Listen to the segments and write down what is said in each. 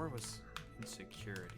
where was insecurity?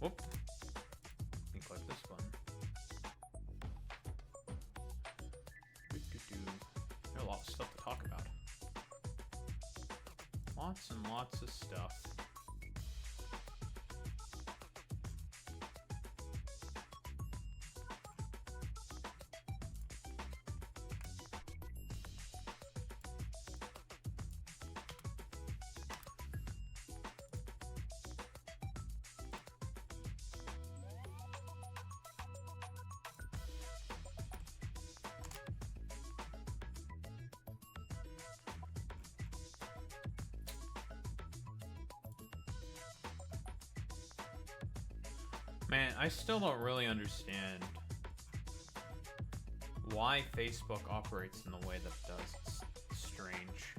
Whoop. Let me click this button. There's a lot of stuff to talk about. Lots and lots of stuff. Man, I still don't really understand why Facebook operates in the way that it does. It's strange.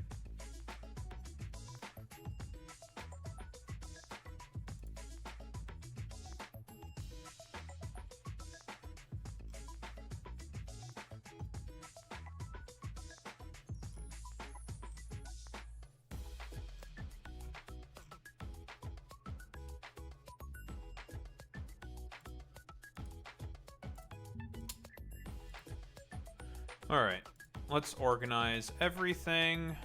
Alright, let's organize everything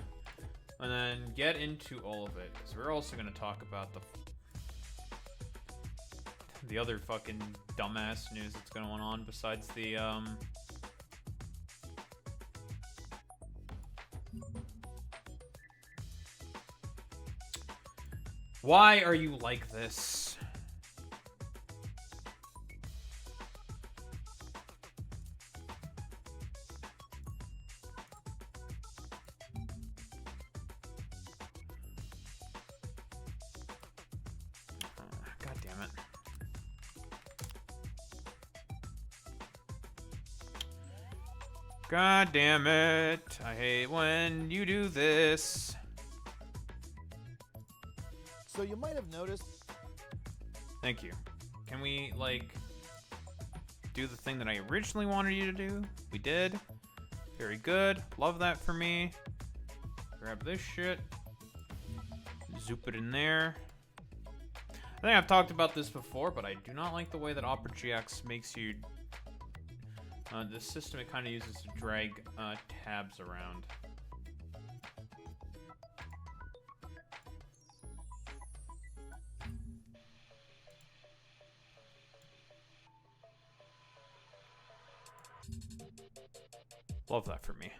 and then get into all of it, because we're also going to talk about the other fucking dumbass news that's going on besides the why are you like this? God damn it. God damn it. I hate when you do this. So you might have noticed. Thank you. Can we, like, do the thing that I originally wanted you to do? We did. Very good. Love that for me. Grab this shit. Zoop it in there. I think I've talked about this before, but I do not like the way that Opera GX makes you... the system it kind of uses to drag tabs around. Love that for me.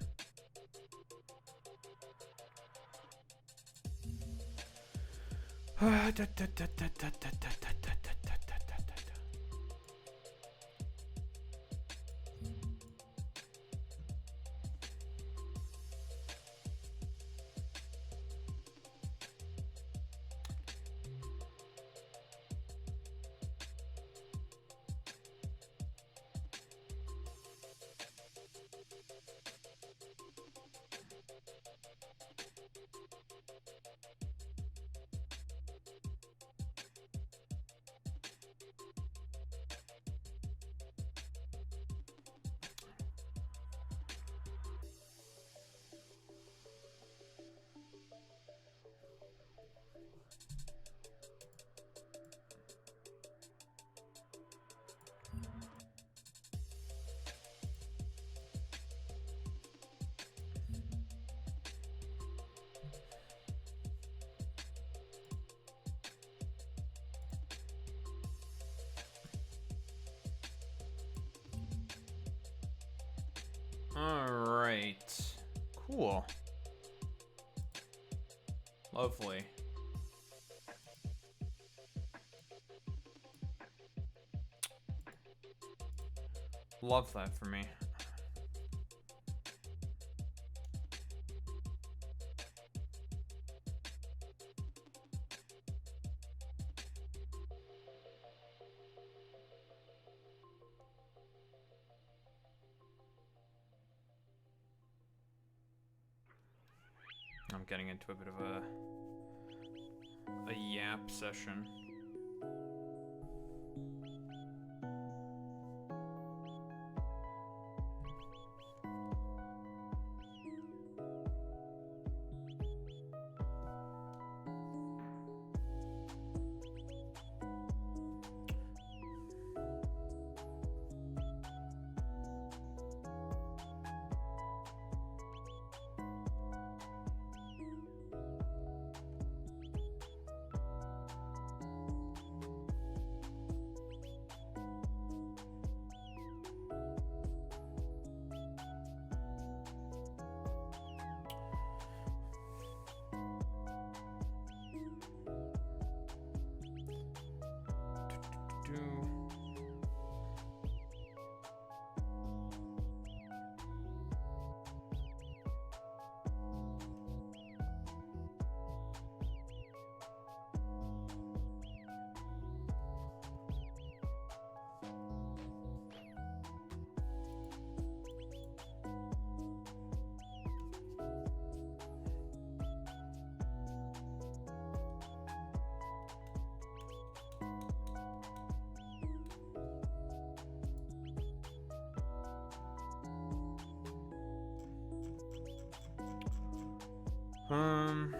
Alright. Cool. Lovely. Love that for me. I'm getting into a bit of a yap session. Um,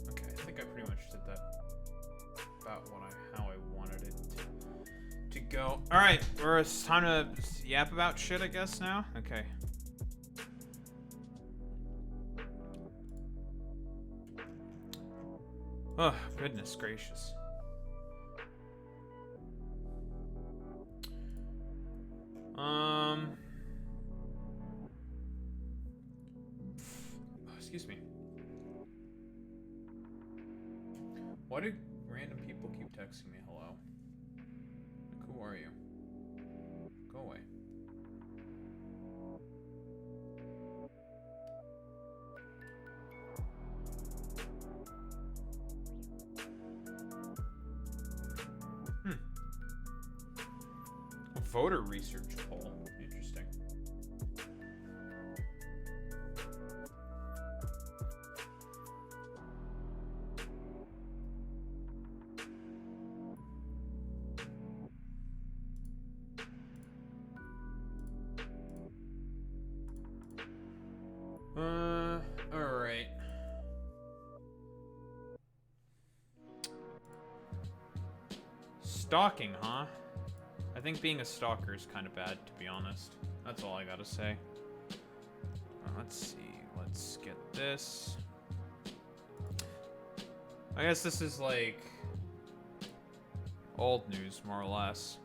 okay, I think I pretty much did that about how I wanted it to go. All right, it's time to yap about shit, I guess now. Okay. Oh, goodness gracious. Excuse me. Why do random people keep texting me hello? Like, who are you? Go away. A voter research poll. Interesting. Stalking, huh? I think being a stalker is kind of bad, to be honest. That's all I gotta say. Let's see. Let's get this. I guess this is like old news, more or less.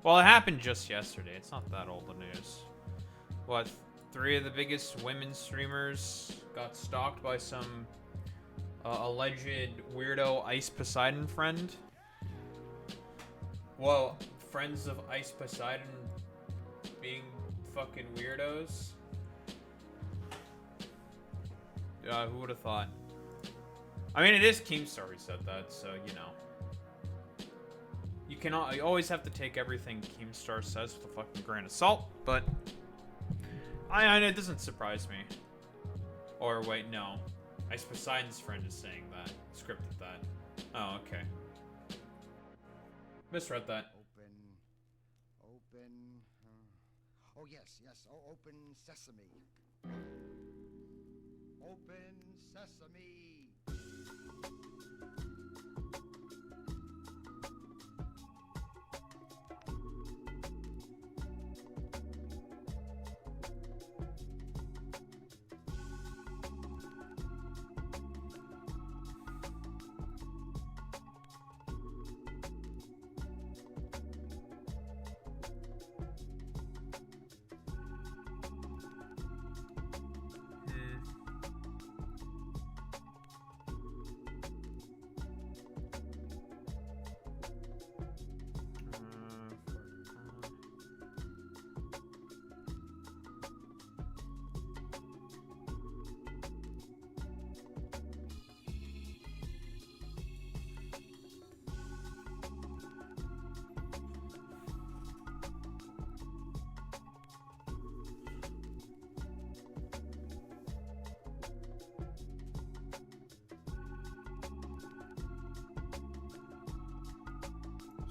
Well, it happened just yesterday. It's not that old of news. What? 3 of the biggest women streamers got stalked by some alleged weirdo Ice Poseidon friend. Well, friends of Ice Poseidon being fucking weirdos. Who would have thought? I mean, it is Keemstar who said that, so, you know. You always have to take everything Keemstar says with a fucking grain of salt, but it doesn't surprise me. Or wait, no. Ice Poseidon's friend is saying that. Scripted that. Oh, okay. Misread that. Open. Oh, yes. Oh, open sesame. Open sesame.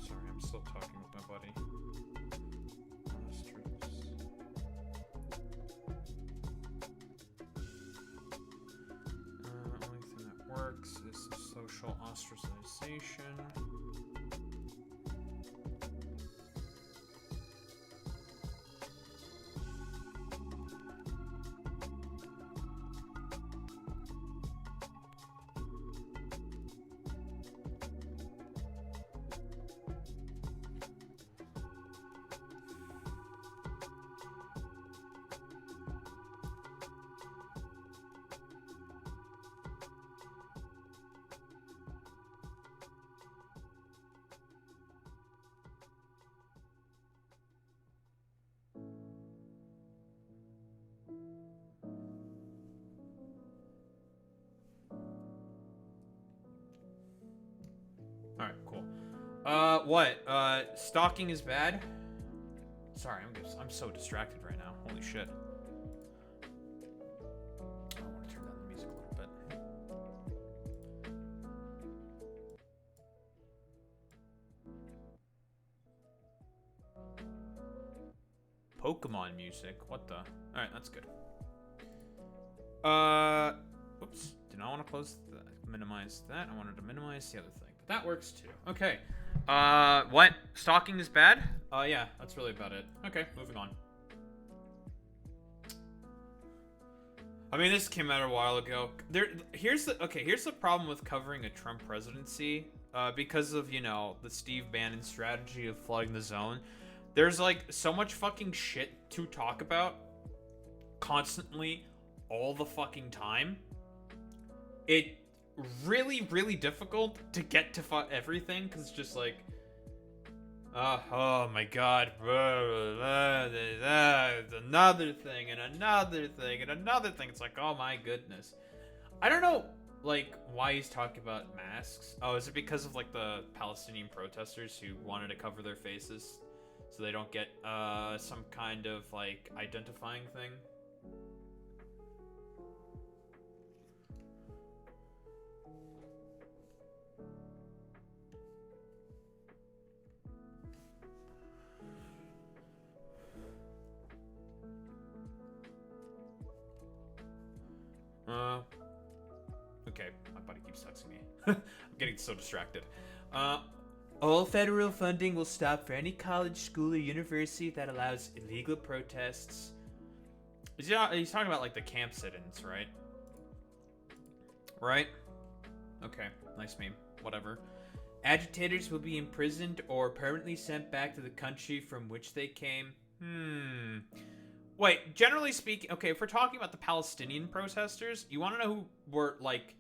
Sorry, I'm still talking with my buddy. Let's try this. Only thing that works is social ostracization. Alright, cool. What? Stalking is bad? Sorry, I'm so distracted right now. Holy shit. I want to turn down the music a little bit. Pokemon music? What the? Alright, that's good. Oops. Did not want to close that. Minimize that. I wanted to minimize the other thing. But that works too. Okay. What? Stalking is bad? Yeah, that's really about it. Okay, moving on. I mean, this came out a while ago. Here's the problem with covering a Trump presidency. Because of, you know, the Steve Bannon strategy of flooding the zone. There's, like, so much fucking shit to talk about constantly all the fucking time. It really, really difficult to get to everything, because it's just like, oh my god, another thing, and another thing, and another thing. It's like, oh my goodness. I don't know, like, why he's talking about masks. Oh, is it because of, like, the Palestinian protesters who wanted to cover their faces so they don't get, some kind of, like, identifying thing? Okay, my buddy keeps texting me. I'm getting so distracted. All federal funding will stop for any college, school, or university that allows illegal protests. He's talking about like the camp sit-ins, right? Right? Okay, nice meme. Whatever. Agitators will be imprisoned or permanently sent back to the country from which they came. Wait, generally speaking, okay, if we're talking about the Palestinian protesters, you want to know who were, like,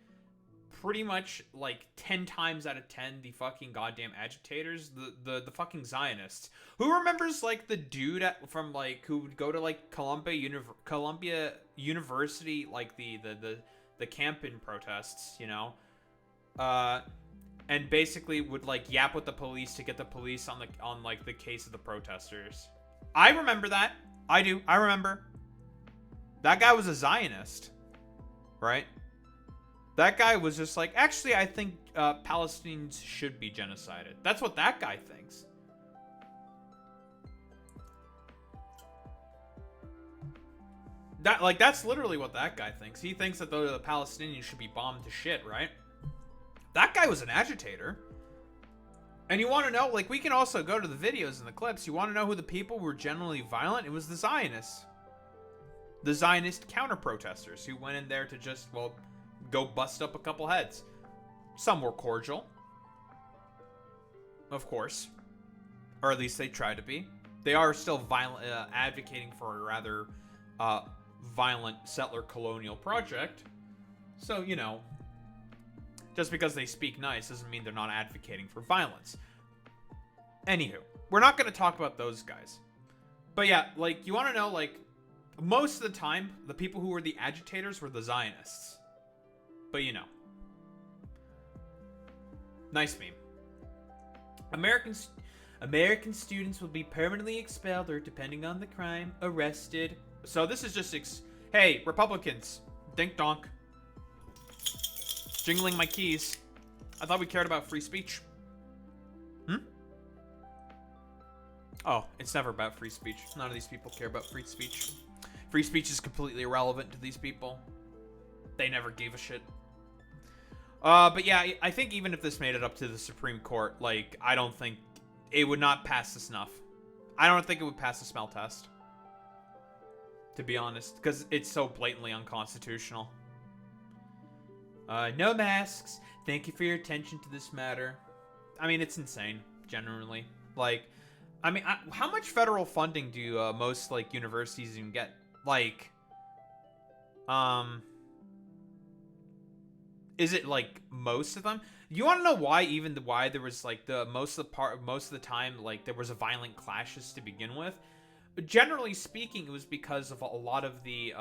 pretty much, like, 10 times out of 10 the fucking goddamn agitators? The fucking Zionists. Who remembers, like, the dude from, like, who would go to, like, Columbia University, like, the camping protests, you know? And basically would, like, yap with the police to get the police on like, the case of the protesters. I remember that. I do. I remember. That guy was a Zionist. Right? That guy was just like, actually, I think Palestinians should be genocided. That's what that guy thinks. That's literally what that guy thinks. He thinks that the Palestinians should be bombed to shit, right? That guy was an agitator. And you want to know, like, we can also go to the videos and the clips. You want to know who the people were generally violent? It was the Zionists. The Zionist counter-protesters who went in there to just, well, go bust up a couple heads. Some were cordial. Of course. Or at least they tried to be. They are still violent, advocating for a rather violent settler colonial project. So, you know, just because they speak nice doesn't mean they're not advocating for violence. Anywho, we're not going to talk about those guys. But yeah, like, you want to know, like, most of the time, the people who were the agitators were the Zionists. But you know. Nice meme. American students will be permanently expelled or, depending on the crime, arrested. So this is just... Hey, Republicans. Dink donk. Jingling my keys. I thought we cared about free speech. Oh, it's never about free speech. None of these people care about free speech. Free speech is completely irrelevant to these people. They never gave a shit. But yeah, I think even if this made it up to the Supreme Court, like, I don't think it would not pass the snuff. I don't think it would pass the smell test. To be honest, because it's so blatantly unconstitutional. No masks. Thank you for your attention to this matter. I mean, it's insane, generally. Like, I mean, how much federal funding do most, like, universities even get? Like, is it, like, most of them? You want to know why why there was, like, most of the time, like, there was a violent clashes to begin with? Generally speaking, it was because of a lot of the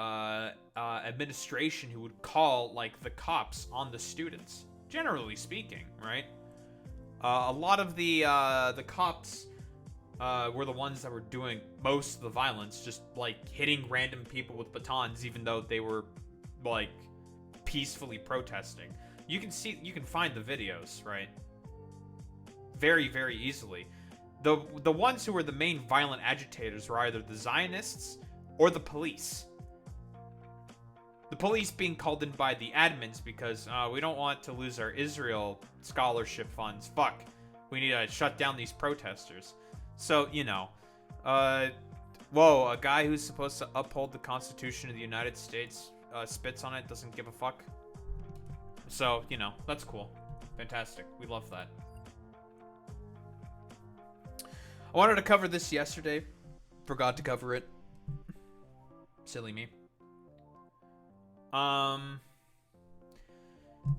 administration who would call, like, the cops on the students. Generally speaking, right? A lot of the cops were the ones that were doing most of the violence, just, like, hitting random people with batons, even though they were, like, peacefully protesting. You can find the videos, right? Very, very easily. The ones who were the main violent agitators were either the Zionists or the police. The police being called in by the admins because we don't want to lose our Israel scholarship funds. Fuck. We need to shut down these protesters. So, you know. Whoa, a guy who's supposed to uphold the Constitution of the United States spits on it, doesn't give a fuck. So, you know, that's cool. Fantastic. We love that. I wanted to cover this yesterday. Forgot to cover it. Silly me.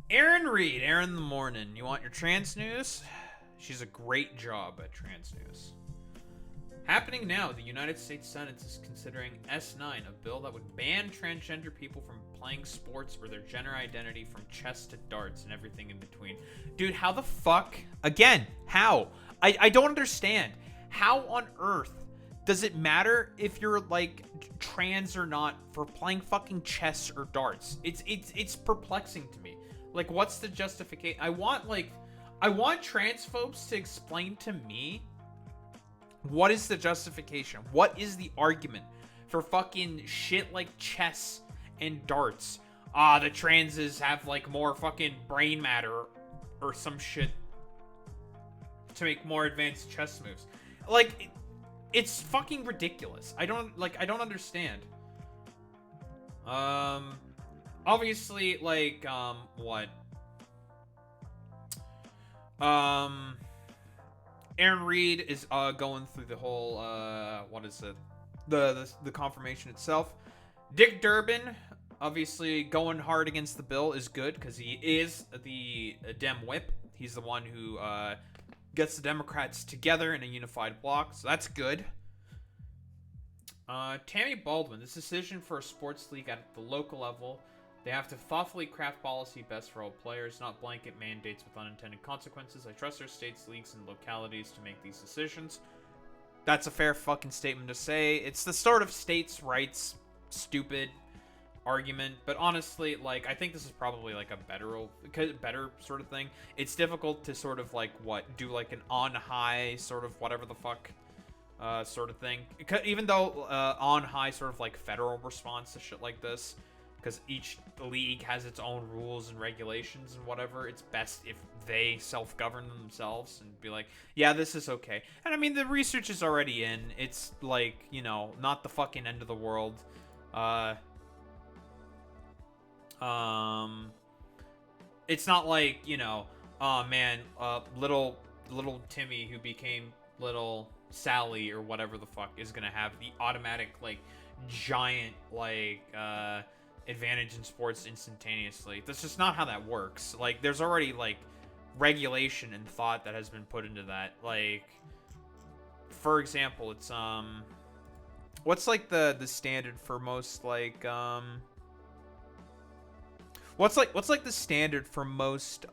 Erin Reed, Erin the Morning. You want your trans news? She's a great job at trans news. Happening now, the United States Senate is considering S9, a bill that would ban transgender people from playing sports or their gender identity from chess to darts and everything in between. Dude, how the fuck? Again, how? I don't understand. How on earth does it matter if you're, like, trans or not for playing fucking chess or darts? It's perplexing to me. Like, what's the justification? I want trans folks to explain to me what is the justification? What is the argument for fucking shit like chess and darts? The transes have, like, more fucking brain matter or some shit. to make more advanced chess moves. Like, it's fucking ridiculous. I don't understand. Obviously, like, what? Aaron Reed is going through the whole what is it? The confirmation itself. Dick Durbin, obviously going hard against the bill is good because he is the Dem Whip. He's the one who gets the Democrats together in a unified bloc, so that's good. Tammy Baldwin, this decision for a sports league at the local level. They have to thoughtfully craft policy best for all players, not blanket mandates with unintended consequences. I trust our states, leagues, and localities to make these decisions. That's a fair fucking statement to say. It's the sort of states' rights stupid argument, but honestly, like, I think this is probably like a better sort of thing. It's difficult to sort of like do like an on high sort of whatever the fuck sort of thing, even though on high sort of like federal response to shit like this, because each league has its own rules and regulations and whatever. It's best if they self-govern themselves and be like, yeah, this is okay. And I mean, the research is already in. It's like, you know, not the fucking end of the world. It's not like, you know, oh man, little Timmy who became little Sally or whatever the fuck is gonna have the automatic like giant like advantage in sports instantaneously. That's just not how that works. Like, there's already like regulation and thought that has been put into that. Like, for example, it's what's like the standard for most like what's like the standard for most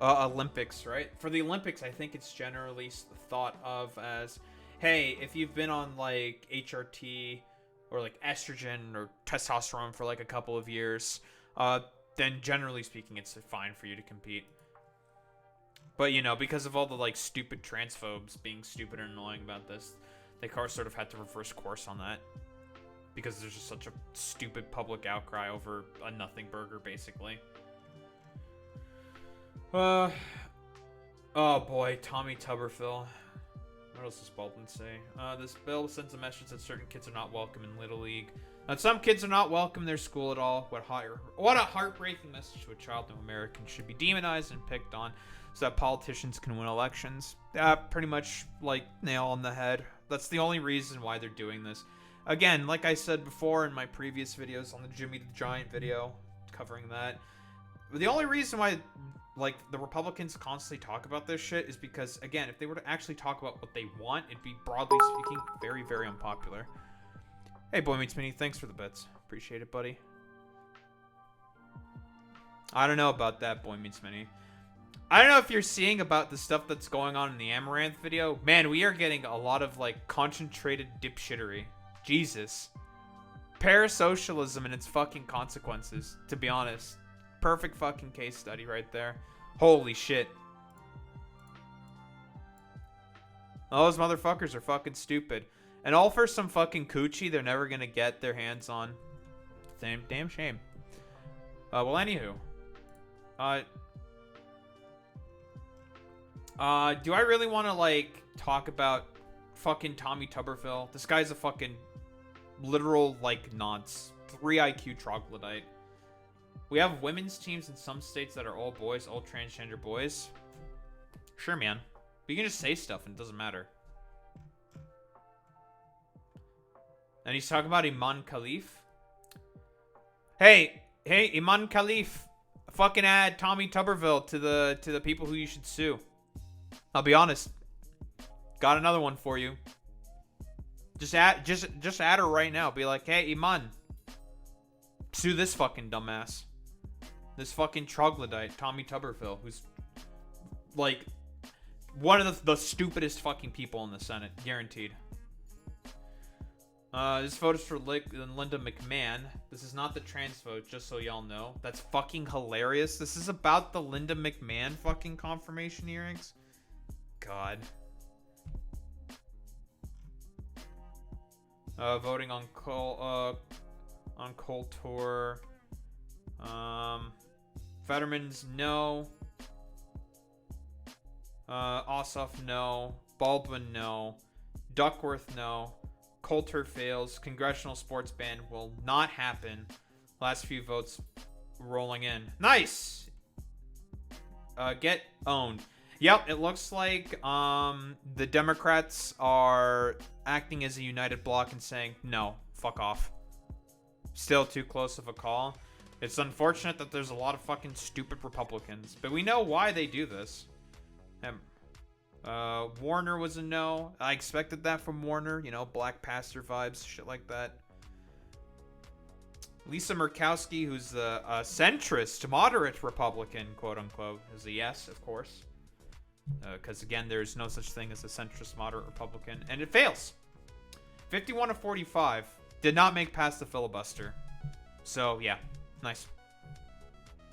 Olympics, right? For the Olympics, I think it's generally thought of as, hey, if you've been on like HRT or like estrogen or testosterone for like a couple of years, then generally speaking, it's fine for you to compete. But, you know, because of all the like stupid transphobes being stupid and annoying about this, they sort of had to reverse course on that. Because there's just such a stupid public outcry over a nothing burger, basically. Oh boy, Tommy Tuberville. What else does Baldwin say? This bill sends a message that certain kids are not welcome in Little League. And some kids are not welcome in their school at all. What a heartbreaking message to a child of Americans should be demonized and picked on so that politicians can win elections. Pretty much, like, nail on the head. That's the only reason why they're doing this. Again, like I said before in my previous videos on the Jimmy the Giant video covering that, the only reason why like the Republicans constantly talk about this shit is because, again, if they were to actually talk about what they want, it'd be, broadly speaking, very, very unpopular. Hey, Boy Meets Mini, thanks for the bits. Appreciate it, buddy. I don't know about that, Boy Meets Mini. I don't know if you're seeing about the stuff that's going on in the Amaranth video. Man, we are getting a lot of, like, concentrated dipshittery. Jesus. Parasocialism and its fucking consequences, to be honest. Perfect fucking case study right there. Holy shit. All those motherfuckers are fucking stupid. And all for some fucking coochie they're never gonna get their hands on. Damn shame. Well, anywho. Do I really want to, like, talk about fucking Tommy Tuberville? This guy's a fucking literal, like, nonce. 3 IQ troglodyte. We have women's teams in some states that are all boys, all transgender boys. Sure, man. But you can just say stuff and it doesn't matter. And he's talking about Iman Khalif. Hey, Iman Khalif. Fucking add Tommy Tuberville to the people who you should sue. I'll be honest. Got another one for you. Just add her right now. Be like, hey, Iman. Sue this fucking dumbass. This fucking troglodyte, Tommy Tuberville, who's, like, one of the stupidest fucking people in the Senate. Guaranteed. This vote is for Linda McMahon. This is not the trans vote, just so y'all know. That's fucking hilarious. This is about the Linda McMahon fucking confirmation hearings. God. Voting on Coal Tour. Fetterman's no. Ossoff, no. Baldwin, no. Duckworth, no. Coulter fails. Congressional sports ban will not happen. Last few votes rolling in. Nice! Get owned. Yep, it looks like the Democrats are acting as a united bloc and saying, no, fuck off. Still too close of a call. It's unfortunate that there's a lot of fucking stupid Republicans, but we know why they do this. Warner was a no. I expected that from Warner, you know, Black Pastor vibes, shit like that. Lisa Murkowski, who's a centrist, moderate Republican, quote unquote, is a yes, of course. Because again, there's no such thing as a centrist, moderate Republican, and it fails. 51 to 45 did not make past the filibuster. So yeah, nice.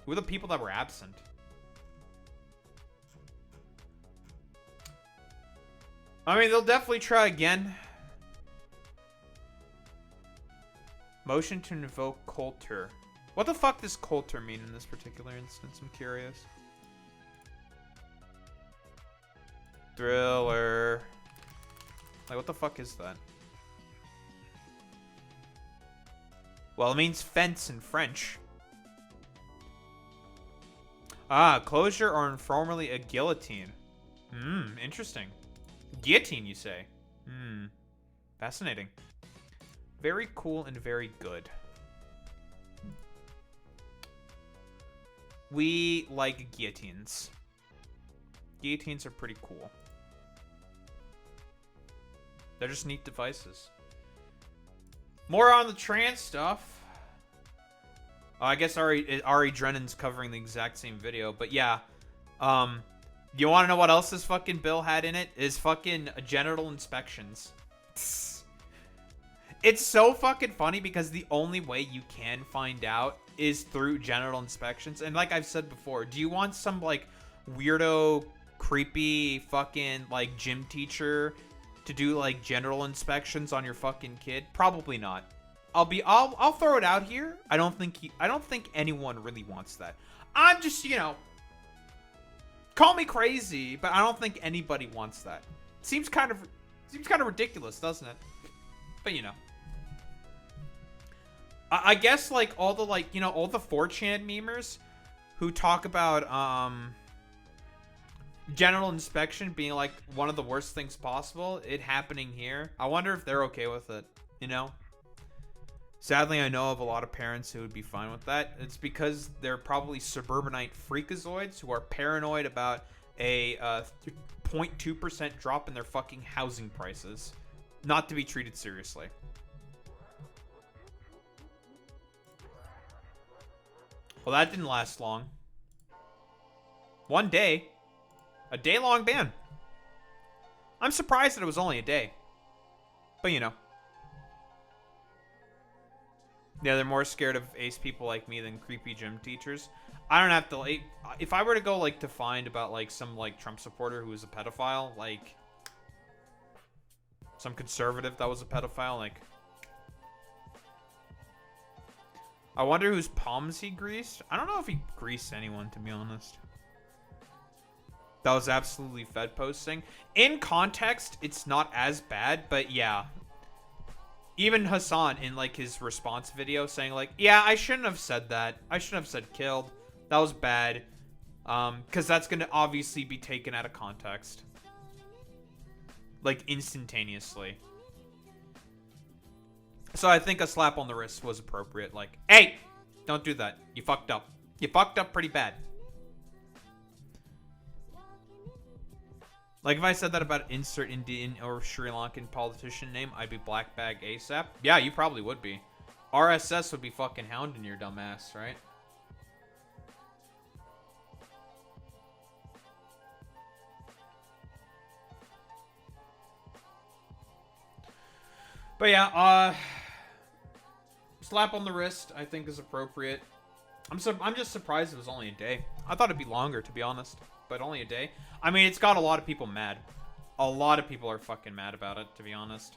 Who are the people that were absent? I mean, they'll definitely try again. Motion to invoke Coulter. What the fuck does Coulter mean in this particular instance? I'm curious. Thriller. Like, what the fuck is that? Well, it means fence in French. Ah, closure or informally a guillotine. Interesting. Guillotine, you say? Fascinating. Very cool and very good. We like guillotines. Guillotines are pretty cool. They're just neat devices. More on the trans stuff. I guess Ari Drennan's covering the exact same video, but yeah. You want to know what else this fucking bill had in it? Is fucking genital inspections. It's so fucking funny because the only way you can find out is through genital inspections. And like I've said before, do you want some like weirdo, creepy fucking like gym teacher to do like genital inspections on your fucking kid? Probably not. I'll throw it out here. I don't think anyone really wants that. I'm just, you know, call me crazy, but I don't think anybody wants that. Seems kind of ridiculous, doesn't it? But you know, I guess like all the like, you know, all the 4chan memers who talk about genital inspection being like one of the worst things possible, it happening here. I wonder if they're okay with it, you know? Sadly, I know of a lot of parents who would be fine with that. It's because they're probably suburbanite freakazoids who are paranoid about a 0.2% drop in their fucking housing prices. Not to be treated seriously. Well, that didn't last long. 1 day. A day-long ban. I'm surprised that it was only a day. But, you know. Yeah, they're more scared of ace people like me than creepy gym teachers. I don't have to, like, if I were to go, like, to find about, like, some, like, Trump supporter who was a pedophile, like, some conservative that was a pedophile, like, I wonder whose palms he greased. I don't know if he greased anyone, to be honest. That was absolutely Fed posting. In context, it's not as bad, but yeah. Even Hassan in like his response video saying like, yeah, I shouldn't have said that. I shouldn't have said killed. That was bad. Because that's going to obviously be taken out of context. Like instantaneously. So I think a slap on the wrist was appropriate. Like, hey, don't do that. You fucked up. You fucked up pretty bad. Like, if I said that about insert Indian or Sri Lankan politician name, I'd be black bag ASAP. Yeah, you probably would be. RSS would be fucking hounding your dumb ass, right? But yeah, slap on the wrist, I think, is appropriate. I'm just surprised it was only a day. I thought it'd be longer, to be honest. But only a day. I mean, it's got a lot of people mad. A lot of people are fucking mad about it, to be honest.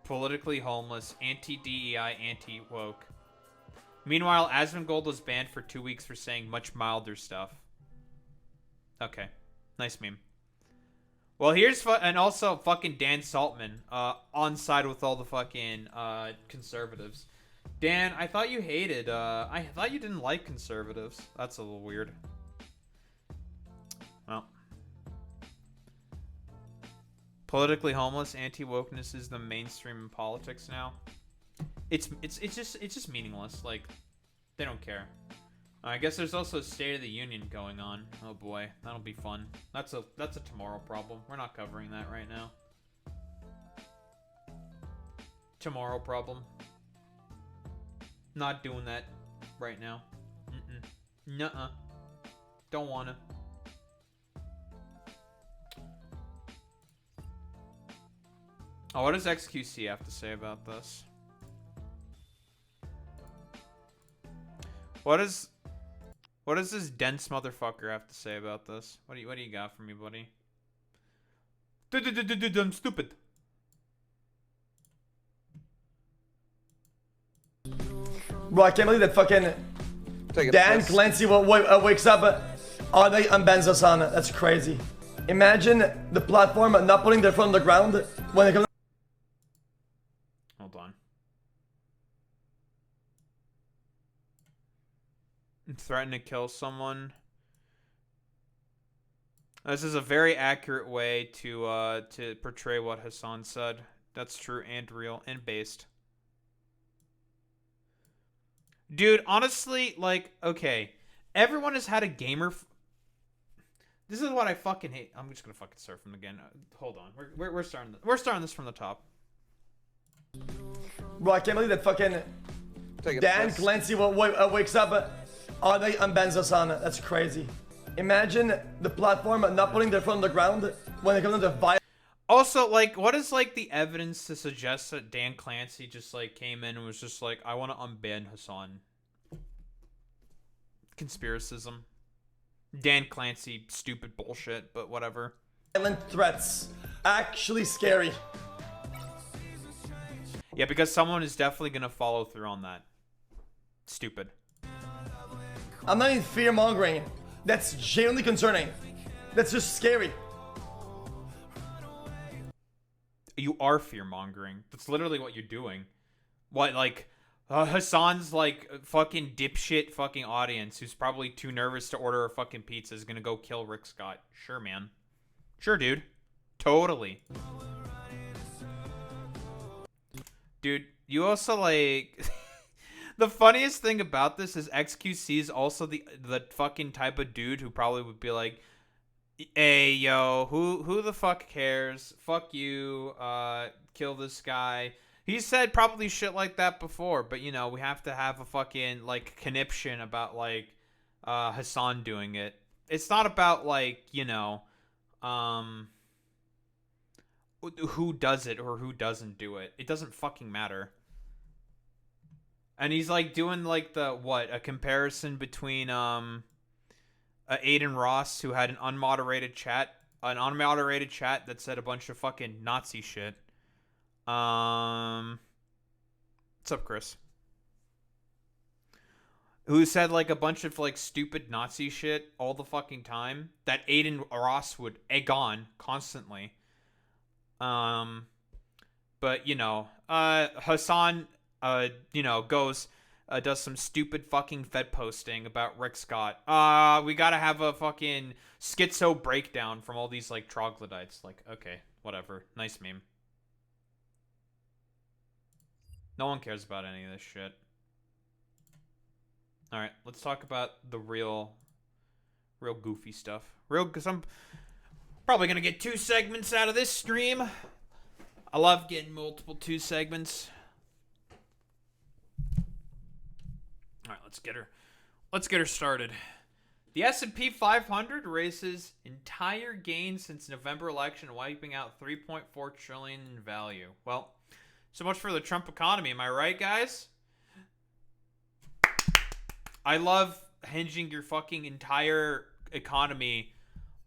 Politically homeless, anti-DEI, anti-woke. Meanwhile, Asmongold was banned for 2 weeks for saying much milder stuff. Okay. Nice meme. Well, here's and also fucking Dan Saltman on side with all the fucking conservatives. Dan, I thought you hated I thought you didn't like conservatives. That's a little weird. Well, politically homeless, anti-wokeness is the mainstream in politics now. It's just meaningless. Like, they don't care. I guess there's also a State of the Union going on. Oh boy, that'll be fun. That's a tomorrow problem. We're not covering that right now. Tomorrow problem. Not doing that right now. Nuh-uh. Don't wanna. Oh, what does XQC have to say about this? What does this dense motherfucker have to say about this? What do you got for me, buddy? I'm stupid. Bro, I can't believe that fucking Dan Clancy wakes up all night on Benzosana. That's crazy. Imagine the platform not putting their foot on the ground when it comes. Hold on. Threaten to kill someone. This is a very accurate way to portray what Hassan said. That's true and real and based. Dude, honestly, like, okay, everyone has had a gamer. This is what I fucking hate. I'm just gonna fucking start from again. Hold on, we're starting. We're starting this from the top. Bro, I can't believe that fucking Dan Clancy wakes up all night on Benzosana. That's crazy. Imagine the platform not putting their foot on the ground when it comes to violence. Also, like, what is, like, the evidence to suggest that Dan Clancy just, like, came in and was just like, I want to unban Hassan? Conspiracism. Dan Clancy, stupid bullshit, but whatever. Violent threats. Actually scary. Yeah, because someone is definitely going to follow through on that. Stupid. I'm not even fear-mongering. That's genuinely concerning. That's just scary. You are fear-mongering. That's literally what you're doing. What, like, Hassan's, like, fucking dipshit fucking audience who's probably too nervous to order a fucking pizza is gonna go kill Rick Scott. Sure, man. Sure, dude. Totally. Dude, you also, like... The funniest thing about this is XQC is also the fucking type of dude who probably would be like, hey, yo, who the fuck cares? Fuck you. Kill this guy. He said probably shit like that before, but, you know, we have to have a fucking, like, conniption about, like, Hassan doing it. It's not about, like, you know, who does it or who doesn't do it. It doesn't fucking matter. And he's, like, doing, like, a comparison between, Aiden Ross, who had an unmoderated chat that said a bunch of fucking Nazi shit. What's up, Chris? Who said, like, a bunch of, like, stupid Nazi shit all the fucking time that Aiden Ross would egg on constantly. But, you know, Hassan, you know, goes... does some stupid fucking Fed posting about Rick Scott. We gotta have a fucking schizo breakdown from all these, like, troglodytes. Like, okay, whatever. Nice meme. No one cares about any of this shit. Alright, let's talk about the real goofy stuff. Because I'm probably gonna get 2 segments out of this stream. I love getting multiple 2 segments. All right, let's get her started. The S&P 500 raises entire gain since November election, wiping out $3.4 trillion in value. Well, so much for the Trump economy, am I right, guys? I love hinging your fucking entire economy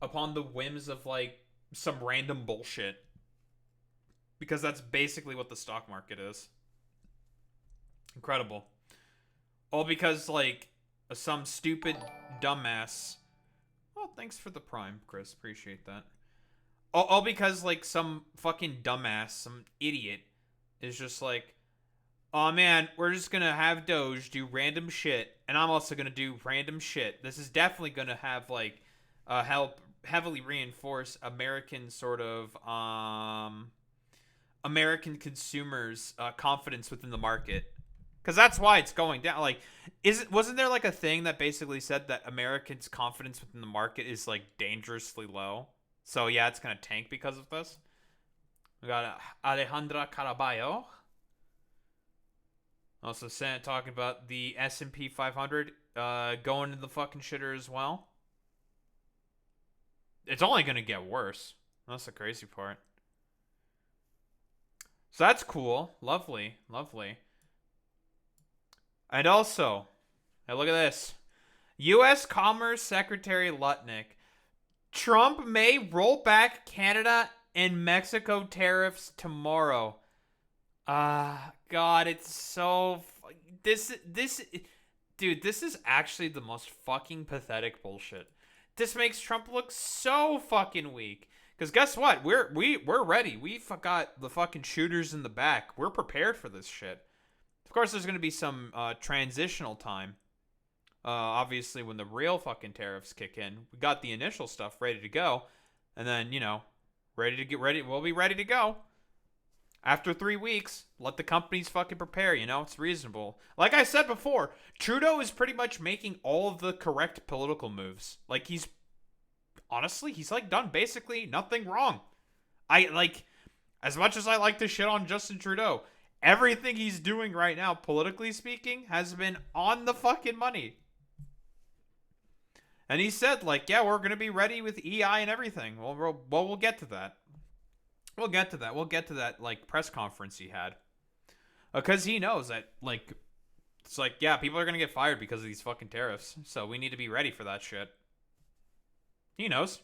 upon the whims of, like, some random bullshit. Because that's basically what the stock market is. Incredible. All because, like, some stupid dumbass... Well, thanks for the prime, Chris. Appreciate that. All because, like, some fucking dumbass, some idiot, is just like, oh man, we're just gonna have Doge do random shit, and I'm also gonna do random shit. This is definitely gonna have, like, help heavily reinforce American sort of, American consumers' confidence within the market. Because that's why it's going down. Like, wasn't there, like, a thing that basically said that Americans' confidence within the market is, like, dangerously low? So, yeah, it's going to tank because of this. We got Alejandra Caraballo. Also talking about the S&P 500 going to the fucking shitter as well. It's only going to get worse. That's the crazy part. So that's cool. Lovely. Lovely. And also, hey, look at this. U.S. Commerce Secretary Lutnick. Trump may roll back Canada and Mexico tariffs tomorrow. God, it's so... Dude, this is actually the most fucking pathetic bullshit. This makes Trump look so fucking weak. Because guess what? We're ready. We got the fucking shooters in the back. We're prepared for this shit. Of course, there's going to be some transitional time. Obviously, when the real fucking tariffs kick in, we got the initial stuff ready to go. And then, you know, ready to get ready. We'll be ready to go. After 3 weeks, let the companies fucking prepare, you know? It's reasonable. Like I said before, Trudeau is pretty much making all of the correct political moves. Like, honestly, he's, like, done basically nothing wrong. As much as I like to shit on Justin Trudeau, everything he's doing right now, politically speaking, has been on the fucking money. And he said, like, yeah, we're going to be ready with EI and everything. Well, we'll get to that. We'll get to that, like, press conference he had. Because he knows that, like, it's like, yeah, people are going to get fired because of these fucking tariffs. So we need to be ready for that shit. He knows.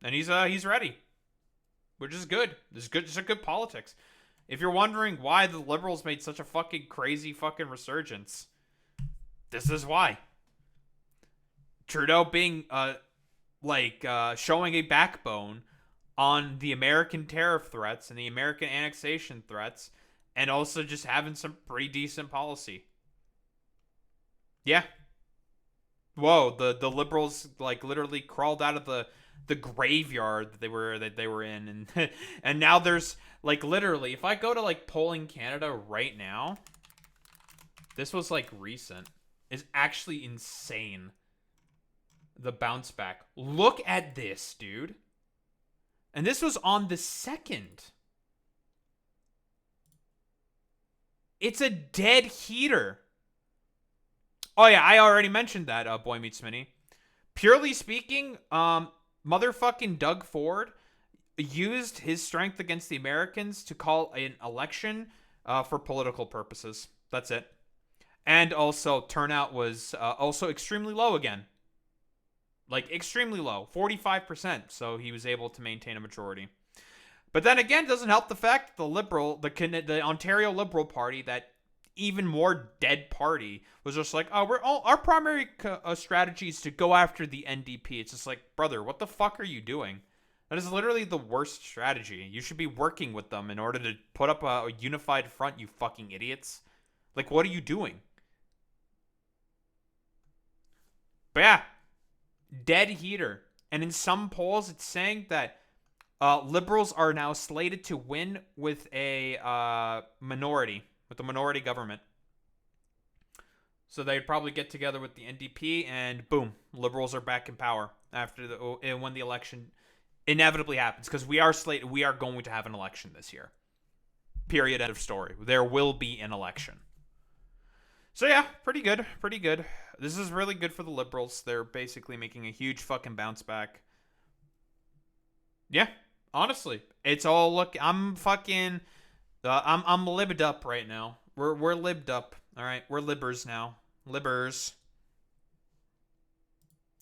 And he's ready. Which is good. This is good. Just a good politics. If you're wondering why the liberals made such a fucking crazy fucking resurgence, this is why. Trudeau being, showing a backbone on the American tariff threats and the American annexation threats, and also just having some pretty decent policy. Yeah. Whoa, the liberals, like, literally crawled out of the graveyard that they were in, and and now there's, like, literally, if I go to, like, Polling Canada right now, this was, like, recent, is actually insane. The bounce back. Look at this, dude. And this was on the 2nd. It's a dead heater. Oh yeah, I already mentioned that, Boy Meets Mini. Purely speaking, motherfucking Doug Ford used his strength against the Americans to call an election for political purposes. That's it. And also, turnout was also extremely low again. Like, extremely low. 45%. So he was able to maintain a majority. But then again, it doesn't help the fact that the Ontario Liberal Party, that even more dead party, was just like, oh, our primary strategy is to go after the NDP. It's just like, brother, what the fuck are you doing? That is literally the worst strategy. You should be working with them in order to put up a unified front, you fucking idiots. Like, what are you doing? But yeah, dead heater. And in some polls, it's saying that liberals are now slated to win with a minority, with a minority government. So they'd probably get together with the NDP, and boom, liberals are back in power after when the election inevitably happens, because we are going to have an election this year. Period. End of story. There will be an election. So yeah, pretty good. Pretty good. This is really good for the liberals. They're basically making a huge fucking bounce back. Yeah, honestly, it's all I'm fucking. I'm libbed up right now. We're libbed up. All right, we're libbers now. Libbers.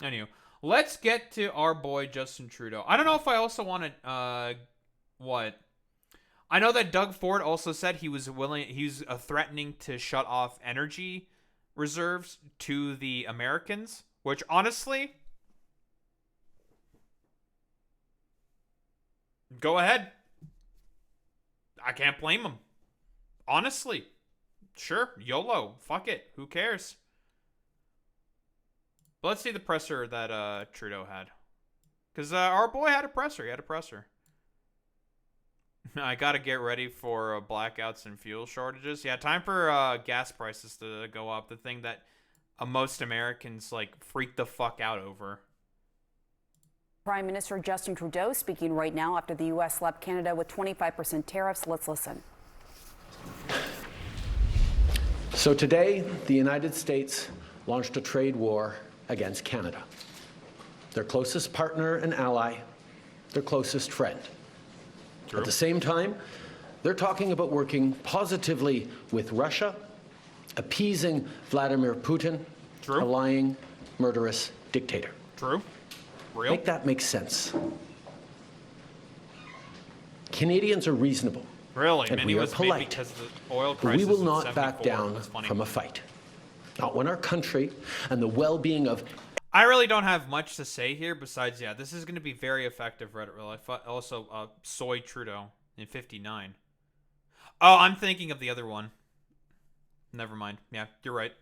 Anyway, let's get to our boy Justin Trudeau. I don't know if I also want to what. I know that Doug Ford also said he was threatening to shut off energy reserves to the Americans, which honestly, go ahead. I can't blame him. Honestly, sure, YOLO, fuck it, who cares? But let's see the presser that Trudeau had, because our boy had a presser. He had a presser. I gotta get ready for blackouts and fuel shortages. Yeah, time for gas prices to go up. The thing that most Americans like freak the fuck out over. Prime Minister Justin Trudeau speaking right now after the U.S. slapped Canada with 25% tariffs. Let's listen. So today, the United States launched a trade war against Canada, their closest partner and ally, their closest friend. True. At the same time, they're talking about working positively with Russia, appeasing Vladimir Putin, True. a lying, murderous dictator. True. Real. Make that make sense. Canadians are reasonable. Really? And Many we are was polite. Because the oil But crisis we will in not back 74 down was funny. from a fight. Not when our country and the well-being of I really don't have much to say here besides, yeah, this is going to be very effective Reddit real life. Also, Soy Trudeau in 59. Oh, I'm thinking of the other one. Never mind. Yeah, you're right.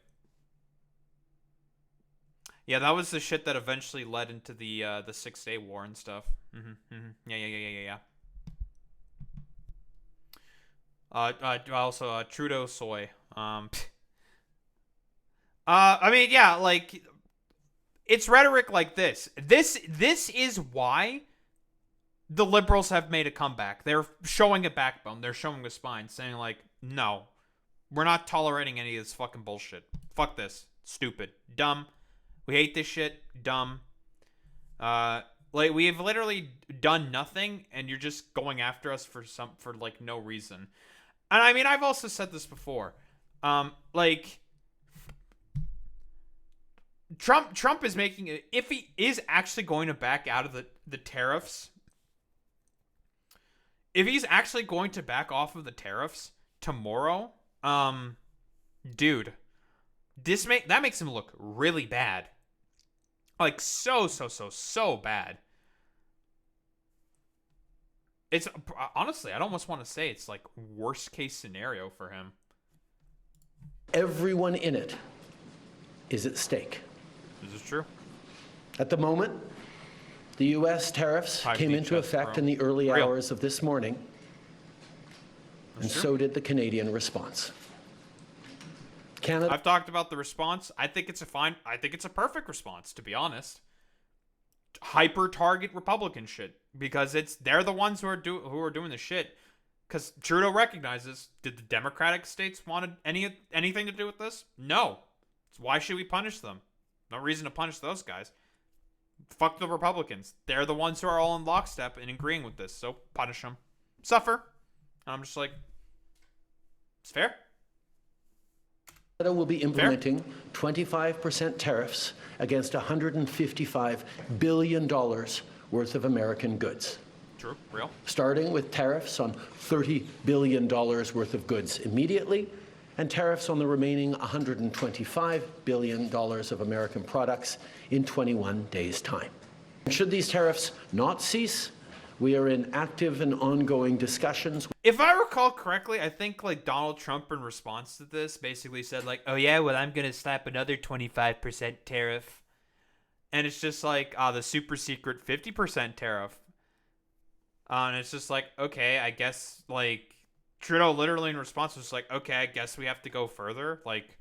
Yeah, that was the shit that eventually led into the 6 Day War and stuff. Yeah. Also, Trudeau Soy. I mean, yeah, like, it's rhetoric like this. This is why the Liberals have made a comeback. They're showing a backbone. They're showing a spine, saying like, no, we're not tolerating any of this fucking bullshit. Fuck this. Stupid. Dumb. We hate this shit. Dumb. Like, we have literally done nothing, and you're just going after us for like no reason. And I mean, I've also said this before. Like, Trump is making it, if he is actually going to back out of the tariffs, if he's actually going to back off of the tariffs tomorrow, dude, that makes him look really bad. Like, so bad. It's, honestly, I'd almost want to say it's like worst case scenario for him. everyone in it is at stake. This is true. At the moment, the U.S. tariffs came into effect in the early hours of this morning, and so did the Canadian response. I've talked about the response. I think it's a perfect response, to be honest. Hyper-target Republican shit, because they're the ones who are doing the shit. Because Trudeau recognizes, did the Democratic states want anything to do with this? No. So why should we punish them? No reason to punish those guys. Fuck the Republicans. They're the ones who are all in lockstep and agreeing with this, so punish them. Suffer. And I'm just like, it's fair. Canada will be implementing 25% tariffs against $155 billion worth of American goods. True, real. Starting with tariffs on $30 billion worth of goods immediately, and tariffs on the remaining $125 billion of American products in 21 days' time. Should these tariffs not cease, we are in active and ongoing discussions. If I recall correctly, I think like Donald Trump in response to this basically said like, oh yeah, well I'm going to slap another 25% tariff. And it's just like the super secret 50% tariff. And it's just like, okay, I guess like Trudeau literally in response was like, okay, I guess we have to go further. Like,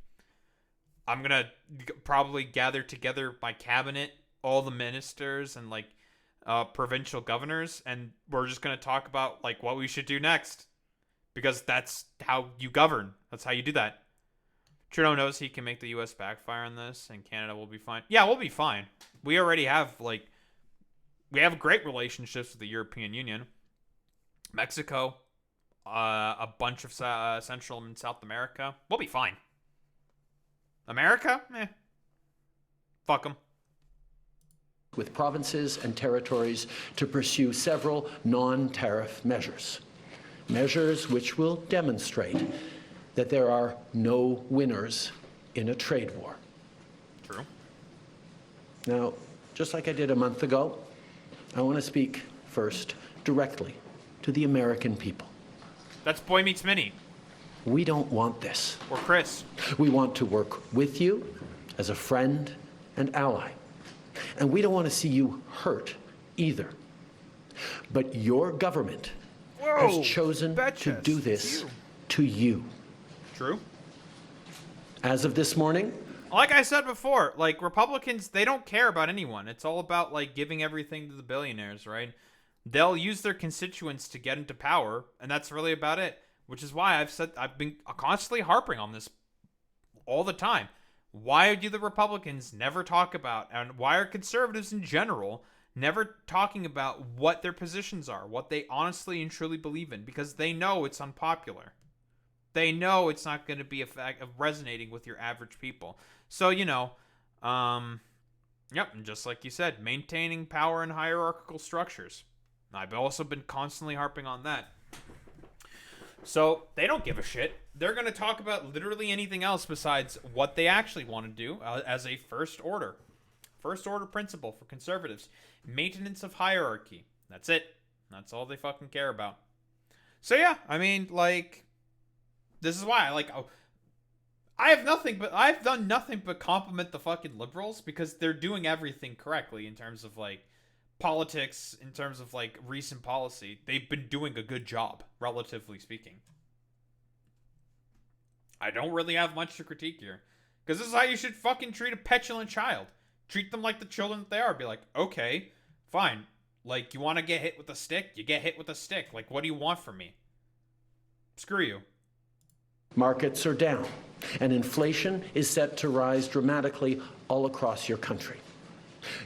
I'm going to probably gather together my cabinet, all the ministers and like provincial governors, and we're just going to talk about like what we should do next, because that's how you govern. That's how you do that. Trudeau knows he can make the U.S. backfire on this, and Canada will be fine. Yeah, we'll be fine. We already have we have great relationships with the European Union, Mexico, a bunch of Central and South America. We'll be fine. America, fuck them. With provinces and territories to pursue several non-tariff measures. measures which will demonstrate that there are no winners in a trade war. True. Now, just like I did a month ago, I want to speak first directly to the American people. That's Boy Meets Minnie. We don't want this. Or Chris. We want to work with you as a friend and ally. And we don't want to see you hurt either. But your government has chosen to do this to you. True. As of this morning, Like I said before, like, Republicans, they don't care about anyone. It's all about, like, giving everything to the billionaires, right? They'll use their constituents to get into power, and that's really about it. Which is why I've been constantly harping on this all the time. Why do the Republicans never talk about, and why are conservatives in general never talking about what their positions are, what they honestly and truly believe in? Because they know it's unpopular. They know it's not going to be resonating with your average people. So, you know, yep, and just like you said, maintaining power and hierarchical structures. I've also been constantly harping on that. So, they don't give a shit. They're going to talk about literally anything else besides what they actually want to do as a first order principle for conservatives. Maintenance of hierarchy. That's it. That's all they fucking care about. So, yeah, I mean, like, this is why I've done nothing but compliment the fucking liberals because they're doing everything correctly in terms of, like, politics, in terms of, like, recent policy. They've been doing a good job, relatively speaking. I don't really have much to critique here. Because this is how you should fucking treat a petulant child. Treat them like the children that they are. Be like, okay, fine. Like, you want to get hit with a stick? You get hit with a stick. Like, what do you want from me? Screw you. markets are down, and inflation is set to rise dramatically all across your country.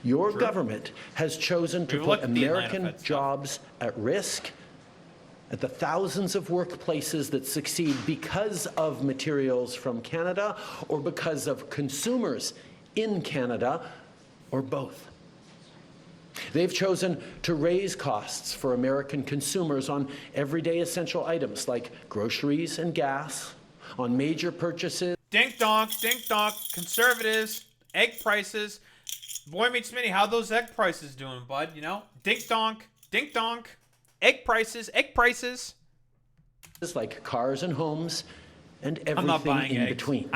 Your government has chosen to put American jobs at risk, at the thousands of workplaces that succeed because of materials from Canada or because of consumers in Canada, or both. They've chosen to raise costs for American consumers on everyday essential items like groceries and gas, on major purchases. Dink donk, conservatives, egg prices. Boy meets Minnie, how those egg prices doing, bud? You know? Dink donk, egg prices. Like cars and homes and I'm not everything buying in eggs. between.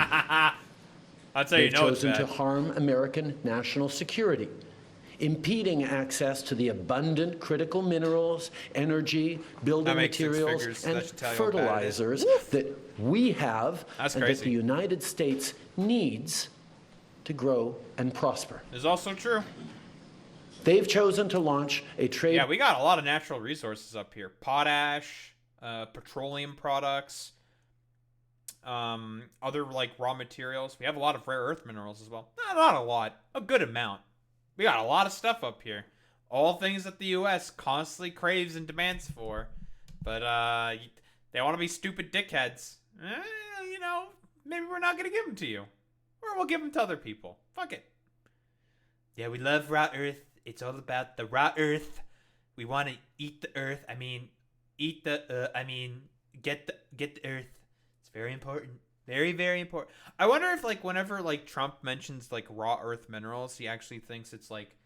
That's how you They've know it's chosen bad. to harm American national security, impeding access to the abundant critical minerals, energy, building materials, and fertilizers that we have and that the United States needs to grow and prosper. It's also true. They've chosen to launch a trade. Yeah, we got a lot of natural resources up here. Potash, petroleum products, other like raw materials. We have a lot of rare earth minerals as well. Not a lot, a good amount. We got a lot of stuff up here. All things that the U.S. constantly craves and demands for. But they want to be stupid dickheads. You know, maybe we're not going to give them to you. Or we'll give them to other people. Fuck it. Yeah, we love raw earth. It's all about the raw earth. We want to eat the earth. I mean, get the earth. It's very important. Very, very important. I wonder if, like, whenever, like, Trump mentions, like, raw earth minerals, he actually thinks it's, like,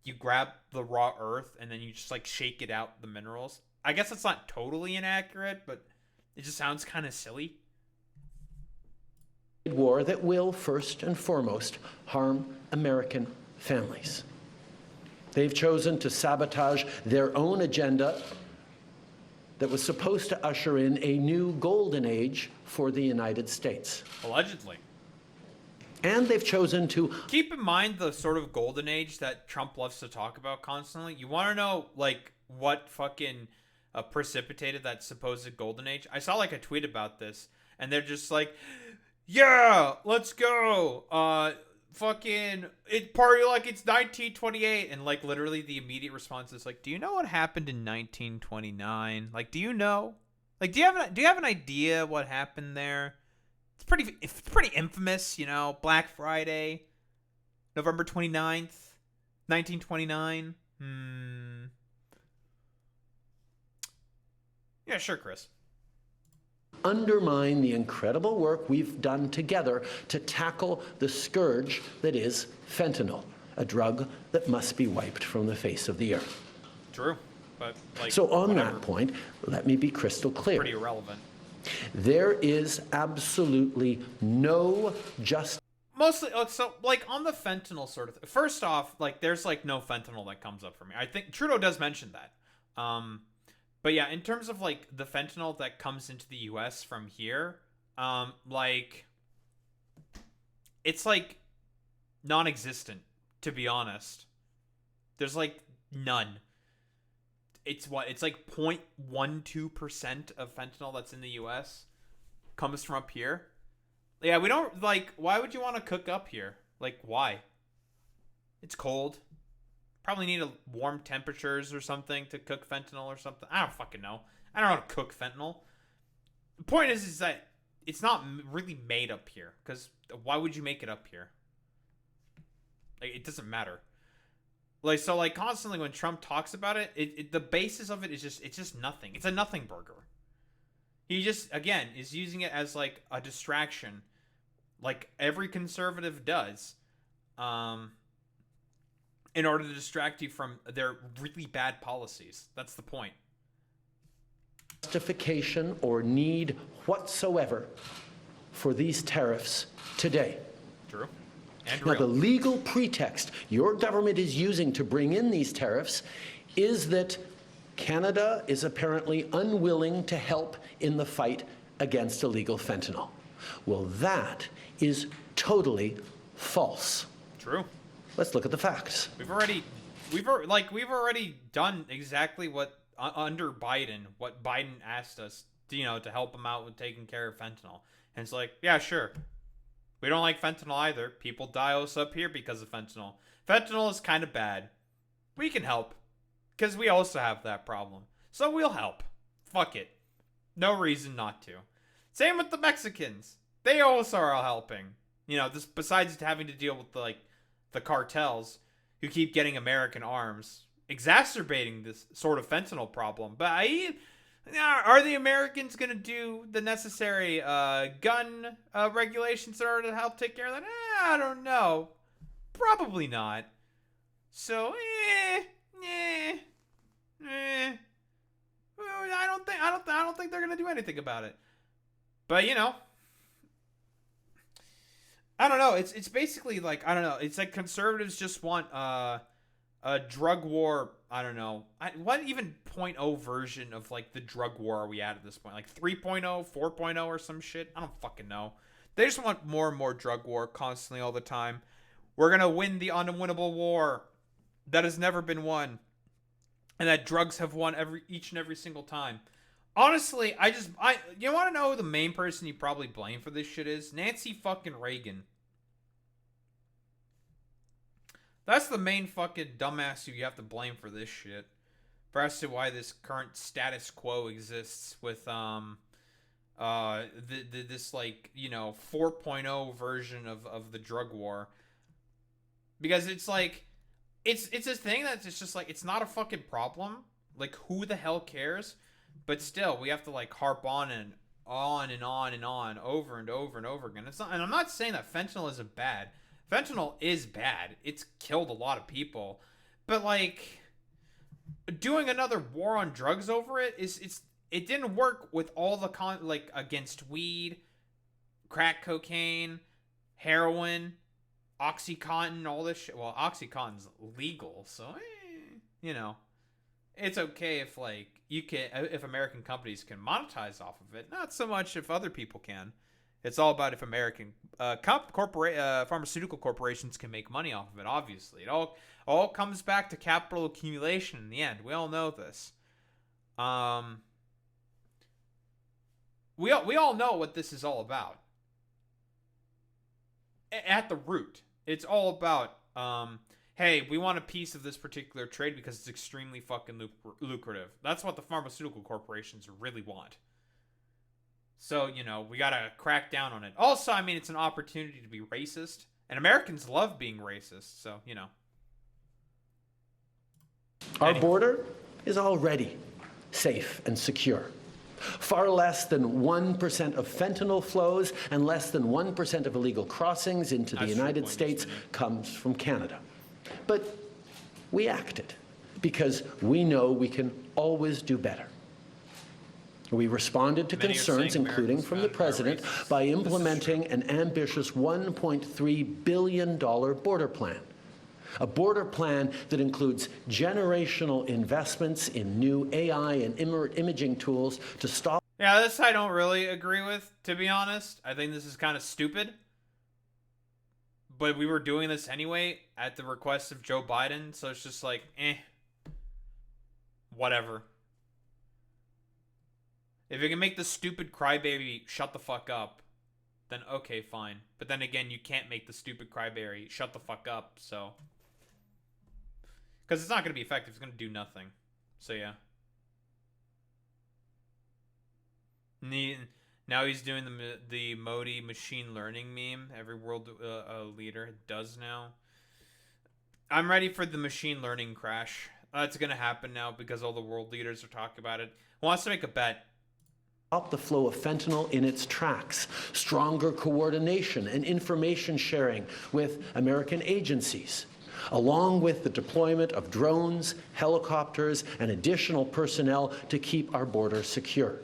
you grab the raw earth and then you just, like, shake it out the minerals. I guess it's not totally inaccurate, but it just sounds kind of silly. War that will, first and foremost, harm American families. They've chosen to sabotage their own agenda that was supposed to usher in a new golden age for the United States. Allegedly. And they've chosen to... Keep in mind the sort of golden age that Trump loves to talk about constantly. You want to know, like, what fucking precipitated that supposed golden age? I saw, like, a tweet about this, and they're just like, yeah, let's go. Fucking, it party like it's 1928. And, like, literally the immediate response is like, do you know what happened in 1929? Like, do you know? Like, do you have an idea what happened there? It's pretty infamous, you know. Black Friday, November 29th, 1929. You Yeah, sure, Chris. Undermine the incredible work we've done together to tackle the scourge that is fentanyl, a drug that must be wiped from the face of the earth. True, but like. So on whatever. that point, let me be crystal clear. Pretty irrelevant. There is absolutely no Mostly, so like on the fentanyl sort of. First off, like there's like no fentanyl that comes up for me. I think Trudeau does mention that. But yeah, in terms of like the fentanyl that comes into the U.S. from here, like it's like non-existent, to be honest. There's like none. It's like 0.12% of fentanyl that's in the U.S. comes from up here. Yeah, we don't like. Why would you want to cook up here? Like, why? It's cold. Probably need warm temperatures or something to cook fentanyl or something. I don't fucking know. I don't know how to cook fentanyl. The point is that it's not really made up here. Because why would you make it up here? Like, it doesn't matter. Like, so like constantly when Trump talks about it, the basis of it is it's just nothing. It's a nothing burger. He just, again, is using it as like a distraction. Like every conservative does. In order to distract you from their really bad policies. That's the point. Justification or need whatsoever for these tariffs today. True. And Now, real. the legal pretext your government is using to bring in these tariffs is that Canada is apparently unwilling to help in the fight against illegal fentanyl. Well, that is totally false. True. Let's look at the facts. We've already done exactly what under Biden, what Biden asked us, to help him out with taking care of fentanyl. And it's like, yeah, sure. We don't like fentanyl either. People die us up here because of fentanyl. Fentanyl is kind of bad. We can help. Because we also have that problem. So we'll help. Fuck it. No reason not to. Same with the Mexicans. They also are helping. This besides having to deal with the cartels who keep getting American arms, exacerbating this sort of fentanyl problem. But are the Americans going to do the necessary gun regulations in order to help take care of that? I don't know. Probably not. So, I don't think they're going to do anything about it. But, I don't know. It's basically like, I don't know. It's like conservatives just want a drug war. I don't know. What even 0.0 version of like the drug war are we at this point? Like 3.0, 4.0 or some shit? I don't fucking know. They just want more and more drug war constantly all the time. We're going to win the unwinnable war that has never been won. And that drugs have won each and every single time. Honestly, you want to know who the main person you probably blame for this shit is? Nancy fucking Reagan. That's the main fucking dumbass who you have to blame for this shit. For as to why this current status quo exists with this like 4.0 version of the drug war. Because it's like it's a thing that's just like it's not a fucking problem. Like who the hell cares? But still, we have to like harp on and on and on and on over and over and over again. It's not, and I'm not saying that fentanyl isn't bad. Fentanyl is bad. It's killed a lot of people. But like doing another war on drugs over it it didn't work with all the against weed, crack cocaine, heroin, OxyContin, all this shit. Well, OxyContin's legal, so it's okay if if American companies can monetize off of it. Not so much if other people can. It's all about if American pharmaceutical corporations can make money off of it. Obviously, it all comes back to capital accumulation in the end. We all know this. We all know what this is all about. At the root, it's all about hey, we want a piece of this particular trade because it's extremely fucking lucrative. That's what the pharmaceutical corporations really want. So, we gotta crack down on it. Also, I mean, it's an opportunity to be racist. And Americans love being racist, so, Our border is already safe and secure. Far less than 1% of fentanyl flows and less than 1% of illegal crossings into the United States comes from Canada. But we acted because we know we can always do better. We responded to concerns, including from the president, by implementing an ambitious $1.3 billion border plan. A border plan that includes generational investments in new AI and imaging tools to stop. Yeah, this I don't really agree with, to be honest. I think this is kind of stupid. But we were doing this anyway at the request of Joe Biden, so it's just like, whatever. If you can make the stupid crybaby shut the fuck up, then okay, fine. But then again, you can't make the stupid crybaby shut the fuck up, so. Because it's not going to be effective. It's going to do nothing. So, yeah. Now he's doing the Modi machine learning meme. Every world leader does now. I'm ready for the machine learning crash. That's going to happen now because all the world leaders are talking about it. Who wants to make a bet? Stop the flow of fentanyl in its tracks, stronger coordination and information sharing with American agencies, along with the deployment of drones, helicopters, and additional personnel to keep our border secure.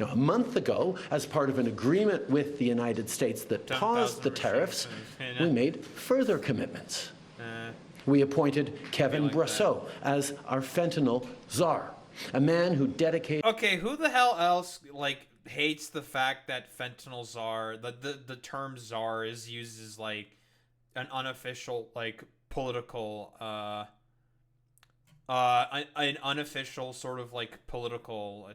Now, a month ago, as part of an agreement with the United States that paused the tariffs, we made further commitments. We appointed Kevin Brasseau as our fentanyl czar. A man who dedicated... Okay, who the hell else, like, hates the fact that fentanyl czar, the term czar is used as, like, an unofficial, like, political, an unofficial sort of, like, political,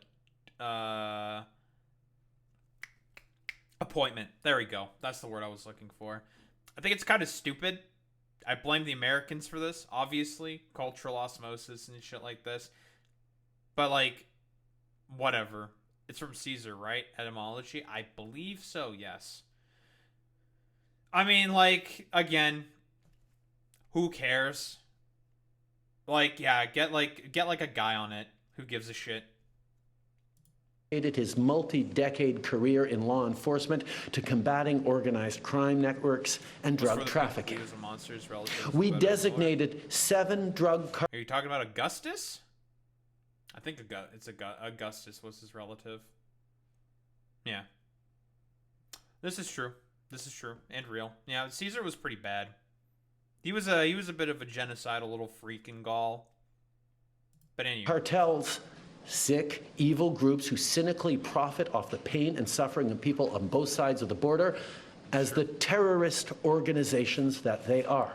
appointment. There we go. That's the word I was looking for. I think it's kind of stupid. I blame the Americans for this, obviously. Cultural osmosis and shit like this. But, like, whatever. It's from Caesar, right? Etymology? I believe so, yes. I mean, like, again, who cares? Like, yeah, get like a guy on it. Who gives a shit? His multi-decade career in law enforcement to combating organized crime networks and drug trafficking. We designated 7 drug... Are you talking about Augustus? I think Augustus was his relative. Yeah. This is true. This is true and real. Yeah, Caesar was pretty bad. He was a bit of a genocidal little freak in Gaul. But anyway. Cartels, sick, evil groups who cynically profit off the pain and suffering of people on both sides of the border as the terrorist organizations that they are.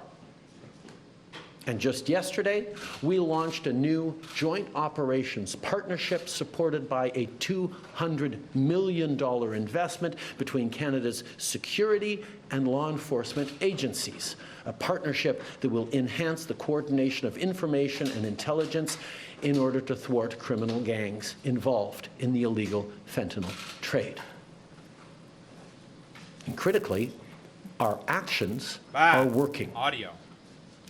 And just yesterday, we launched a new joint operations partnership supported by a $200 million investment between Canada's security and law enforcement agencies, a partnership that will enhance the coordination of information and intelligence in order to thwart criminal gangs involved in the illegal fentanyl trade. And critically, our actions are working. Audio.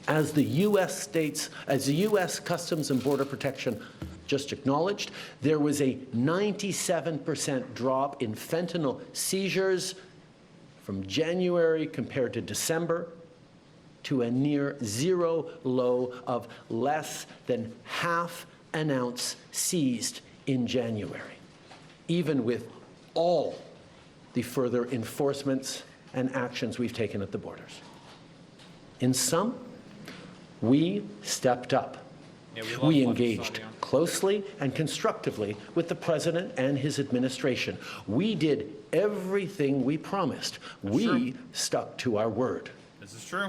As the U.S. Customs and Border Protection just acknowledged, there was a 97% drop in fentanyl seizures from January compared to December, to a near zero low of less than half an ounce seized in January, even with all the further enforcements and actions we've taken at the borders. In sum, we stepped up. Yeah, we engaged closely and constructively with the president and his administration. We did everything we promised. We stuck to our word. This is true.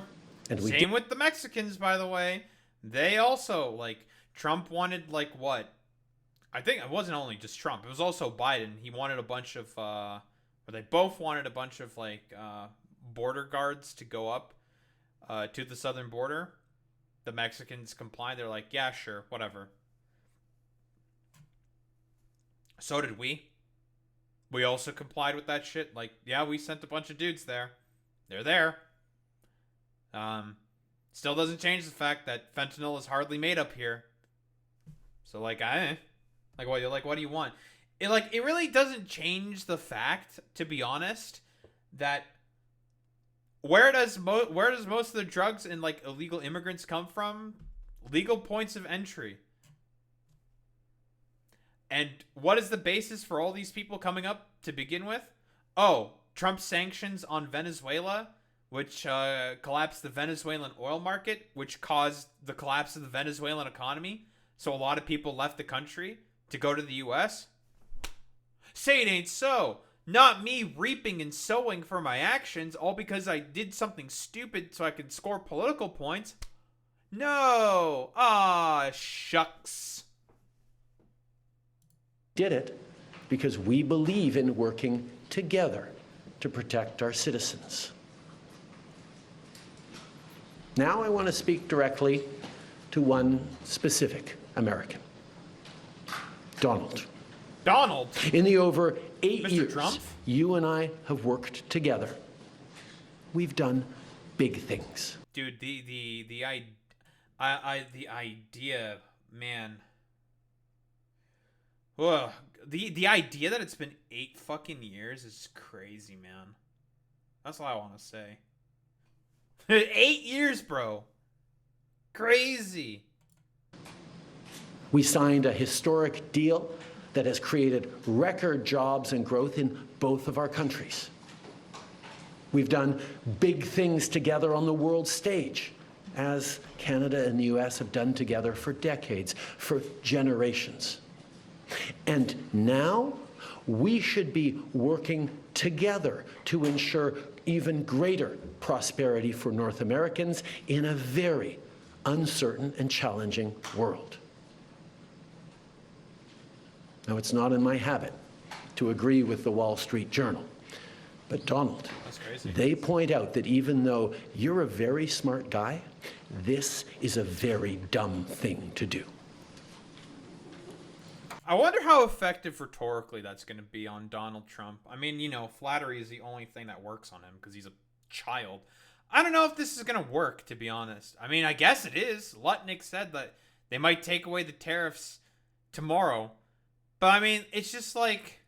And Same with the Mexicans, by the way. They also, like, Trump wanted, like, what? I think it wasn't only just Trump. It was also Biden. He wanted a bunch of, or they both wanted a bunch of, like, border guards to go up to the southern border. The Mexicans complied. They're like, yeah, sure, whatever. So did we. We also complied with that shit. Like, yeah, we sent a bunch of dudes there. They're there. Still doesn't change the fact that fentanyl is hardly made up here. So, like, Like, what do you want? It really doesn't change the fact, to be honest, that where does most of the drugs and like illegal immigrants come from? Legal points of entry. And what is the basis for all these people coming up to begin with? Oh, Trump's sanctions on Venezuela, which collapsed the Venezuelan oil market, which caused the collapse of the Venezuelan economy. So a lot of people left the country to go to the U.S. Say it ain't so. Not me reaping and sowing for my actions, all because I did something stupid so I could score political points. No. Ah, shucks. Did it because we believe in working together to protect our citizens. Now I want to speak directly to one specific American. Donald. Donald? In the over 8 Mr. years Trump? you and I have worked together, we've done big things. Dude, the idea, man. Ugh. The idea that it's been 8 fucking years is crazy, man. That's all I want to say. 8 years, bro. Crazy. We signed a historic deal that has created record jobs and growth in both of our countries. We've done big things together on the world stage, as Canada and the US have done together for decades, for generations. And now we should be working together to ensure even greater prosperity for North Americans in a very uncertain and challenging world. Now, it's not in my habit to agree with the Wall Street Journal, but Donald, that's crazy. They point out that even though you're a very smart guy, this is a very dumb thing to do. I wonder how effective rhetorically that's going to be on Donald Trump. I mean, you know, flattery is the only thing that works on him because he's a child. I don't know if this is going to work, to be honest. I mean, I guess it is. Lutnick said that they might take away the tariffs tomorrow. But, I mean, it's just like...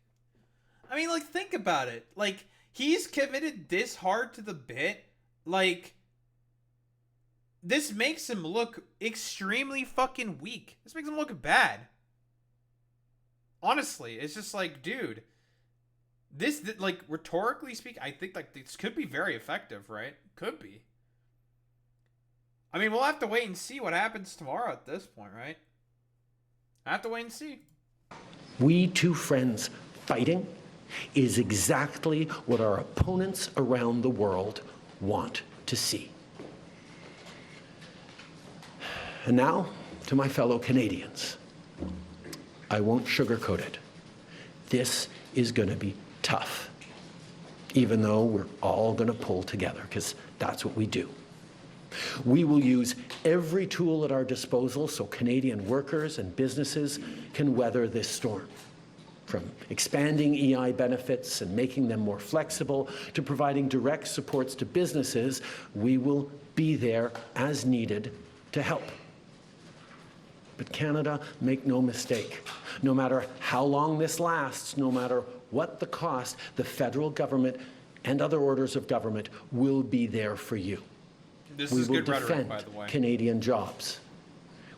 I mean, like, think about it. Like, he's committed this hard to the bit. Like, this makes him look extremely fucking weak. This makes him look bad. Honestly, it's just like, dude, this, like, rhetorically speaking, I think, like, this could be very effective, right? Could be. I mean, we'll have to wait and see what happens tomorrow at this point, right? I have to wait and see. We two friends fighting is exactly what our opponents around the world want to see. And now, to my fellow Canadians. I won't sugarcoat it. This is going to be tough, even though we're all going to pull together, because that's what we do. We will use every tool at our disposal so Canadian workers and businesses can weather this storm. From expanding EI benefits and making them more flexible to providing direct supports to businesses, we will be there as needed to help. But Canada, make no mistake, no matter how long this lasts, no matter what the cost, the federal government and other orders of government will be there for you. This We is will good rhetoric, defend by the way. Canadian jobs.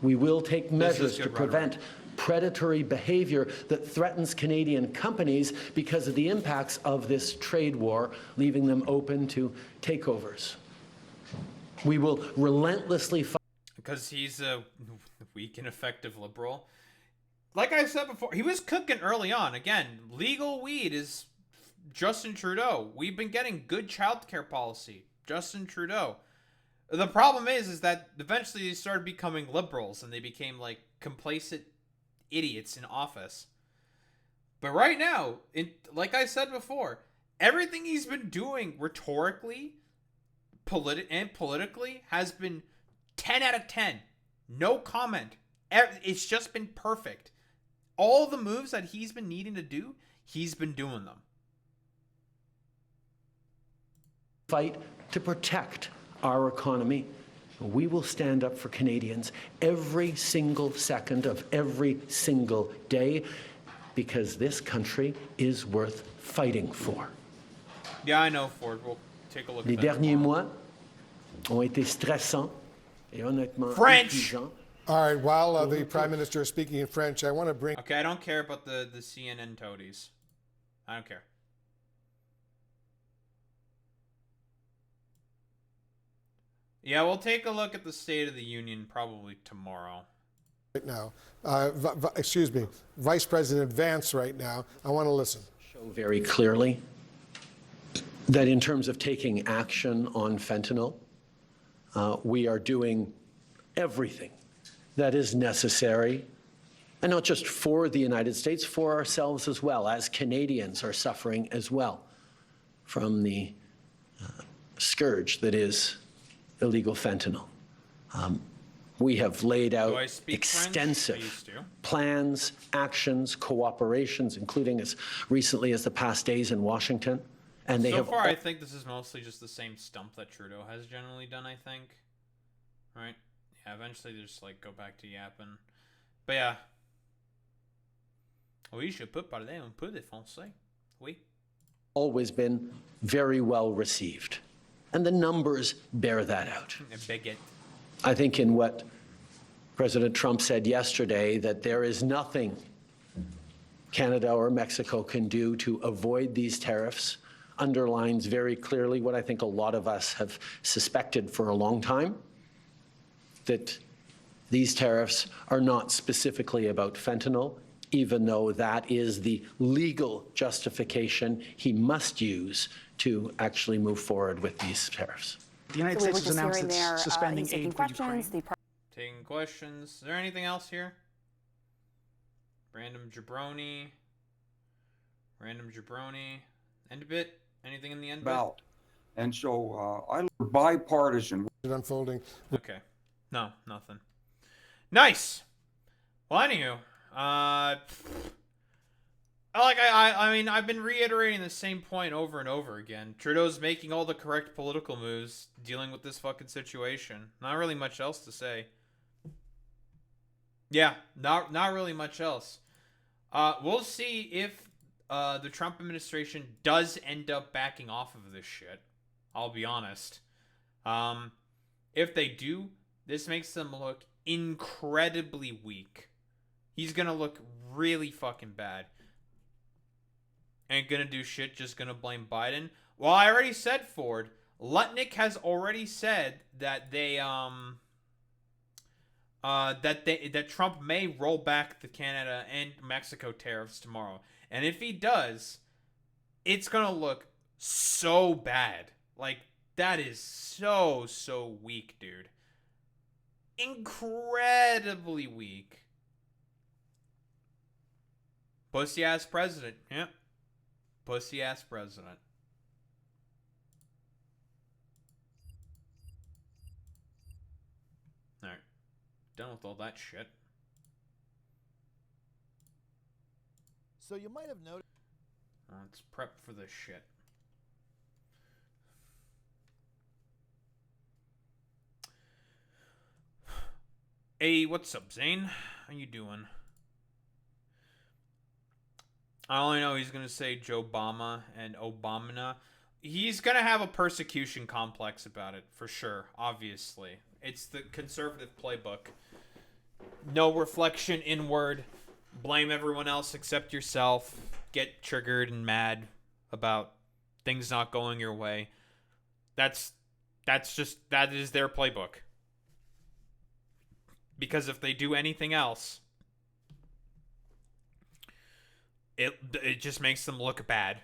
We will take measures to prevent predatory behavior that threatens Canadian companies because of the impacts of this trade war, leaving them open to takeovers. We will relentlessly fight. Because he's a weak and effective liberal. Like I said before, he was cooking early on. Again, legal weed is Justin Trudeau. We've been getting good childcare policy. Justin Trudeau. The problem is that eventually they started becoming liberals and they became like complacent idiots in office. But right now, like I said before, everything he's been doing rhetorically and politically has been 10 out of 10. No comment. It's just been perfect. All the moves that he's been needing to do, he's been doing them. Fight to protect our economy We will stand up for Canadians every single second of every single day because this country is worth fighting for. Yeah, I know, Ford. We'll take a look Les at that derniers tomorrow. mois ont été stressants et honnêtement French! épuisants. All right, while the Prime Minister is speaking in French, I want to bring... Okay, I don't care about the CNN toadies. I don't care. Yeah, we'll take a look at the State of the Union probably tomorrow. Right now, excuse me, Vice President Vance right now. I want to listen. Show very clearly that in terms of taking action on fentanyl, we are doing everything that is necessary, and not just for the United States, for ourselves as well, as Canadians are suffering as well from the scourge that is illegal fentanyl. We have laid out extensive plans, actions, cooperations, including as recently as the past days in Washington. And they so have far, I think this is mostly just the same stump that Trudeau has generally done, I think. Right? Yeah, eventually they just, like, go back to yapping. But yeah. Oui, je peux parler un peu de français. Oui. always been very well received. And the numbers bear that out. I think in what President Trump said yesterday, that there is nothing Canada or Mexico can do to avoid these tariffs, underlines very clearly what I think a lot of us have suspected for a long time, that these tariffs are not specifically about fentanyl, even though that is the legal justification he must use to actually move forward with these tariffs. The United States has announced it's suspending aid for Ukraine. Taking questions. Is there anything else here? Random jabroni. End bit. Anything in the end bit? About. And so I look bipartisan. Unfolding. Okay. No, nothing. Nice. Well, anywho, I mean, I've been reiterating the same point over and over again. Trudeau's making all the correct political moves, dealing with this fucking situation. Not really much else to say. Yeah, not really much else. We'll see if the Trump administration does end up backing off of this shit. I'll be honest. If they do, this makes them look incredibly weak. He's gonna look really fucking bad. Ain't gonna do shit, just gonna blame Biden. Well, I already said, Ford. Lutnick has already said that that Trump may roll back the Canada and Mexico tariffs tomorrow. And if he does, it's gonna look so bad. Like, that is so weak, dude. Incredibly weak. Pussy ass president. Yeah. Pussy ass president. Alright. Done with all that shit. So you might have noticed. Let's prep for this shit. Hey, what's up, Zane? How you doing? I only know he's going to say Joe Obama and Obama. He's going to have a persecution complex about it, for sure, obviously. It's the conservative playbook. No reflection inward. Blame everyone else except yourself. Get triggered and mad about things not going your way. That is their playbook. Because if they do anything else, it just makes them look bad.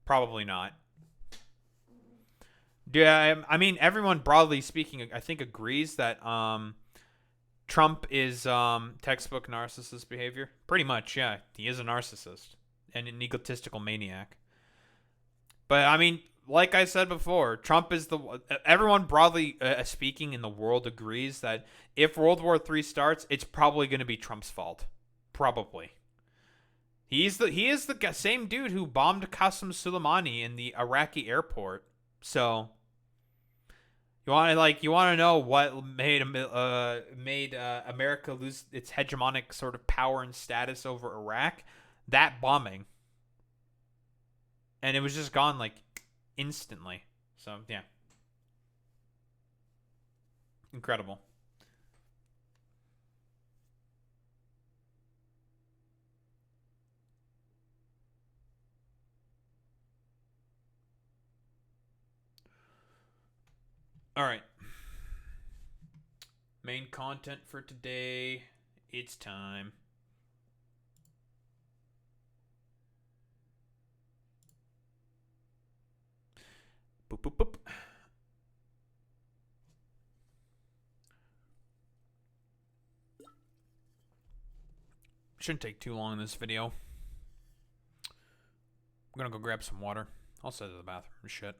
Probably not. Yeah, I mean, everyone broadly speaking, I think agrees that Trump is textbook narcissist behavior. Pretty much, yeah. He is a narcissist and an egotistical maniac. But, I mean, like I said before, Trump is everyone broadly speaking in the world agrees that if World War III starts, it's probably going to be Trump's fault. Probably. He is the same dude who bombed Qasem Soleimani in the Iraqi airport. So you want to know what made America lose its hegemonic sort of power and status over Iraq? That bombing. And it was just gone like instantly. So, yeah. Incredible. All right. Main content for today. It's time. Boop, boop, boop. Shouldn't take too long in this video. I'm gonna go grab some water. I'll set it to the bathroom and shit.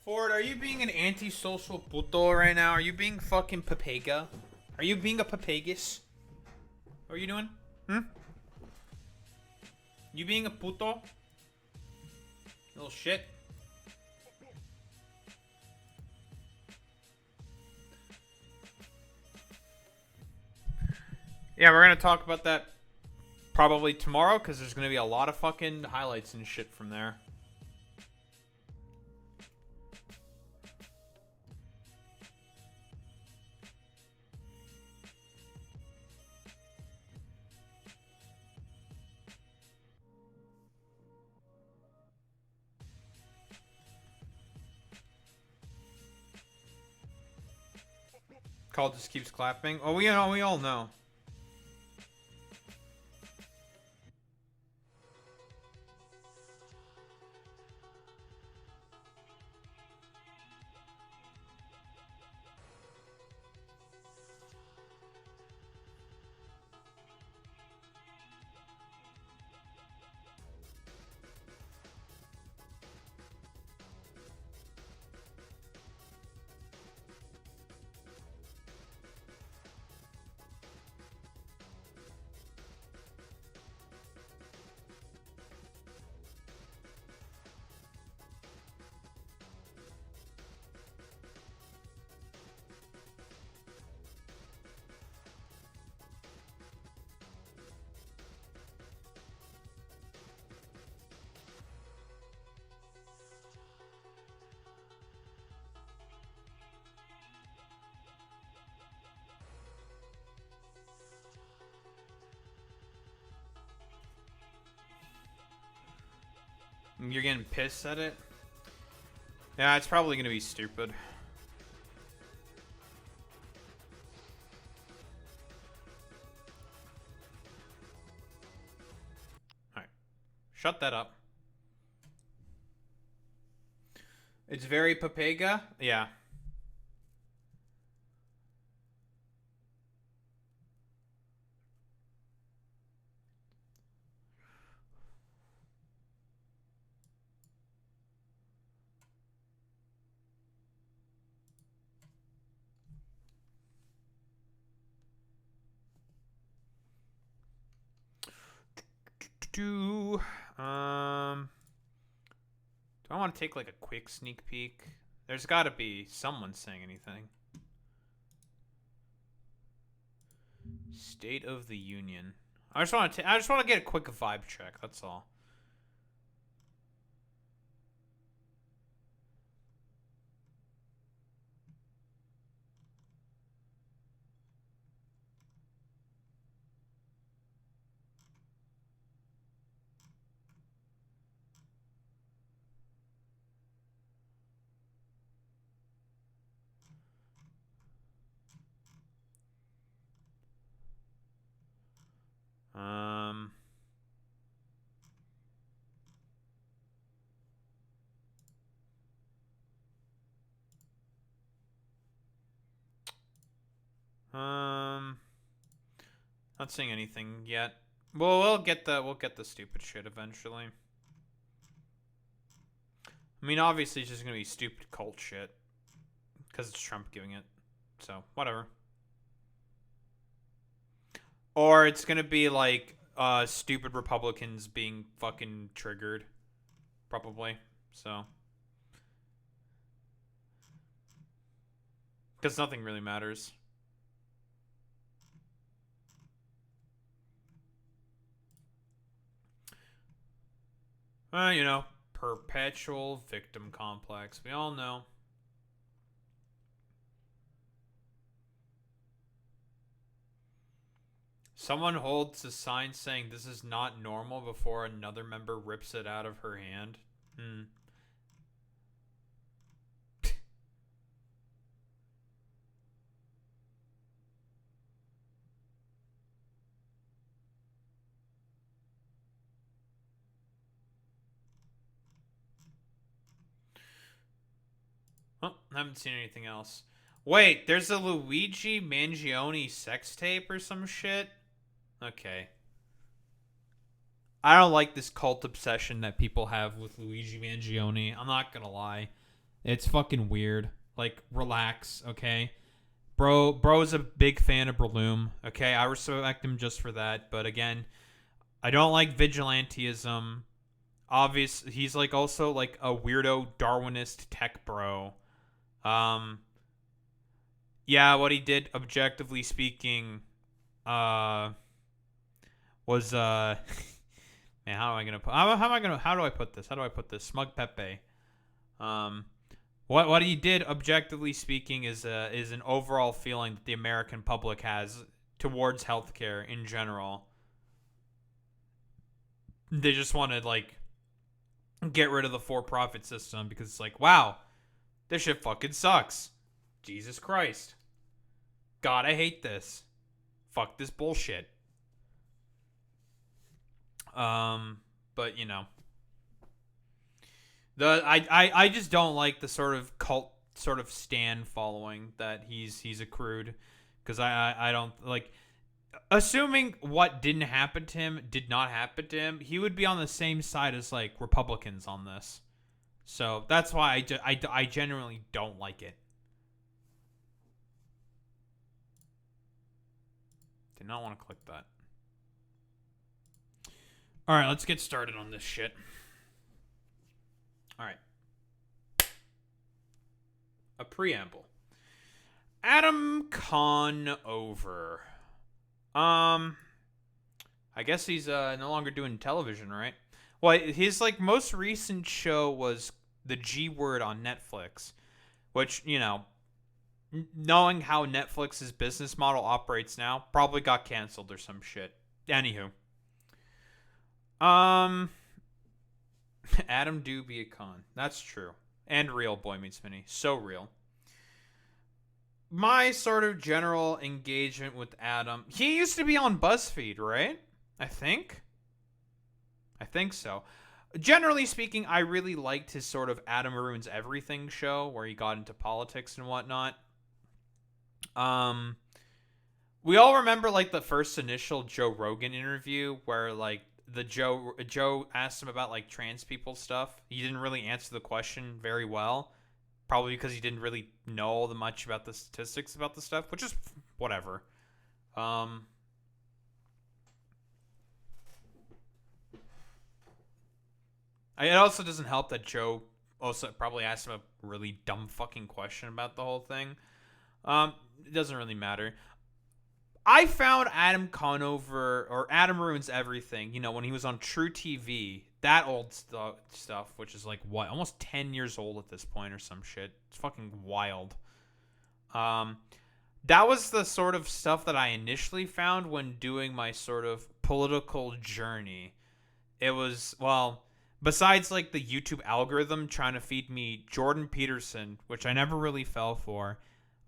Ford, are you being an antisocial puto right now? Are you being fucking papega? Are you being a papagus? What are you doing? You being a puto? Little shit. Yeah, we're gonna talk about that probably tomorrow, because there's gonna be a lot of fucking highlights and shit from there. Call just keeps clapping. Oh, we all know. You're getting pissed at it? Yeah, it's probably gonna be stupid. Alright. Shut that up. It's very Papega? Yeah. Do I want to take like a quick sneak peek? There's got to be someone saying anything. State of the Union. I just want to get a quick vibe check. That's all. Um. Not seeing anything yet. Well, we'll get the stupid shit eventually. I mean, obviously it's just gonna be stupid cult shit. Because it's Trump giving it. So, whatever. Or it's gonna be like stupid Republicans being fucking triggered. Probably. So. Because nothing really matters. You know, perpetual victim complex. We all know. Someone holds a sign saying this is not normal before another member rips it out of her hand. Oh, I haven't seen anything else. Wait, there's a Luigi Mangione sex tape or some shit? Okay. I don't like this cult obsession that people have with Luigi Mangione. I'm not gonna lie. It's fucking weird. Like, relax, okay? Bro's a big fan of Breloom, okay? I respect him just for that. But again, I don't like vigilantism. Obviously, he's like also like a weirdo Darwinist tech bro. Yeah, what he did, objectively speaking, was man, how do I put this? Smug Pepe. What he did, objectively speaking, is an overall feeling that the American public has towards healthcare in general. They just want to like get rid of the for-profit system because it's like, wow, this shit fucking sucks. Jesus Christ. God, I hate this. Fuck this bullshit. But you know, I just don't like the sort of cult sort of stand following that he's accrued, because I don't like, assuming what didn't happen to him did not happen to him, he would be on the same side as like Republicans on this. So that's why I genuinely don't like it. Did not want to click that. Alright, let's get started on this shit. Alright. A preamble. Adam Conover. I guess he's no longer doing television, right? Well, his like most recent show was The G Word on Netflix, which, you know, knowing how Netflix's business model operates now, probably got canceled or some shit. Anywho. Adam do be a con. That's true. And real, Boy Meets Mini. So real. My sort of general engagement with Adam. He used to be on BuzzFeed, right? I think so. Generally speaking, I really liked his sort of Adam Ruins Everything show where he got into politics and whatnot. We all remember like the first initial Joe Rogan interview where like Joe asked him about like trans people stuff. He didn't really answer the question very well. Probably because he didn't really know much about the statistics about the stuff, which is whatever. It also doesn't help that Joe also probably asked him a really dumb fucking question about the whole thing. It doesn't really matter. I found Adam Conover, or Adam Ruins Everything, you know, when he was on True TV, that old stuff, which is like, what, almost 10 years old at this point or some shit. It's fucking wild. That was the sort of stuff that I initially found when doing my sort of political journey. It was, well, besides like the YouTube algorithm trying to feed me Jordan Peterson, which I never really fell for,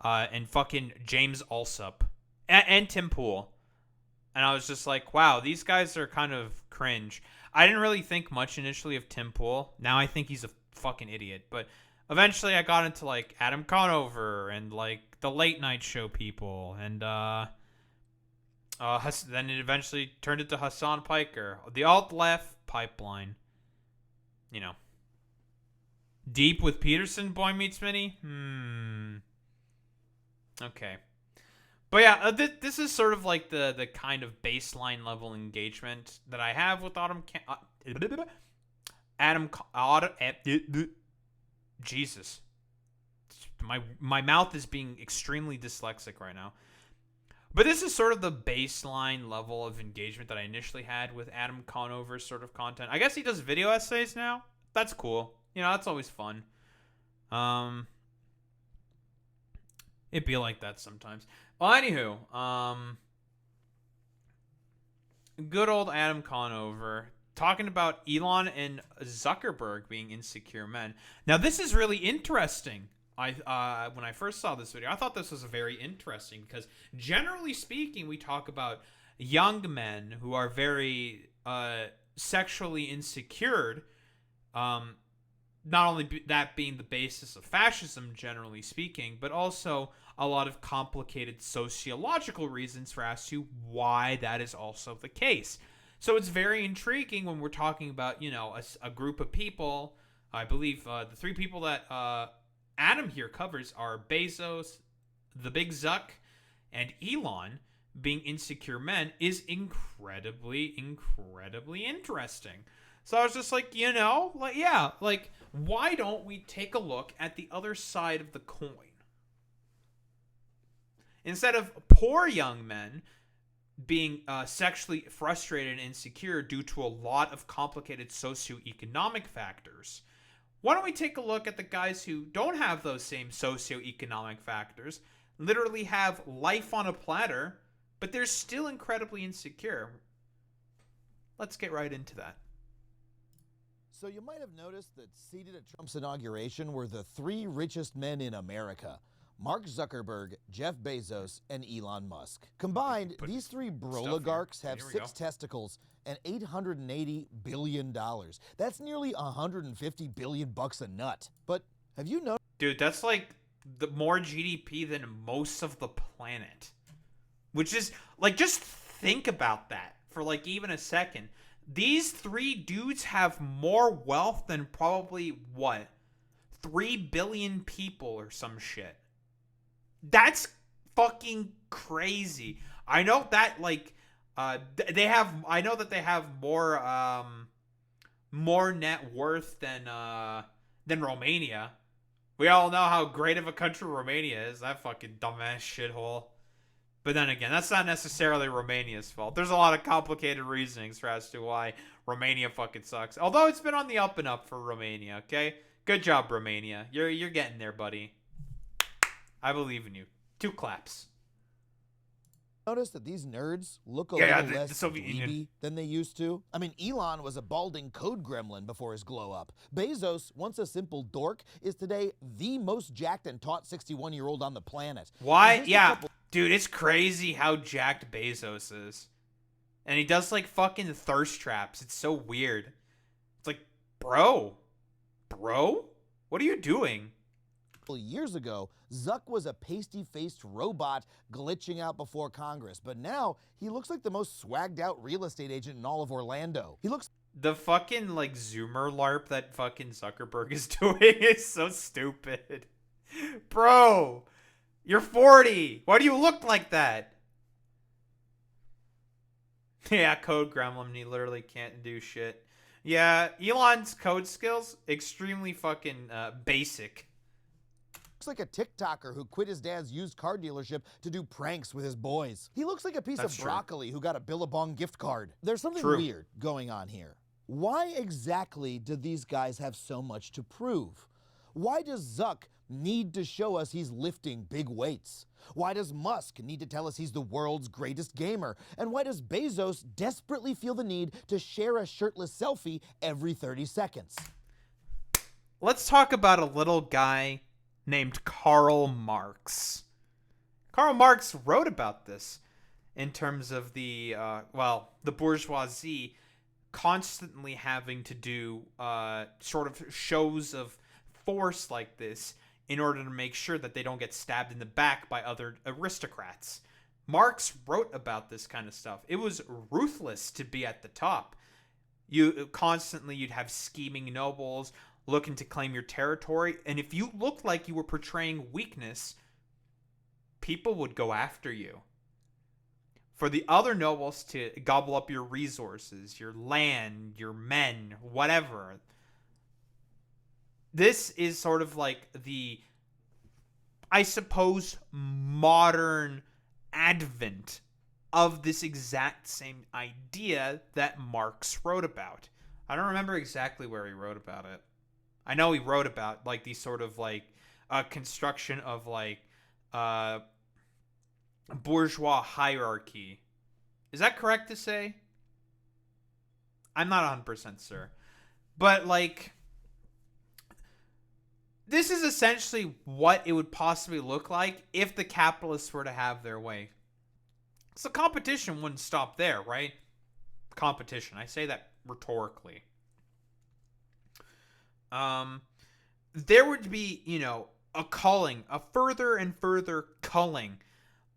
and fucking James Alsup, and Tim Pool. And I was just like, wow, these guys are kind of cringe. I didn't really think much initially of Tim Pool. Now I think he's a fucking idiot. But eventually I got into like Adam Conover and like the late night show people. And then it eventually turned into Hassan Piker. The alt-left pipeline. You know. Deep with Peterson, Boy Meets Mini? Okay. But yeah, this is sort of like the kind of baseline level engagement that I have with Jesus. My mouth is being extremely dyslexic right now. But this is sort of the baseline level of engagement that I initially had with Adam Conover's sort of content. I guess he does video essays now. That's cool. You know, that's always fun. It'd be like that sometimes. Well, anywho, good old Adam Conover talking about Elon and Zuckerberg being insecure men. Now, this is really interesting. When I first saw this video, I thought this was very interesting because generally speaking, we talk about young men who are very sexually insecure. Not only that being the basis of fascism, generally speaking, but also a lot of complicated sociological reasons for as to why that is also the case. So it's very intriguing when we're talking about, you know, a group of people. I believe the three people that Adam here covers are Bezos, the Big Zuck, and Elon being insecure men is incredibly, incredibly interesting. So I was just like, you know, like, yeah, like, why don't we take a look at the other side of the coin? Instead of poor young men being sexually frustrated and insecure due to a lot of complicated socioeconomic factors, why don't we take a look at the guys who don't have those same socioeconomic factors, literally have life on a platter, but they're still incredibly insecure? Let's get right into that. So you might have noticed that seated at Trump's inauguration were the three richest men in America: Mark Zuckerberg, Jeff Bezos, and Elon Musk. Combined, these three broligarchs have 6 testicles and $880 billion. That's nearly $150 billion bucks a nut. But have you noticed? Dude, that's like the more GDP than most of the planet. Which is, like, just think about that for like even a second. These three dudes have more wealth than probably, what, 3 billion people or some shit. That's fucking crazy. I know that, like, they have, I know that they have more net worth than Romania. We all know how great of a country Romania is. That fucking dumbass shithole. But then again, that's not necessarily Romania's fault. There's a lot of complicated reasonings for as to why Romania fucking sucks. Although it's been on the up and up for Romania, okay? Good job, Romania. You're getting there, buddy. I believe in you. 2 claps. Notice that these nerds look a Yeah, little the less Soviet Union. dweeby than they used to. I mean, Elon was a balding code gremlin before his glow up. Bezos, once a simple dork, is today the most jacked and taut 61-year-old on the planet. Why? And just a Yeah. couple- Dude, it's crazy how jacked Bezos is. And he does like fucking thirst traps. It's so weird. It's like, bro? What are you doing? Years ago, Zuck was a pasty-faced robot glitching out before Congress, but now he looks like the most swagged-out real estate agent in all of Orlando. He looks The fucking like Zoomer LARP that fucking Zuckerberg is doing is so stupid. Bro, you're 40. Why do you look like that? Yeah, code gremlin. He literally can't do shit. Yeah, Elon's code skills extremely fucking basic. looks like a TikToker who quit his dad's used car dealership to do pranks with his boys. He looks like a piece That's of true. broccoli who got a Billabong gift card. There's something True. weird going on here. Why exactly do these guys have so much to prove? Why does Zuck need to show us he's lifting big weights? Why does Musk need to tell us he's the world's greatest gamer? And why does Bezos desperately feel the need to share a shirtless selfie every 30 seconds? Let's talk about a little guy named Karl Marx. Karl Marx wrote about this in terms of the, the bourgeoisie constantly having to do sort of shows of force like this in order to make sure that they don't get stabbed in the back by other aristocrats. Marx wrote about this kind of stuff. It was ruthless to be at the top. You'd have scheming nobles looking to claim your territory, and if you looked like you were portraying weakness, people would go after you. For the other nobles to gobble up your resources, your land, your men, whatever. This is sort of like the, I suppose, modern advent of this exact same idea that Marx wrote about. I don't remember exactly where he wrote about it. I know he wrote about like these sort of like construction of like bourgeois hierarchy. Is that correct to say? I'm not 100% sure. But like, this is essentially what it would possibly look like if the capitalists were to have their way. So competition wouldn't stop there, right? Competition. I say that rhetorically. There would be, a culling, a further and further culling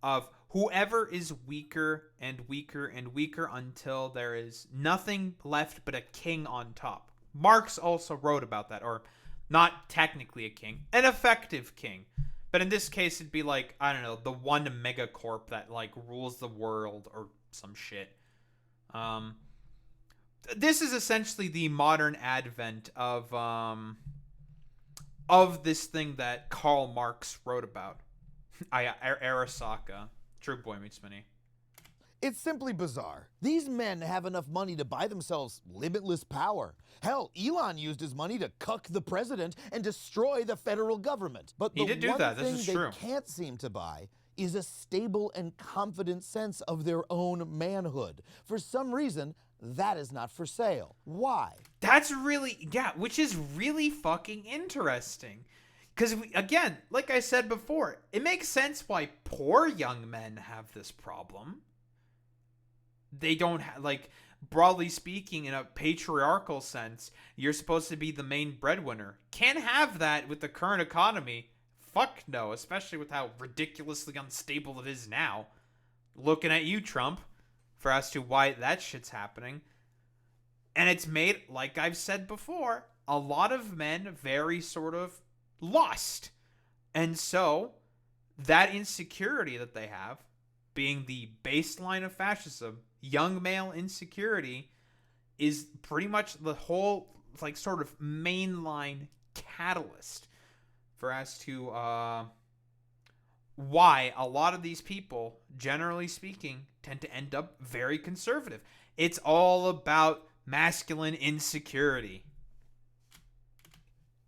of whoever is weaker and weaker and weaker until there is nothing left but a king on top. Marx also wrote about that, or not technically a king, an effective king. But in this case, it'd be like, I don't know, the one megacorp that like rules the world or some shit. This is essentially the modern advent of this thing that Karl Marx wrote about. Arasaka. True boy meets mini. It's simply bizarre. These men have enough money to buy themselves limitless power. Hell, Elon used his money to cuck the president and destroy the federal government. But He did do that. This thing is they true. can't seem to buy is a stable and confident sense of their own manhood. For some reason, that is not for sale. Why? That's really, which is really fucking interesting. Because, again, like I said before, it makes sense why poor young men have this problem. They don't like, broadly speaking, in a patriarchal sense, you're supposed to be the main breadwinner. Can't have that with the current economy. Fuck no, especially with how ridiculously unstable it is now. Looking at you, Trump, for as to why that shit's happening. And it's made, like I've said before, a lot of men very sort of lost. And so, that insecurity that they have, being the baseline of fascism, young male insecurity, is pretty much the whole, like, sort of mainline catalyst for as to why a lot of these people, generally speaking, tend to end up very conservative. It's all about masculine insecurity.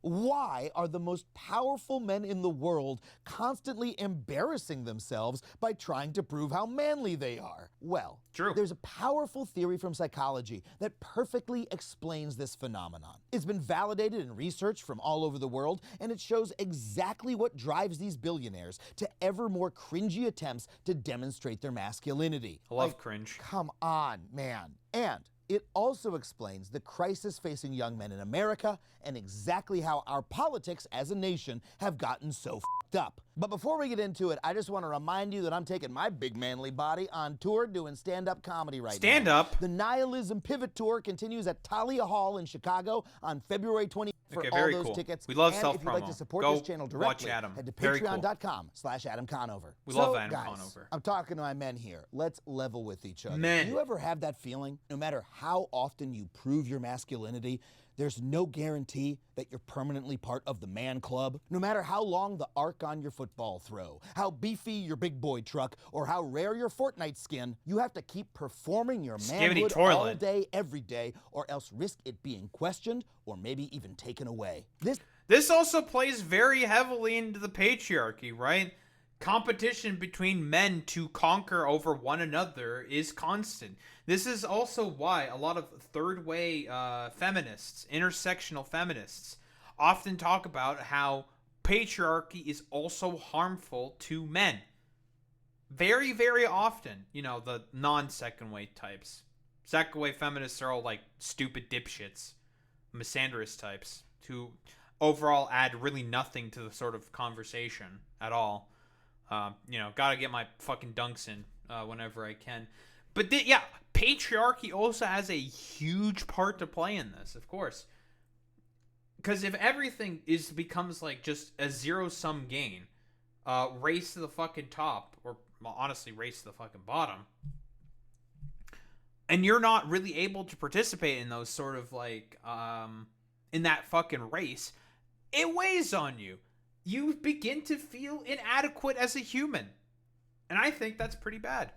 Why are the most powerful men in the world constantly embarrassing themselves by trying to prove how manly they are? Well, True. There's a powerful theory from psychology that perfectly explains this phenomenon. It's been validated in research from all over the world, and it shows exactly what drives these billionaires to ever more cringy attempts to demonstrate their masculinity. I love cringe. Come on, man. And it also explains the crisis facing young men in America and exactly how our politics as a nation have gotten so f***ed up. But before we get into it, I just want to remind you that I'm taking my big manly body on tour doing stand-up comedy right now. Stand-up? The Nihilism Pivot Tour continues at Talia Hall in Chicago on February 20th. For Okay, all very those cool. tickets. We love and self-promo. if you'd like to support Go this channel watch directly, Adam. head to Very cool. patreon.com/Adam Conover. We So, love Adam guys, Conover. I'm talking to my men here. Let's level with each other. Men. Do you ever have that feeling? No matter how often you prove your masculinity, there's no guarantee that you're permanently part of the man club. No matter how long the arc on your football throw, how beefy your big boy truck, or how rare your Fortnite skin, you have to keep performing your manhood all day, every day, or else risk it being questioned or maybe even taken away. This also plays very heavily into the patriarchy, right? Competition between men to conquer over one another is constant. This is also why a lot of third-way feminists, intersectional feminists, often talk about how patriarchy is also harmful to men. Very, very often, you know, the non-second-way types. Second-way feminists are all like stupid dipshits, misandrous types, who overall add really nothing to the sort of conversation at all. You know, gotta get my fucking dunks in whenever I can. But yeah, patriarchy also has a huge part to play in this, of course. Because if everything becomes like just a zero-sum game, race to the fucking top, or well, honestly, race to the fucking bottom, and you're not really able to participate in those sort of like, in that fucking race, it weighs on you. You begin to feel inadequate as a human. And I think that's pretty bad.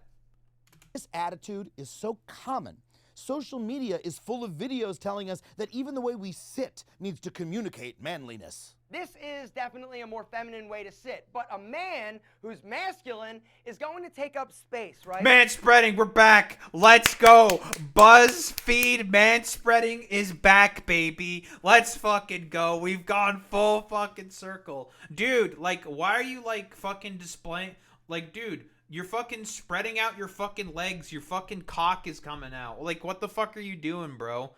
This attitude is so common. Social media is full of videos telling us that even the way we sit needs to communicate manliness. This is definitely a more feminine way to sit, but a man who's masculine is going to take up space, right? Manspreading, we're back. Let's go. BuzzFeed manspreading is back, baby. Let's fucking go. We've gone full fucking circle. Dude, like, why are you, like, fucking displaying... Like, dude, you're fucking spreading out your fucking legs. Your fucking cock is coming out. Like, what the fuck are you doing, bro?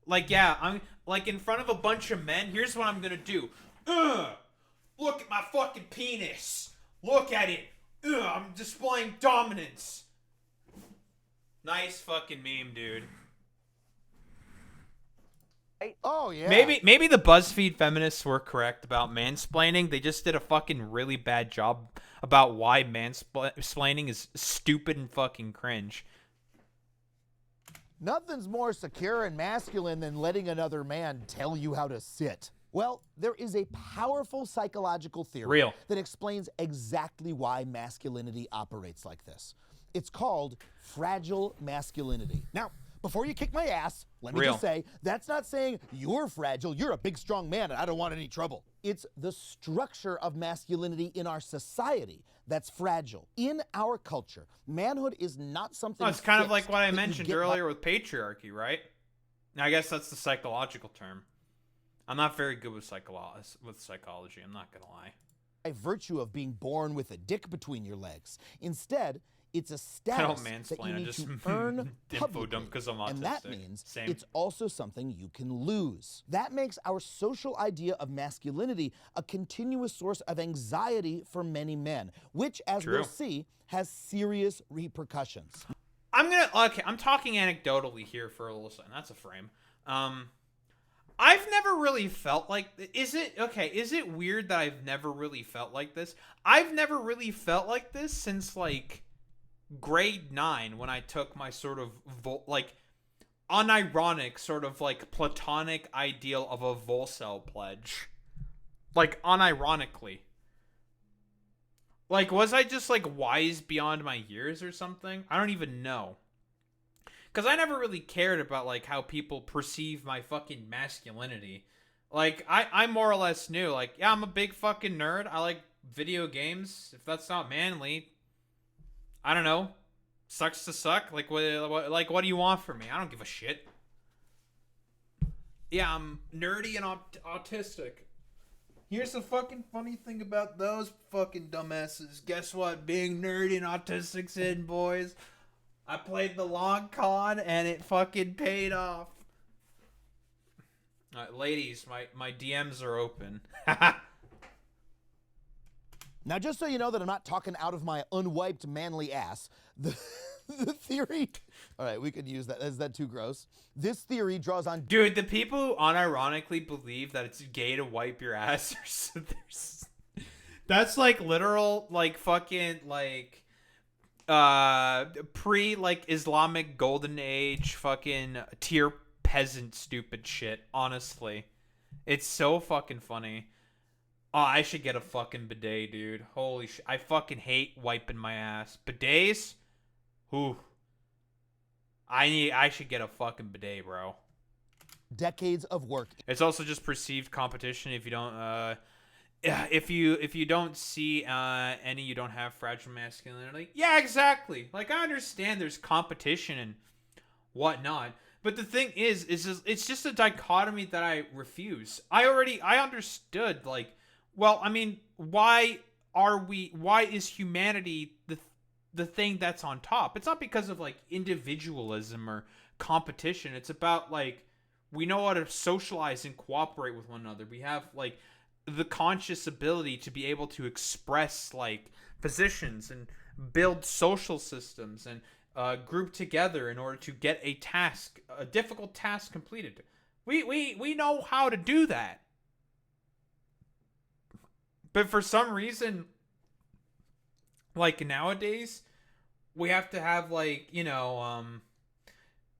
Like, yeah, I'm, like, in front of a bunch of men. Here's what I'm gonna do. Look at my fucking penis. Look at it. I'm displaying dominance. Nice fucking meme, dude. Oh, yeah. Maybe the BuzzFeed feminists were correct about mansplaining. They just did a fucking really bad job about why mansplaining is stupid and fucking cringe. Nothing's more secure and masculine than letting another man tell you how to sit. Well, there is a powerful psychological theory that explains exactly why masculinity operates like this. It's called fragile masculinity. Now, before you kick my ass, let me just say, that's not saying you're fragile, you're a big, strong man, and I don't want any trouble. It's the structure of masculinity in our society that's fragile. In our culture, manhood is not something it's kind of like what I mentioned earlier with patriarchy, right? I guess that's the psychological term. I'm not very good with psychology, I'm not gonna lie. By virtue of being born with a dick between your legs. Instead, it's a status that you need to earn publicly, and that means it's also something you can lose. That makes our social idea of masculinity a continuous source of anxiety for many men, which, as we'll see, has serious repercussions. I'm talking anecdotally here for a little second. That's a frame. I've never really felt like... Is it weird that I've never really felt like this? I've never really felt like this since, like, grade 9, when I took my sort of, unironic, sort of, like, platonic ideal of a Volcel pledge. Like, unironically. Like, was I just, like, wise beyond my years or something? I don't even know. Because I never really cared about, like, how people perceive my fucking masculinity. Like, I more or less knew, like, yeah, I'm a big fucking nerd. I like video games. If that's not manly, I don't know. Sucks to suck. Like, what do you want from me? I don't give a shit. Yeah, I'm nerdy and autistic. Here's the fucking funny thing about those fucking dumbasses. Guess what? Being nerdy and autistic's in, boys. I played the long con and it fucking paid off. Ladies, my DMs are open. Now, just so you know that I'm not talking out of my unwiped manly ass, the theory... All right, we could use that. Is that too gross? This theory draws on... Dude, the people who unironically believe that it's gay to wipe your ass that's like literal, like fucking, like, like Islamic golden age fucking tier peasant stupid shit, honestly. It's so fucking funny. Oh, I should get a fucking bidet, dude. Holy shit. I fucking hate wiping my ass. Bidets? Ooh. I should get a fucking bidet, bro. Decades of work. It's also just perceived competition. If you don't if you don't see any, you don't have fragile masculinity. Yeah, exactly. Like, I understand there's competition and whatnot, but the thing is it's just a dichotomy that I refuse. I understood, like, well, I mean, why is humanity the thing that's on top? It's not because of, like, individualism or competition. It's about, like, we know how to socialize and cooperate with one another. We have, like, the conscious ability to be able to express, like, positions and build social systems and group together in order to get a difficult task completed. We know how to do that. But for some reason, like, nowadays, we have to have, like, you know,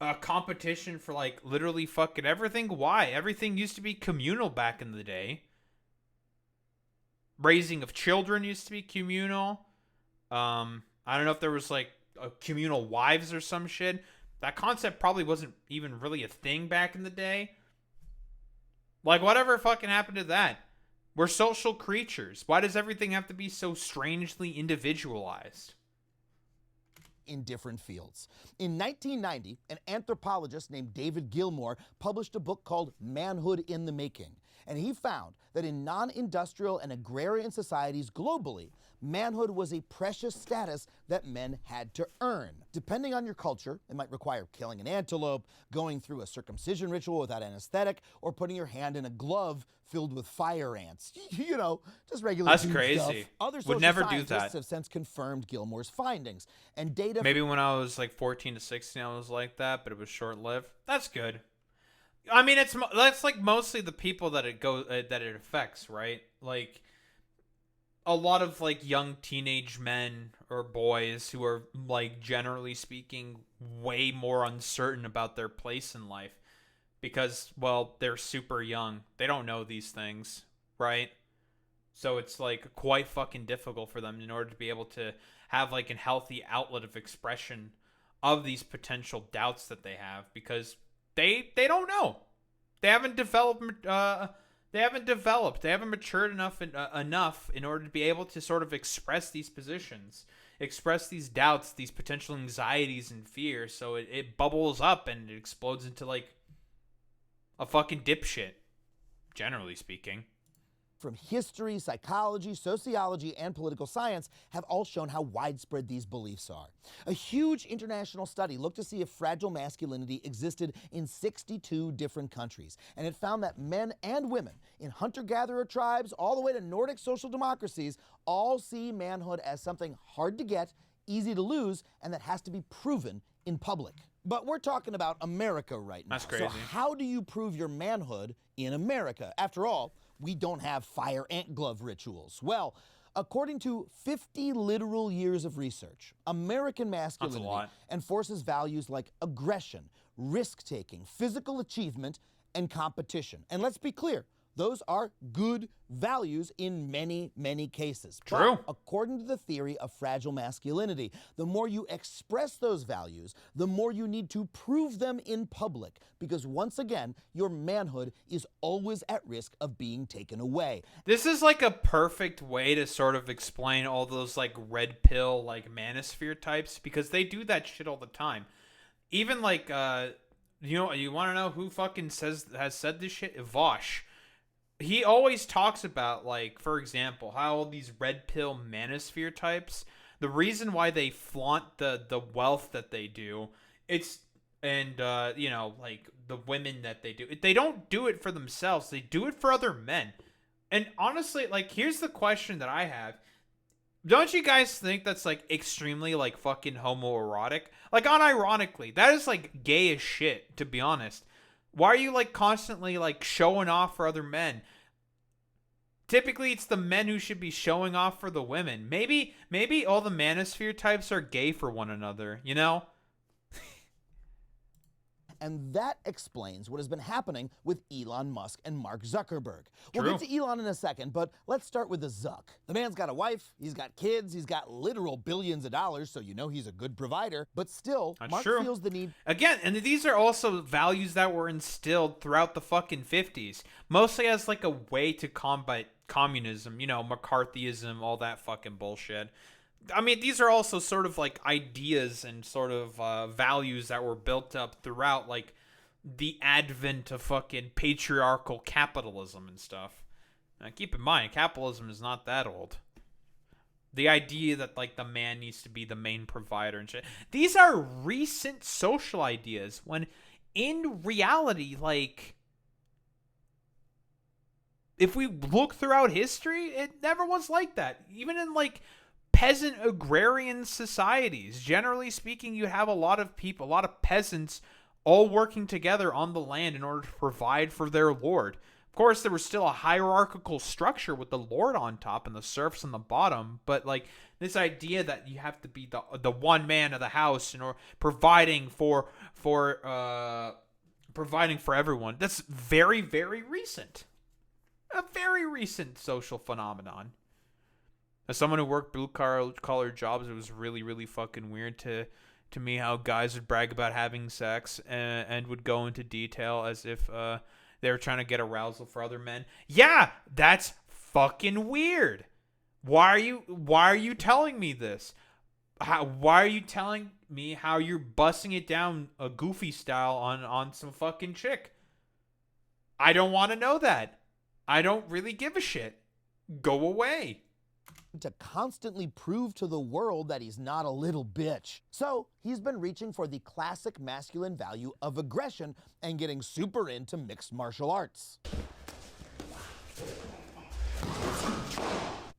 a competition for, like, literally fucking everything. Why? Everything used to be communal back in the day. Raising of children used to be communal. I don't know if there was, like, communal wives or some shit. That concept probably wasn't even really a thing back in the day. Like, whatever fucking happened to that? We're social creatures. Why does everything have to be so strangely individualized? In different fields. In 1990, an anthropologist named David Gilmour published a book called Manhood in the Making. And he found that in non-industrial and agrarian societies globally, manhood was a precious status that men had to earn. Depending on your culture, it might require killing an antelope, going through a circumcision ritual without anesthetic, or putting your hand in a glove filled with fire ants. You know, just regular That's dude crazy. stuff. Other Would social never do scientists that. have since confirmed Gilmour's findings. And data... Maybe when I was like 14 to 16, I was like that, but it was short-lived. That's good. I mean, that's like mostly the people that it affects, right? Like, a lot of, like, young teenage men or boys who are, like, generally speaking, way more uncertain about their place in life because, well, they're super young. They don't know these things, right? So it's, like, quite fucking difficult for them in order to be able to have, like, a healthy outlet of expression of these potential doubts that they have because they don't know. They haven't developed. They haven't matured enough in order to be able to sort of express these positions, express these doubts, these potential anxieties and fears. So it bubbles up and it explodes into, like, a fucking dipshit, generally speaking. From history, psychology, sociology, and political science have all shown how widespread these beliefs are. A huge international study looked to see if fragile masculinity existed in 62 different countries, and it found that men and women in hunter-gatherer tribes all the way to Nordic social democracies all see manhood as something hard to get, easy to lose, and that has to be proven in public. But we're talking about America right now. That's crazy. So how do you prove your manhood in America? After all, we don't have fire ant glove rituals. Well, according to 50 literal years of research, American masculinity enforces values like aggression, risk-taking, physical achievement, and competition. And let's be clear, Those are good values in many, many cases. True. But according to the theory of fragile masculinity, the more you express those values, the more you need to prove them in public, because once again, your manhood is always at risk of being taken away. This is like a perfect way to sort of explain all those like red pill like manosphere types, because they do that shit all the time. Even like you know, you want to know who fucking has said this shit? Vosh. He always talks about, like, for example, how all these red pill manosphere types, the reason why they flaunt the wealth that they do, and you know, like the women that they don't do it for themselves, they do it for other men. And honestly, like, here's the question that I have. Don't you guys think that's like extremely like fucking homoerotic? Like, unironically, that is like gay as shit, to be honest. Why are you like constantly like showing off for other men? Typically, it's the men who should be showing off for the women. Maybe all the manosphere types are gay for one another, you know? And that explains what has been happening with Elon Musk and Mark Zuckerberg. True. We'll get to Elon in a second, but let's start with the Zuck. The man's got a wife, he's got kids, he's got literal billions of dollars, so you know he's a good provider, but still, That's Mark true. feels the need... Again, and these are also values that were instilled throughout the fucking 50s, mostly as like a way to combat communism, you know, McCarthyism, all that fucking bullshit. I mean, these are also sort of like ideas and sort of values that were built up throughout like the advent of fucking patriarchal capitalism and stuff. Now, keep in mind, capitalism is not that old. The idea that like the man needs to be the main provider and shit. These are recent social ideas when in reality, like, if we look throughout history, it never was like that. Even in like peasant agrarian societies, generally speaking, you have a lot of people, a lot of peasants all working together on the land in order to provide for their lord. Of course, there was still a hierarchical structure with the lord on top and the serfs on the bottom, but like this idea that you have to be the one man of the house and or providing for everyone, that's very, very recent. A very recent social phenomenon. As someone who worked blue-collar jobs, it was really, really fucking weird to me how guys would brag about having sex and would go into detail as if they were trying to get arousal for other men. Yeah, that's fucking weird. Why are you telling me this? Why are you telling me how you're busting it down a goofy style on some fucking chick? I don't want to know that. I don't really give a shit. Go away. To constantly prove to the world that he's not a little bitch. So he's been reaching for the classic masculine value of aggression and getting super into mixed martial arts.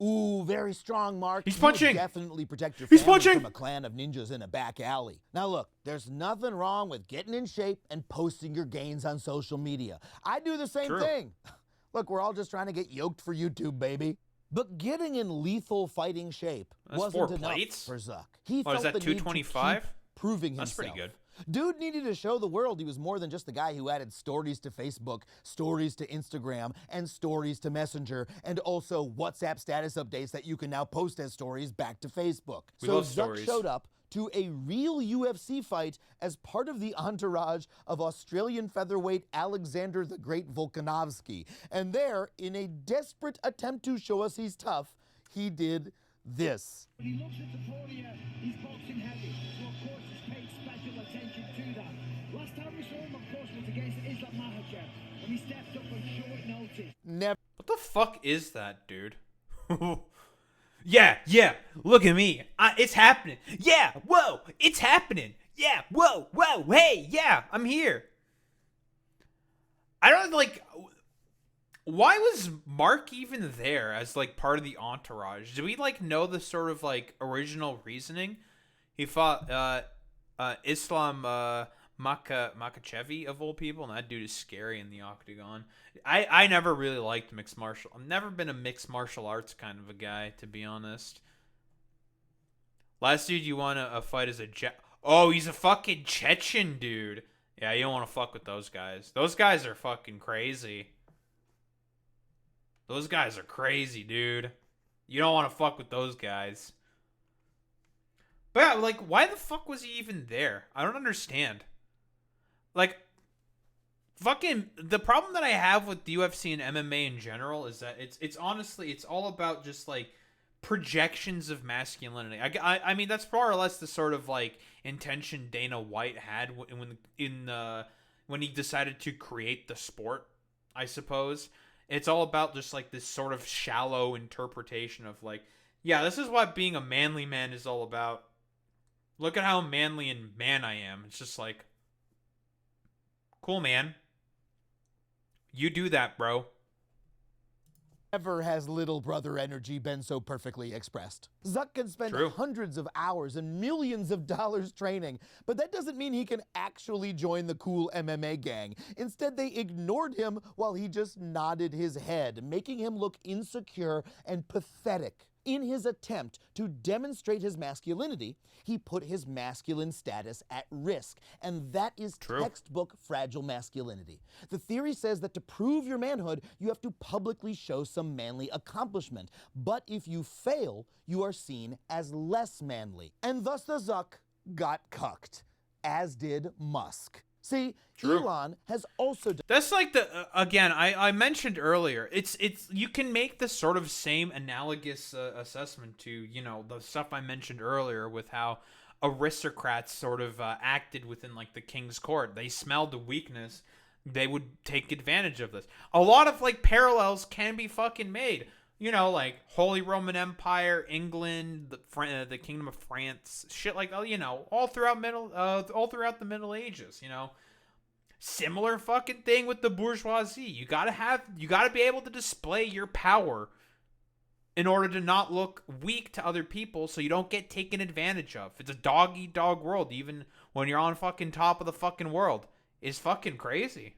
Ooh, very strong, Mark. He's punching. You would definitely protect your He's family punching. from a clan of ninjas in a back alley. Now look, there's nothing wrong with getting in shape and posting your gains on social media. I do the same thing. Look, we're all just trying to get yoked for YouTube, baby. But getting in lethal fighting shape wasn't enough for Zuck. He felt is that the need to 225? keep proving himself. That's pretty good. Dude needed to show the world he was more than just the guy who added stories to Facebook, stories to Instagram, and stories to Messenger, and also WhatsApp status updates that you can now post as stories back to Facebook. So Zuck showed up to a real UFC fight as part of the entourage of Australian featherweight Alexander the Great Volkanovski. And there, in a desperate attempt to show us he's tough, he did this. When he looks at the podium, he's boxing heavy, so of course he's paid special attention to that. Last time we saw him, of course, was against Islam Makhachev, when he stepped up on short notice. Never. What the fuck is that, dude? Yeah, look at me. It's happening. Yeah, whoa, it's happening. Yeah, whoa, hey, yeah, I'm here. I don't, like, why was Mark even there as, like, part of the entourage? Do we, like, know the sort of, like, original reasoning? He fought, Islam, Makhachev, of all people, and that dude is scary in the octagon. I never really liked mixed martial. I've never been a mixed martial arts kind of a guy, to be honest. Last dude you want to fight is oh, he's a fucking Chechen dude. Yeah, you don't want to fuck with those guys. Those guys are fucking crazy. Those guys are crazy, dude. You don't want to fuck with those guys. But yeah, like, why the fuck was he even there? I don't understand. Like, fucking, the problem that I have with the UFC and MMA in general is that it's honestly, it's all about just, like, projections of masculinity. I mean, that's more or less the sort of, like, intention Dana White had when he decided to create the sport, I suppose. It's all about just, like, this sort of shallow interpretation of, like, yeah, this is what being a manly man is all about. Look at how manly and man I am. It's just like, cool, man. You do that, bro. Never has little brother energy been so perfectly expressed. Zuck can spend hundreds of hours and millions of dollars training, but that doesn't mean he can actually join the cool MMA gang. Instead, they ignored him while he just nodded his head, making him look insecure and pathetic. In his attempt to demonstrate his masculinity, he put his masculine status at risk, and that is textbook fragile masculinity. The theory says that to prove your manhood, you have to publicly show some manly accomplishment, but if you fail, you are seen as less manly. And thus the Zuck got cucked, as did Musk. See, Elon has also... That's like the... again, I mentioned earlier, it's you can make the sort of same analogous assessment to, you know, the stuff I mentioned earlier with how aristocrats sort of acted within, like, the king's court. They smelled a weakness. They would take advantage of this. A lot of, like, parallels can be fucking made. You know, like, Holy Roman Empire, England, the Kingdom of France, shit like that, you know, all throughout the Middle Ages, you know. Similar fucking thing with the bourgeoisie. You gotta be able to display your power in order to not look weak to other people so you don't get taken advantage of. It's a dog-eat-dog world, even when you're on fucking top of the fucking world. It's fucking crazy.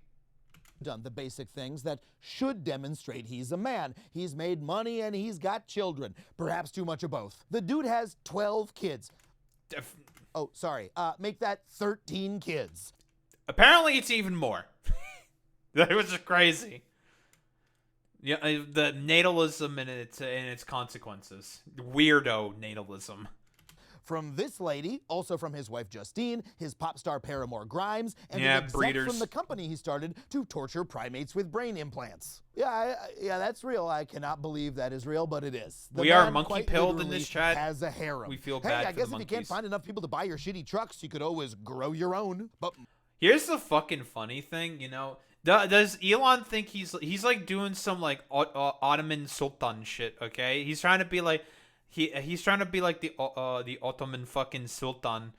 Done the basic things that should demonstrate he's a man. He's made money and he's got children. Perhaps too much of both. The dude has 12 kids. Oh, sorry. Make that 13 kids. Apparently it's even more. That was just crazy. Yeah, the natalism and its consequences. Weirdo natalism. From this lady, also from his wife Justine, his pop star paramour Grimes, and an exec from the company he started to torture primates with brain implants. Yeah, that's real. I cannot believe that is real, but it is. We are monkey pilled in this chat. Has a harem. We feel bad. Hey, I guess if you can't find enough people to buy your shitty trucks, you could always grow your own. But here's the fucking funny thing, you know. Does Elon think he's like doing some like Ottoman Sultan shit? Okay, he's trying to be like. He's trying to be like the Ottoman fucking Sultan,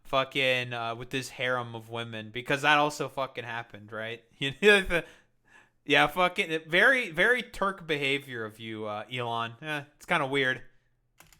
fucking with this harem of women, because that also fucking happened, right? Yeah, fucking very, very Turk behavior of you, Elon. It's kind of weird.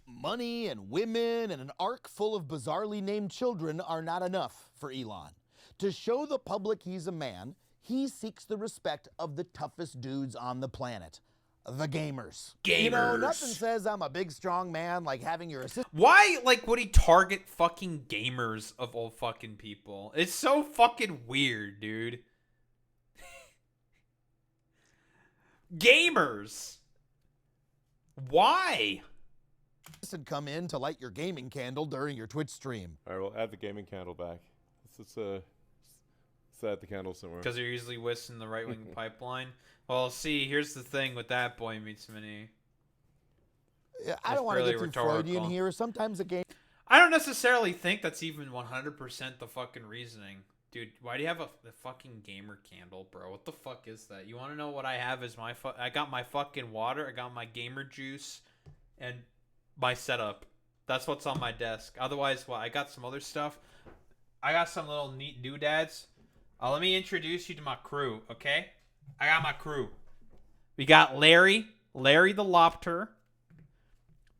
Money and women and an ark full of bizarrely named children are not enough for Elon. To show the public he's a man, he seeks the respect of the toughest dudes on the planet. The gamers. You know, nothing says I'm a big, strong man like having your assistant. Why, like, would he target fucking gamers of all fucking people? It's so fucking weird, dude. Gamers. Why? Come in to light your gaming candle during your Twitch stream. All right, we'll add the gaming candle back. Let's add the candle somewhere. Because you're usually whisking the right-wing pipeline. Well, see, here's the thing with that Boy Meets Mini. Yeah, I don't want to get too Freudian here. Sometimes a game... I don't necessarily think that's even 100% the fucking reasoning. Dude, why do you have a fucking gamer candle, bro? What the fuck is that? You want to know what I have as my... I got my fucking water, I got my gamer juice, and my setup. That's what's on my desk. Otherwise, well, I got some other stuff. I got some little neat doodads. Let me introduce you to my crew, okay? I got my crew. We got Larry the Lobster.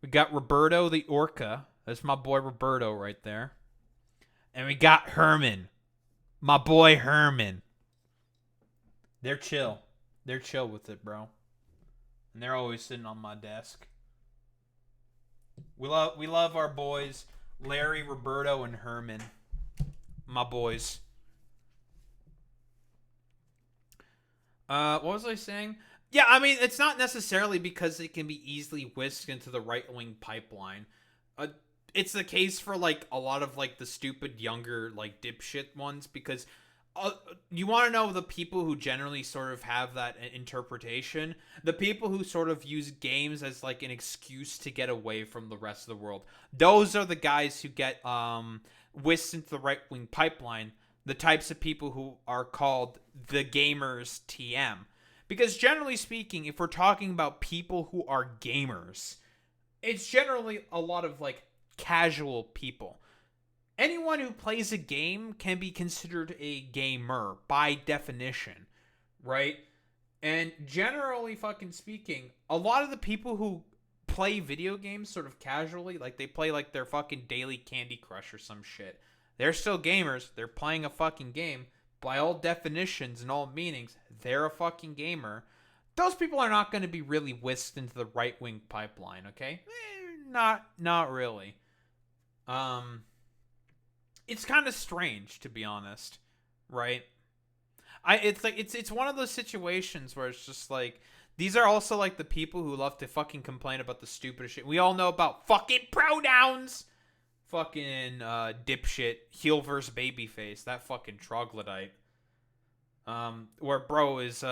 We got Roberto the Orca. That's my boy Roberto right there. And we got Herman. My boy Herman. They're chill. They're chill with it, bro. And they're always sitting on my desk. We love our boys, Larry, Roberto, and Herman. My boys. What was I saying? Yeah, I mean, it's not necessarily because it can be easily whisked into the right-wing pipeline. It's the case for, like, a lot of, like, the stupid younger, like, dipshit ones, because you want to know the people who generally sort of have that interpretation? The people who sort of use games as, like, an excuse to get away from the rest of the world. Those are the guys who get whisked into the right-wing pipeline, the types of people who are called the gamers TM. Because generally speaking, if we're talking about people who are gamers, it's generally a lot of, like, casual people. Anyone who plays a game can be considered a gamer by definition, right? And generally fucking speaking, a lot of the people who play video games sort of casually, like they play like their fucking daily Candy Crush or some shit, they're still gamers. They're playing a fucking game. By all definitions and all meanings, they're a fucking gamer. Those people are not going to be really whisked into the right-wing pipeline, okay? Not really. It's kind of strange, to be honest, right? It's one of those situations where it's just like, these are also like the people who love to fucking complain about the stupidest shit. We all know about fucking pronouns. Fucking dipshit, heel versus babyface, that fucking troglodyte. Where bro is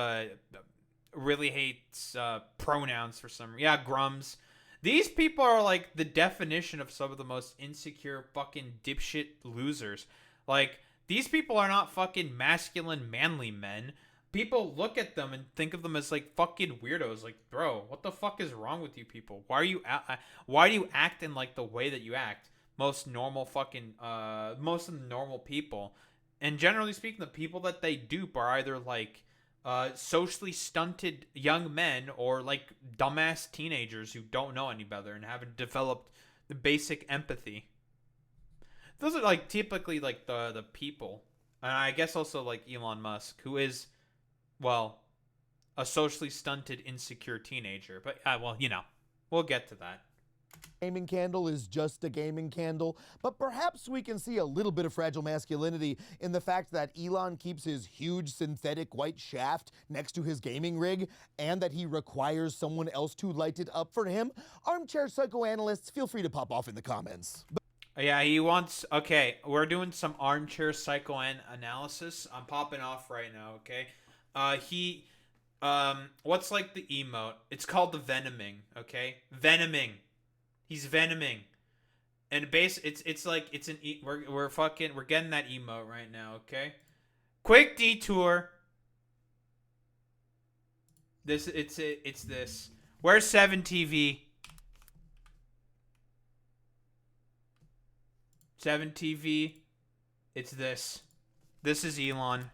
really hates pronouns for some reason. Yeah, grums. These people are like the definition of some of the most insecure fucking dipshit losers. Like, these people are not fucking masculine, manly men. People look at them and think of them as like fucking weirdos. Like, bro, what the fuck is wrong with you people? Why do you act in like the way that you act? Most of the normal people, and generally speaking, the people that they dupe are either like socially stunted young men or like dumbass teenagers who don't know any better and haven't developed the basic empathy. Those are like typically like the people, and I guess also like Elon Musk, who is, well, a socially stunted, insecure teenager. But well, you know, we'll get to that. Gaming candle is just a gaming candle, but perhaps we can see a little bit of fragile masculinity in the fact that Elon keeps his huge synthetic white shaft next to his gaming rig, and that he requires someone else to light it up for him. Armchair psychoanalysts, feel free to pop off in the comments. Yeah, he wants... Okay, we're doing some armchair psychoanalysis. I'm popping off right now, okay? What's like the emote? It's called the venoming, okay? Venoming. He's venoming, and it's like it's an we're getting that emote right now, okay? Quick detour. It's this. Where's 7TV? 7TV. It's this. This is Elon.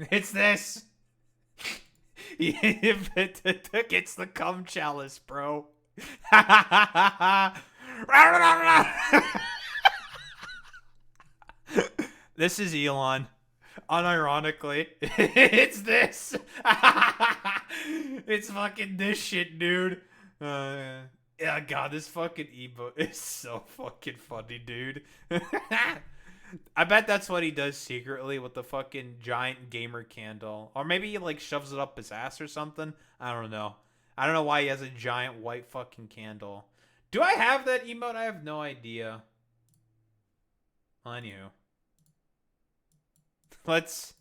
It's this. It's the cum chalice, bro. This is Elon. Unironically, it's this. It's fucking this shit, dude. Yeah, God, this fucking emote is so fucking funny, dude. I bet that's what he does secretly with the fucking giant gamer candle. Or maybe he like shoves it up his ass or something. I don't know. I don't know why he has a giant white fucking candle. Do I have that emote? I have no idea. Well, anywho. Let's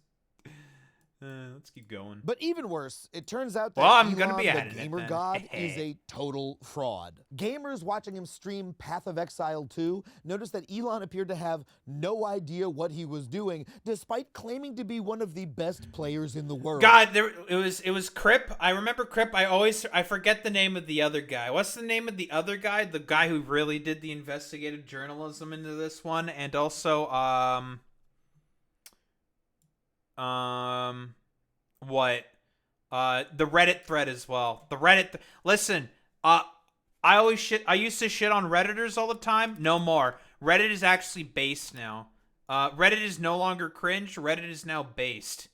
keep going. But even worse, it turns out that I'm Elon, gonna be the gamer god, Hey. is a total fraud. Gamers watching him stream Path of Exile 2 noticed that Elon appeared to have no idea what he was doing, despite claiming to be one of the best players in the world. God, it was Crip. I remember Crip. I forget the name of the other guy. What's the name of the other guy? The guy who really did the investigative journalism into this one, and also what? The Reddit thread as well. The Reddit. Listen, I used to shit on Redditors all the time. No more. Reddit is actually based now. Reddit is no longer cringe. Reddit is now based.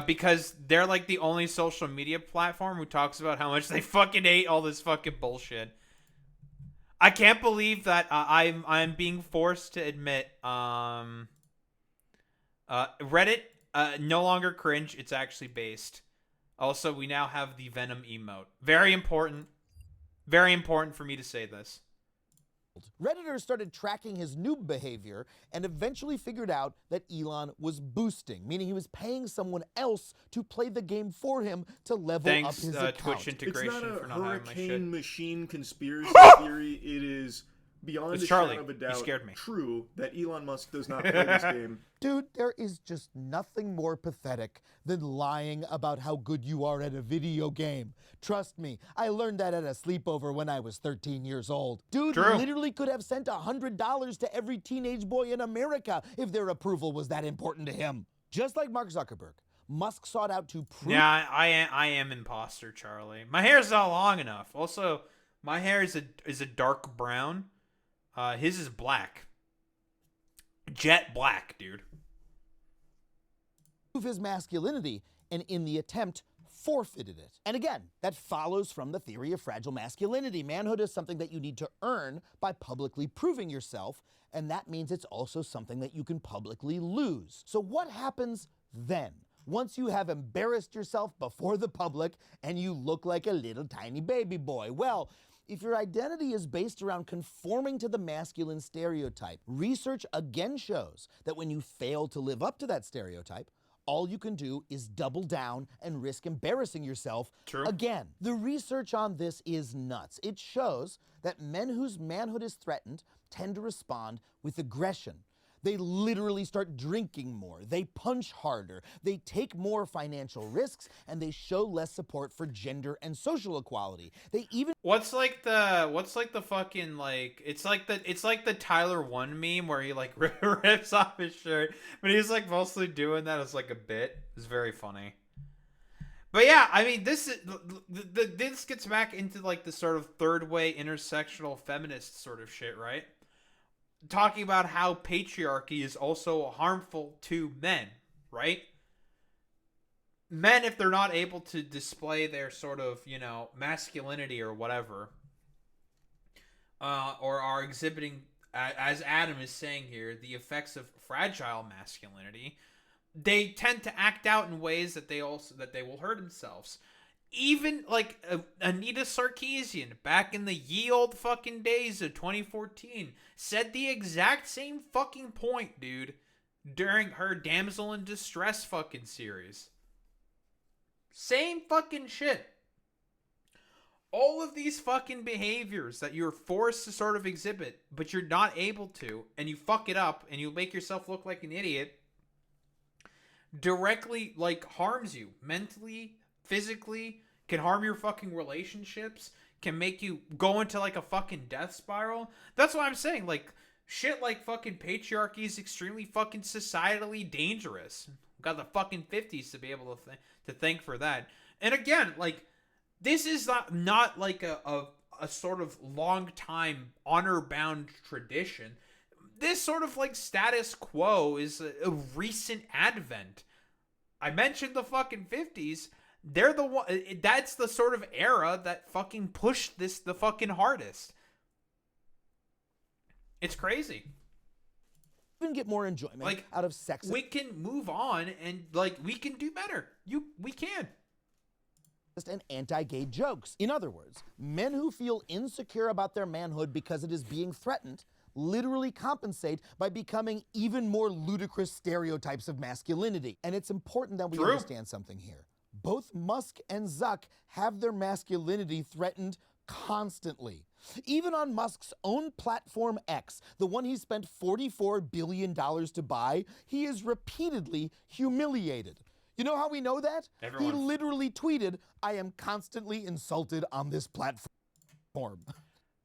Because they're like the only social media platform who talks about how much they fucking hate all this fucking bullshit. I can't believe that I'm being forced to admit Reddit No longer cringe. It's actually based. Also, we now have the Venom emote. Very important. Very important for me to say this. Redditors started tracking his noob behavior and eventually figured out that Elon was boosting, meaning he was paying someone else to play the game for him to level up his account. Twitch integration It's not for a not having my shit. hurricane machine conspiracy theory. It is beyond It's a Charlie. shadow of a He doubt scared me. true that Elon Musk does not play this game. Dude, there is just nothing more pathetic than lying about how good you are at a video game. Trust me, I learned that at a sleepover when I was 13 years old. Dude literally could have sent $100 to every teenage boy in America if their approval was that important to him. Just like Mark Zuckerberg, Musk sought out to prove... Yeah, I am imposter, Charlie. My hair's not long enough. Also, my hair is a dark brown. His is black. Jet black, dude. ...prove his masculinity, and in the attempt, forfeited it. And again, that follows from the theory of fragile masculinity. Manhood is something that you need to earn by publicly proving yourself, and that means it's also something that you can publicly lose. So what happens then? Once you have embarrassed yourself before the public and you look like a little tiny baby boy? Well, if your identity is based around conforming to the masculine stereotype, research again shows that when you fail to live up to that stereotype, all you can do is double down and risk embarrassing yourself again. The research on this is nuts. It shows that men whose manhood is threatened tend to respond with aggression. They literally start drinking more, they punch harder, they take more financial risks, and they show less support for gender and social equality. They even What's like the fucking like it's like the Tyler 1 meme where he like rips off his shirt, but he's like mostly doing that as like a bit. It's very funny. But yeah, I mean, this gets back into like the sort of third way intersectional feminist sort of shit, right? Talking about how patriarchy is also harmful to men, right? Men, if they're not able to display their sort of, you know, masculinity or whatever, or are exhibiting, as Adam is saying here, the effects of fragile masculinity, they tend to act out in ways that they will hurt themselves. Even like Anita Sarkeesian back in the ye old fucking days of 2014 said the exact same fucking point, dude, during her Damsel in Distress fucking series. Same fucking shit. All of these fucking behaviors that you're forced to sort of exhibit, but you're not able to, and you fuck it up, and you make yourself look like an idiot, directly, like, harms you mentally, physically, can harm your fucking relationships, can make you go into like a fucking death spiral. That's what I'm saying. Like, shit like fucking patriarchy is extremely fucking societally dangerous. We've got the fucking 50s to be able to thank for that. And again, like, this is not like a sort of long time honor-bound tradition. This sort of like status quo is a recent advent. I mentioned the fucking 50s. They're the one. That's the sort of era that fucking pushed this the fucking hardest. It's crazy. Even get more enjoyment like out of sex. We can move on and like we can do better. We can. And anti-gay jokes. In other words, men who feel insecure about their manhood because it is being threatened literally compensate by becoming even more ludicrous stereotypes of masculinity. And it's important that we understand something here. Both Musk and Zuck have their masculinity threatened constantly. Even on Musk's own platform X, the one he spent $44 billion to buy, he is repeatedly humiliated. You know how we know that? He literally tweeted, "I am constantly insulted on this platform."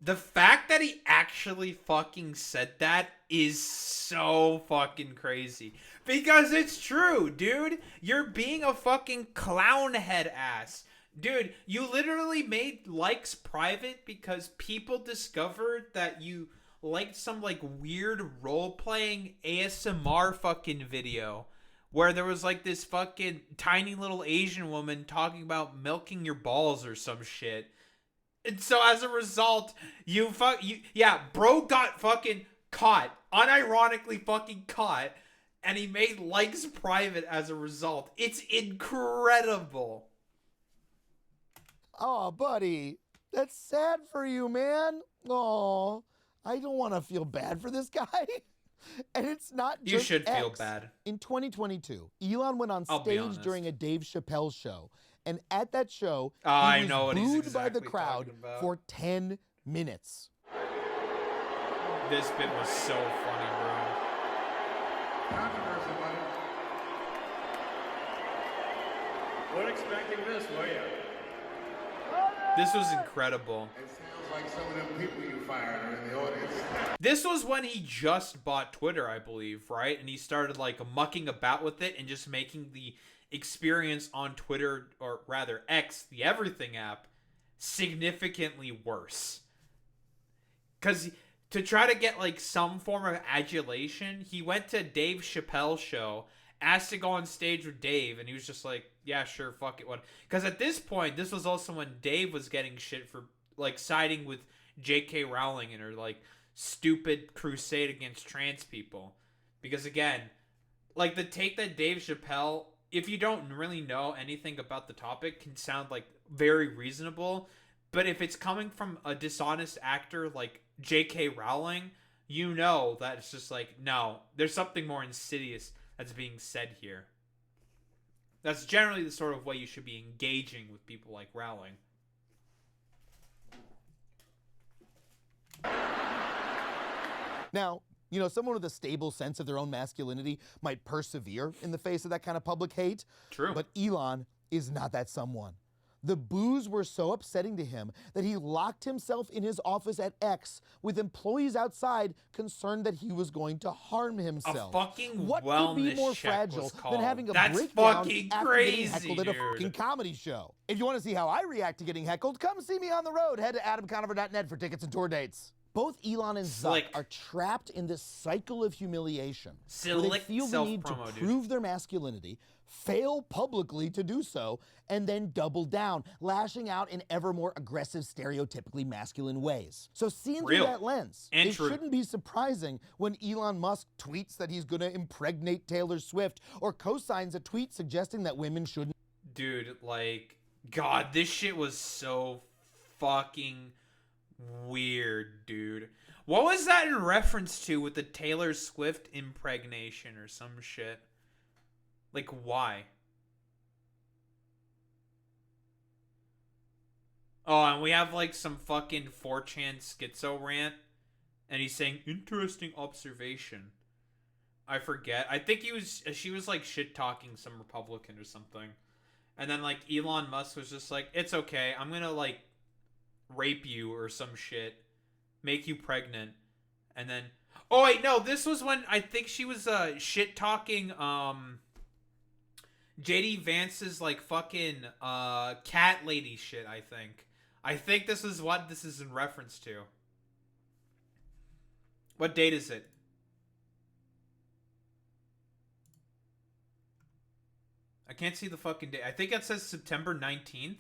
The fact that he actually fucking said that is so fucking crazy. Because it's true, dude. You're being a fucking clown head ass. Dude, you literally made likes private because people discovered that you liked some like weird role-playing ASMR fucking video where there was like this fucking tiny little Asian woman talking about milking your balls or some shit. And so as a result, bro got fucking caught, unironically fucking caught, and he made likes private as a result. It's incredible. Oh, buddy, that's sad for you, man. Oh, I don't want to feel bad for this guy. And it's not just You should feel X. bad. In 2022, Elon went on I'll be stage honest. during a Dave Chappelle show. And at that show, he I was know what he's booed by the exactly crowd talking about. for 10 minutes. This bit was so funny, bro. Controversy, buddy. Weren't expecting this, were you? This was incredible. It sounds like some of them people you fired are in the audience. This was when he just bought Twitter, I believe, right? And he started like mucking about with it and just making the experience on Twitter, or rather X, the everything app, significantly worse. Because to try to get like some form of adulation, he went to Dave Chappelle's show, asked to go on stage with Dave, and he was just like, yeah, sure, fuck it. Because at this point, this was also when Dave was getting shit for like siding with J.K. Rowling and her like stupid crusade against trans people. Because again, like the take that Dave Chappelle, if you don't really know anything about the topic, can sound like very reasonable. But if it's coming from a dishonest actor like J.K. Rowling, you know that it's just like, no, there's something more insidious that's being said here. That's generally the sort of way you should be engaging with people like Rowling. Now, you know, someone with a stable sense of their own masculinity might persevere in the face of that kind of public hate. True. But Elon is not that someone. The boos were so upsetting to him that he locked himself in his office at X with employees outside concerned that he was going to harm himself. A fucking what wellness could be more check fragile was than called. having a That's breakdown fucking after crazy, getting heckled at a dude. fucking comedy show? If you want to see how I react to getting heckled, come see me on the road. Head to adamconover.net for tickets and tour dates. Both Elon and Zuck Slick. are trapped in this cycle of humiliation where Slick they feel the need to self-promo, dude. prove their masculinity, fail publicly to do so, and then double down, lashing out in ever more aggressive, stereotypically masculine ways. So seen through Real. that lens, And it true. shouldn't be surprising when Elon Musk tweets that he's going to impregnate Taylor Swift or co-signs a tweet suggesting that women shouldn't. Dude, like, God, this shit was so fucking weird, dude. What was that in reference to with the Taylor Swift impregnation or some shit? Like, why? Oh, and we have like some fucking 4chan schizo rant, and he's saying interesting observation. I forget. I think she was like shit talking some Republican or something, and then like Elon Musk was just like, it's okay, I'm gonna like rape you or some shit, make you pregnant, and then oh wait, no, this was when I think she was shit talking JD Vance's like fucking cat lady shit. I think this is what this is in reference to. What date is it? I can't see the fucking date. I think it says September 19th.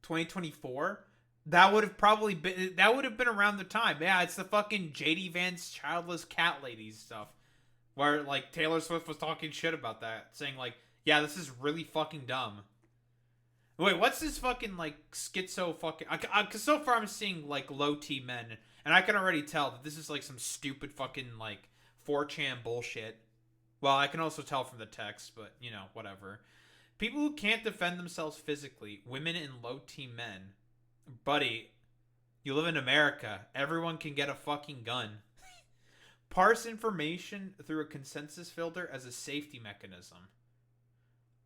2024. That would have probably been around the time. Yeah, it's the fucking JD Vance childless cat lady stuff. Where like Taylor Swift was talking shit about that, saying like, yeah, this is really fucking dumb. Wait, what's this fucking like schizo fucking cause so far I'm seeing like low T men, and I can already tell that this is like some stupid fucking like 4chan bullshit. Well, I can also tell from the text, but you know, whatever. People who can't defend themselves physically, women and low T men. Buddy, you live in America. Everyone can get a fucking gun. Parse information through a consensus filter as a safety mechanism.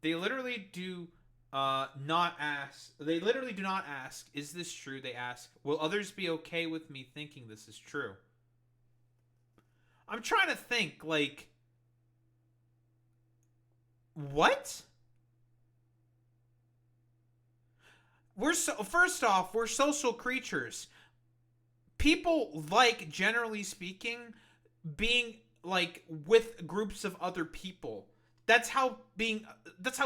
They literally do not ask, is this true? They ask, will others be okay with me thinking this is true? I'm trying to think, like, what? First off, we're social creatures. People like, generally speaking, being like with groups of other people. That's how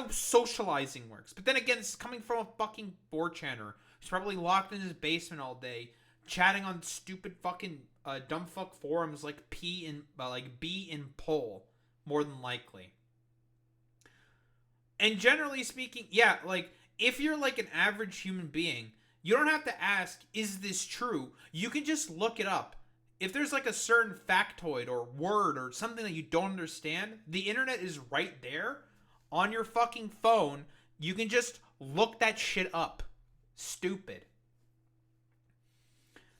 socializing works. But then again, it's coming from a fucking 4chaner who's probably locked in his basement all day, chatting on stupid fucking dumbfuck forums like B in poll, more than likely. And generally speaking, yeah, like, if you're like an average human being, you don't have to ask, is this true? You can just look it up. If there's like a certain factoid or word or something that you don't understand, the internet is right there on your fucking phone. You can just look that shit up. Stupid.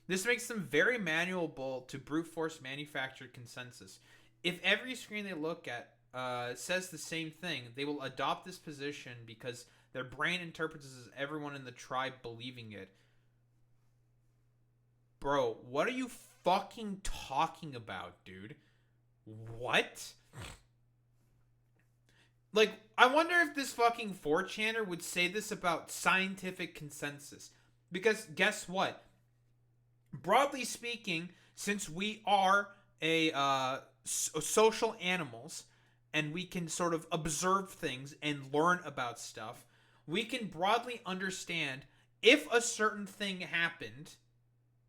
This makes them very malleable to brute force manufactured consensus. If every screen they look at says the same thing, they will adopt this position because their brain interprets it as everyone in the tribe believing it. Bro, what are you fucking talking about, dude? What? Like, I wonder if this fucking 4chaner would say this about scientific consensus. Because guess what? Broadly speaking, since we are social animals and we can sort of observe things and learn about stuff, we can broadly understand if a certain thing happened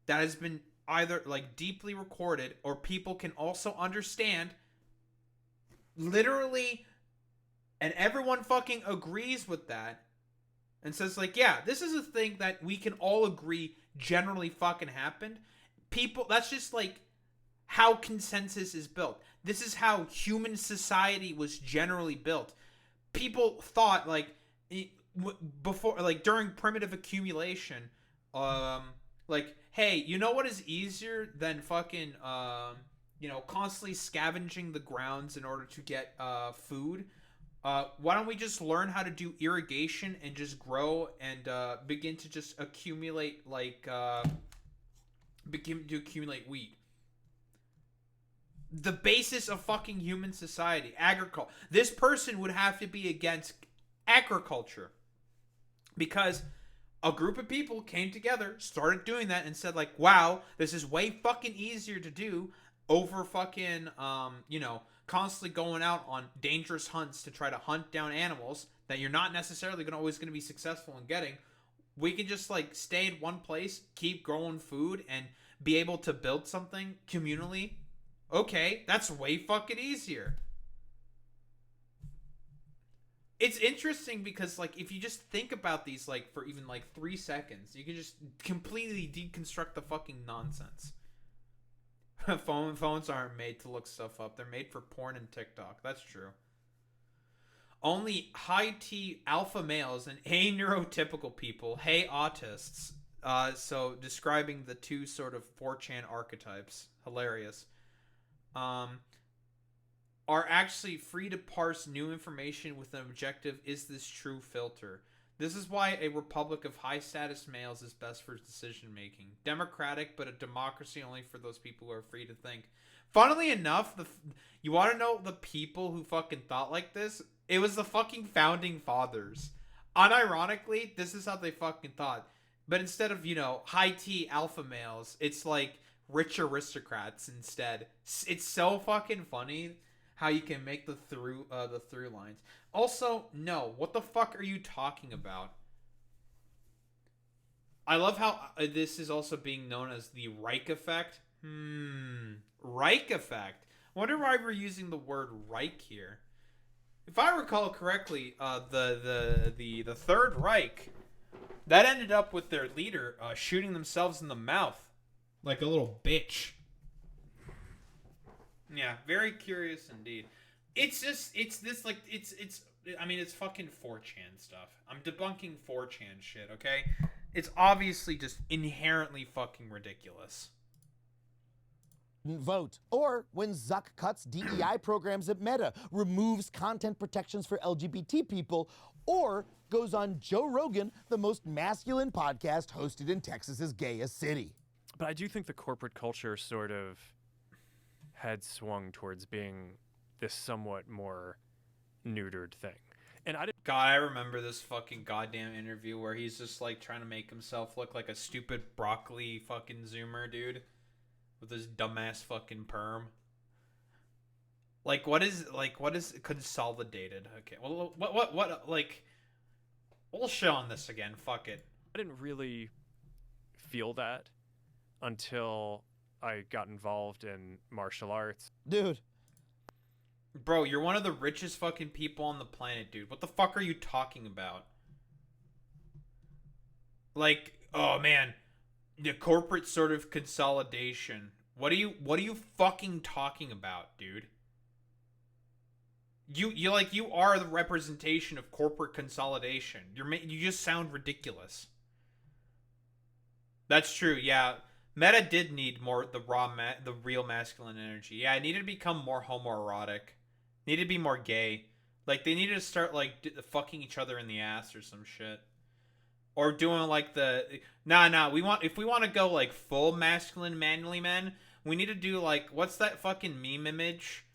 that has been either like deeply recorded, or people can also understand literally, and everyone fucking agrees with that and says like, yeah, this is a thing that we can all agree generally fucking happened. People, that's just like how consensus is built. This is how human society was generally built. People thought like before, like during primitive accumulation, like, hey, you know what is easier than fucking constantly scavenging the grounds in order to get food? Why don't we just learn how to do irrigation and just grow and begin to just accumulate begin to accumulate wheat? The basis of fucking human society, agriculture. This person would have to be against agriculture because a group of people came together, started doing that, and said like, wow, this is way fucking easier to do over fucking constantly going out on dangerous hunts to try to hunt down animals that you're not necessarily always going to be successful in getting. We can just like stay in one place, keep growing food, and be able to build something communally. Okay, that's way fucking easier. It's interesting because like if you just think about these like for even like 3 seconds, you can just completely deconstruct the fucking nonsense. Phones aren't made to look stuff up. They're made for porn and TikTok. That's true. Only high T alpha males and hey neurotypical people, hey autists. So describing the two sort of 4chan archetypes. Hilarious. Are actually free to parse new information with an objective, is this true filter? This is why a republic of high-status males is best for decision-making. Democratic, but a democracy only for those people who are free to think. Funnily enough, you want to know the people who fucking thought like this? It was the fucking founding fathers. Unironically, this is how they fucking thought. But instead of, high-T alpha males, it's like rich aristocrats instead. It's so fucking funny how you can make the through lines. Also, no, what the fuck are you talking about? I love how this is also being known as the Reich effect. Reich effect. I wonder why we're using the word Reich here. If I recall correctly, the Third Reich, that ended up with their leader shooting themselves in the mouth like a little bitch. Yeah, very curious indeed. It's fucking 4chan stuff. I'm debunking 4chan shit, okay? It's obviously just inherently fucking ridiculous. Vote. Or when Zuck cuts DEI programs at Meta, removes content protections for LGBT people, or goes on Joe Rogan, the most masculine podcast hosted in Texas's gayest city. But I do think the corporate culture sort of had swung towards being this somewhat more neutered thing. And I remember this fucking goddamn interview where he's just like trying to make himself look like a stupid broccoli fucking zoomer dude with his dumbass fucking perm. What is consolidated? Okay, well, what we'll show on this again. Fuck it. I didn't really feel that until I got involved in martial arts. Dude. Bro, you're one of the richest fucking people on the planet, dude. What the fuck are you talking about? Like, oh man, the corporate sort of consolidation. What are you fucking talking about, dude? You are the representation of corporate consolidation. You just sound ridiculous. That's true. Yeah, Meta did need more the real masculine energy. Yeah, it needed to become more homoerotic. Needed to be more gay. Like they needed to start like fucking each other in the ass or some shit. Or doing like the if we want to go like full masculine manly men, we need to do like what's that fucking meme image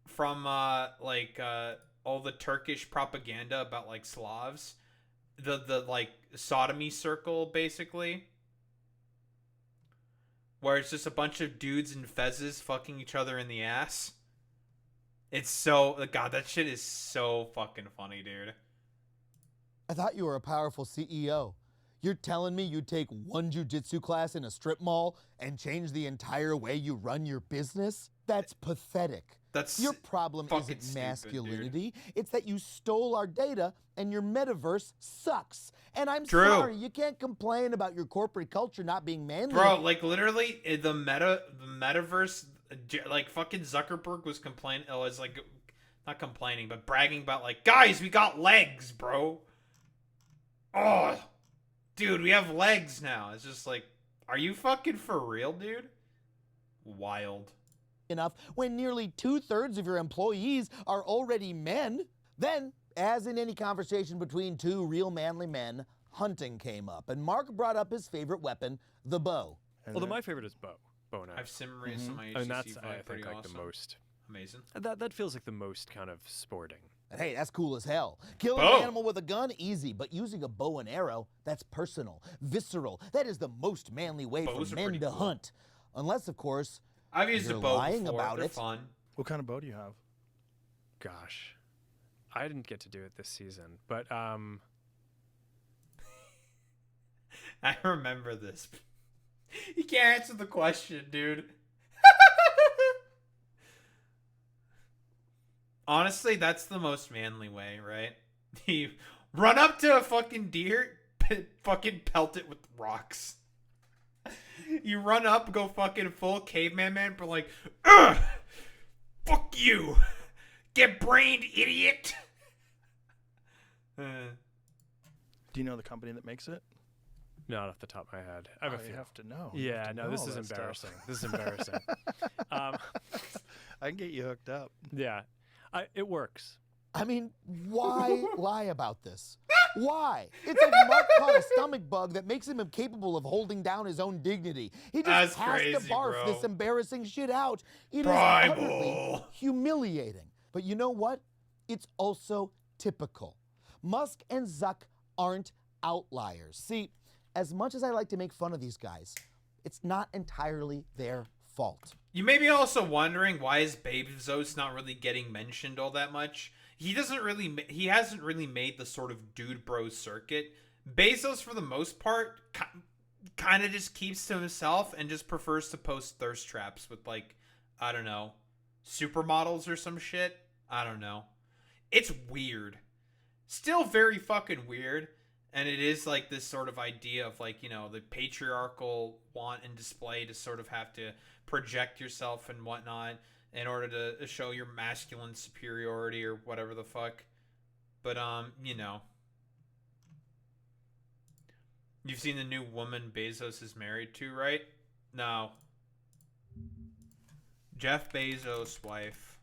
from all the Turkish propaganda about like Slavs? The like sodomy circle basically. Where it's just a bunch of dudes in fezzes fucking each other in the ass. It's so God, that shit is so fucking funny, dude. I thought you were a powerful CEO. You're telling me you'd take one jujitsu class in a strip mall and change the entire way you run your business? That's pathetic. That's your problem isn't stupid, masculinity. It's that you stole our data and your metaverse sucks. And I'm True. sorry, you can't complain about your corporate culture not being manly. Bro, like literally the metaverse, like fucking Zuckerberg was not complaining, but bragging about like, guys, we got legs, bro. Oh, dude, we have legs now. It's just like, are you fucking for real, dude? Wild. Enough when nearly 2/3 of your employees are already men. Then, as in any conversation between two real manly men, hunting came up, and Mark brought up his favorite weapon, the bow. Although my favorite is bow and arrow. I've sim raced on my HTC and that's Vive, I think pretty like awesome. the most amazing. That feels like the most kind of sporting. And hey, that's cool as hell. Killing Bow. an animal with a gun, easy, but using a bow and arrow, that's personal, visceral. That is the most manly way Bows for are men pretty to cool. hunt. Unless, of course, I've used you're a bow lying before. about They're it. fun. What kind of bow do you have? Gosh, I didn't get to do it this season, but I remember this. You can't answer the question, dude. Honestly, that's the most manly way, right? You run up to a fucking deer, fucking pelt it with rocks. You run up, go fucking full caveman man, but like, ugh! Fuck you! Get brained, idiot! Do you know the company that makes it? not off the top of my head. I have a few. You have to know. Yeah, no, this is embarrassing. This is embarrassing. I can get you hooked up. Yeah, it works. I mean, why lie about this? Why? It's like Mark caught a stomach bug that makes him incapable of holding down his own dignity. He just has to barf this embarrassing shit out. It is utterly humiliating. But you know what? It's also typical. Musk and Zuck aren't outliers. See, as much as I like to make fun of these guys, it's not entirely their fault. You may be also wondering why is Bezos not really getting mentioned all that much. He hasn't really made the sort of dude bro circuit. Bezos, for the most part, kind of just keeps to himself and just prefers to post thirst traps with, like, I don't know, supermodels or some shit. I don't know. It's weird. Still very fucking weird. And it is like this sort of idea of, like, you know, the patriarchal want and display to sort of have to project yourself and whatnot in order to show your masculine superiority or whatever the fuck. But, you know. You've seen the new woman Bezos is married to, right? No. Jeff Bezos' wife.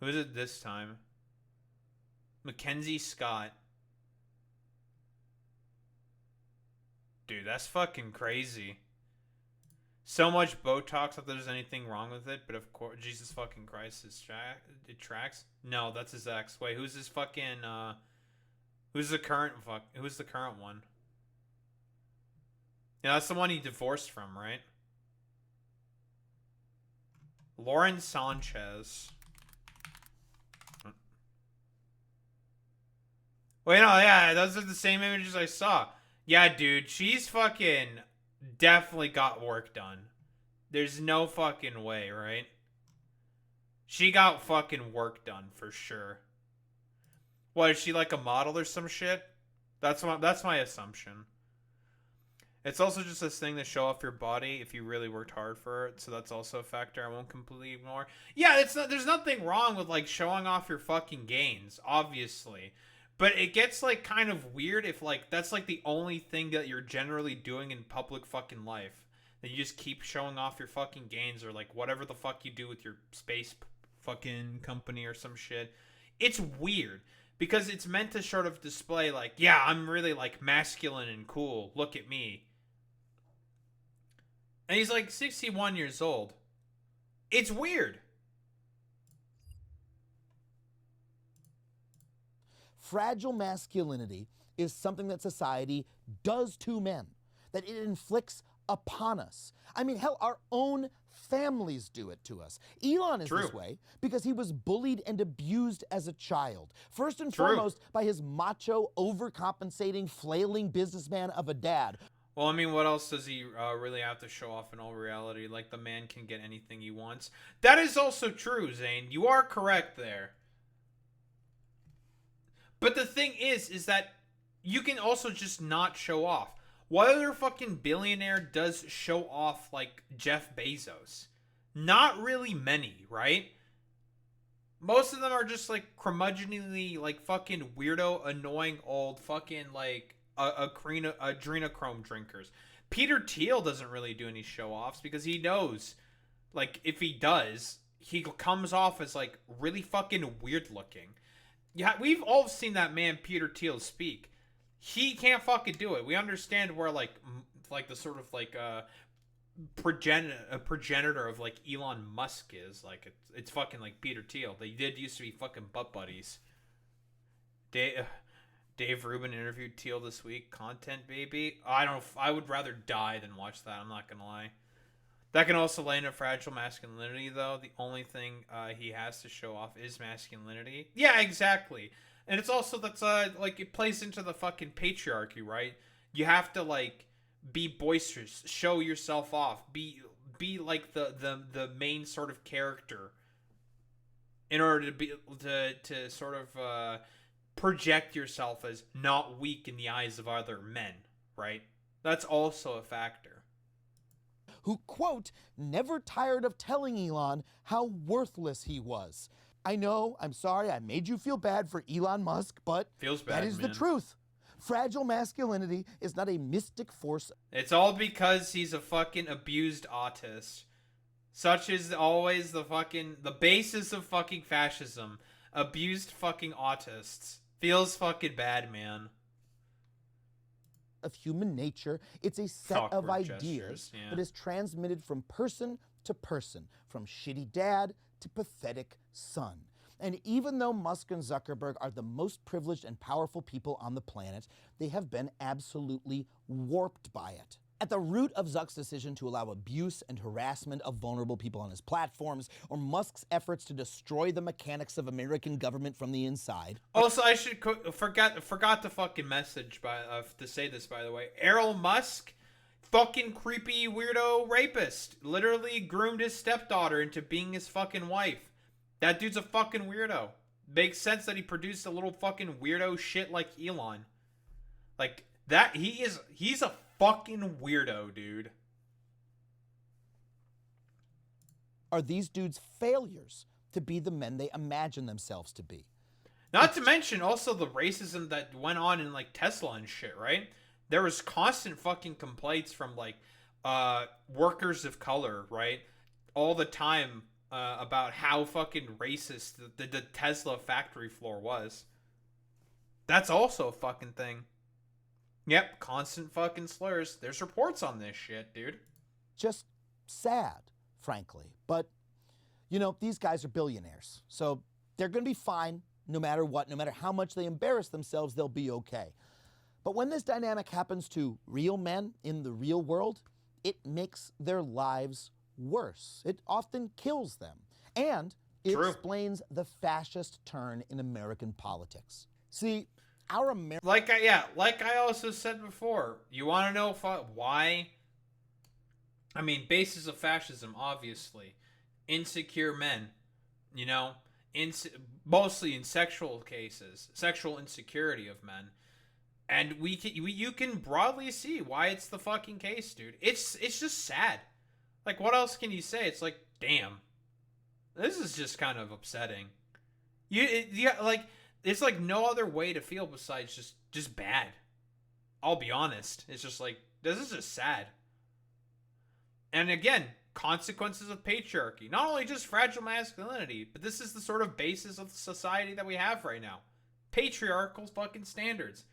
Who is it this time? Mackenzie Scott. Dude, that's fucking crazy. So much Botox that there's anything wrong with it, but of course, Jesus fucking Christ, it tracks. No, that's his ex. Wait, who's his fucking, who's the current one? Yeah, that's the one he divorced from, right? Lauren Sanchez. Wait, no, yeah, those are the same images I saw. Yeah, dude, she's fucking definitely got work done. There's no fucking way, right? She got fucking work done for sure. What, is she like a model or some shit? That's my assumption. It's also just this thing to show off your body if you really worked hard for it, so that's also a factor I won't completely ignore. Yeah, there's nothing wrong with like showing off your fucking gains, obviously. But it gets like kind of weird if like that's like the only thing that you're generally doing in public fucking life. That you just keep showing off your fucking gains or like whatever the fuck you do with your space fucking company or some shit. It's weird. Because it's meant to sort of display like, yeah, I'm really like masculine and cool. Look at me. And he's like 61 years old. It's weird. Fragile masculinity is something that society does to men, that it inflicts upon us. I mean, hell, our own families do it to us. Elon is this way because he was bullied and abused as a child. First and foremost by his macho, overcompensating, flailing businessman of a dad. Well, I mean, what else does he really have to show off in all reality? Like, the man can get anything he wants. That is also true, Zane. You are correct there. But the thing is that you can also just not show off. What other fucking billionaire does show off like Jeff Bezos? Not really many, right? Most of them are just like curmudgeonly, like fucking weirdo, annoying old fucking like adrenochrome drinkers. Peter Thiel doesn't really do any show offs because he knows, like, if he does, he comes off as like really fucking weird looking. Yeah, we've all seen that man Peter Thiel speak. He can't fucking do it. We understand where like the sort of like progenitor of like Elon Musk is. Like it's fucking like Peter Thiel. They did used to be fucking butt buddies. Dave Rubin interviewed Thiel this week. Content, baby. I would rather die than watch that. I'm not gonna lie. That can also lay into fragile masculinity, though. The only thing he has to show off is masculinity. Yeah, exactly. And it's also that's like it plays into the fucking patriarchy, right? You have to like be boisterous, show yourself off, be like the main sort of character in order to sort of project yourself as not weak in the eyes of other men, right? That's also a factor. Who, quote, never tired of telling Elon how worthless he was. I know, I'm sorry, I made you feel bad for Elon Musk, but that is the truth. Fragile masculinity is not a mystic force. It's all because he's a fucking abused autist. Such is always the basis of fucking fascism. Abused fucking autists. Feels fucking bad, man. Of human nature, it's a set of ideas that is transmitted from person to person, from shitty dad to pathetic son. And even though Musk and Zuckerberg are the most privileged and powerful people on the planet, they have been absolutely warped by it. At the root of Zuck's decision to allow abuse and harassment of vulnerable people on his platforms, or Musk's efforts to destroy the mechanics of American government from the inside. Also, I should forgot to fucking message to say this, by the way. Errol Musk, fucking creepy weirdo rapist, literally groomed his stepdaughter into being his fucking wife. That dude's a fucking weirdo. Makes sense that he produced a little fucking weirdo shit like Elon. Like that, he's a fucking weirdo, dude. Are these dudes failures to be the men they imagine themselves to be? Not to mention also the racism that went on in like Tesla and shit, right? There was constant fucking complaints from like workers of color, right? All the time about how fucking racist the Tesla factory floor was. That's also a fucking thing. Yep, constant fucking slurs. There's reports on this shit, dude. Just sad, frankly. But, you know, these guys are billionaires. So they're going to be fine no matter what. No matter how much they embarrass themselves, they'll be okay. But when this dynamic happens to real men in the real world, it makes their lives worse. It often kills them. And it explains the fascist turn in American politics. See, Our American... Like I also said before, you want to know why? I mean, basis of fascism, obviously. Insecure men, you know, mostly in sexual cases, sexual insecurity of men. And you can broadly see why it's the fucking case, dude. It's just sad. Like, what else can you say? It's like, damn. This is just kind of upsetting. It's like no other way to feel besides just bad. I'll be honest. It's just like, this is just sad. And again, consequences of patriarchy. Not only just fragile masculinity, but this is the sort of basis of the society that we have right now. Patriarchal fucking standards.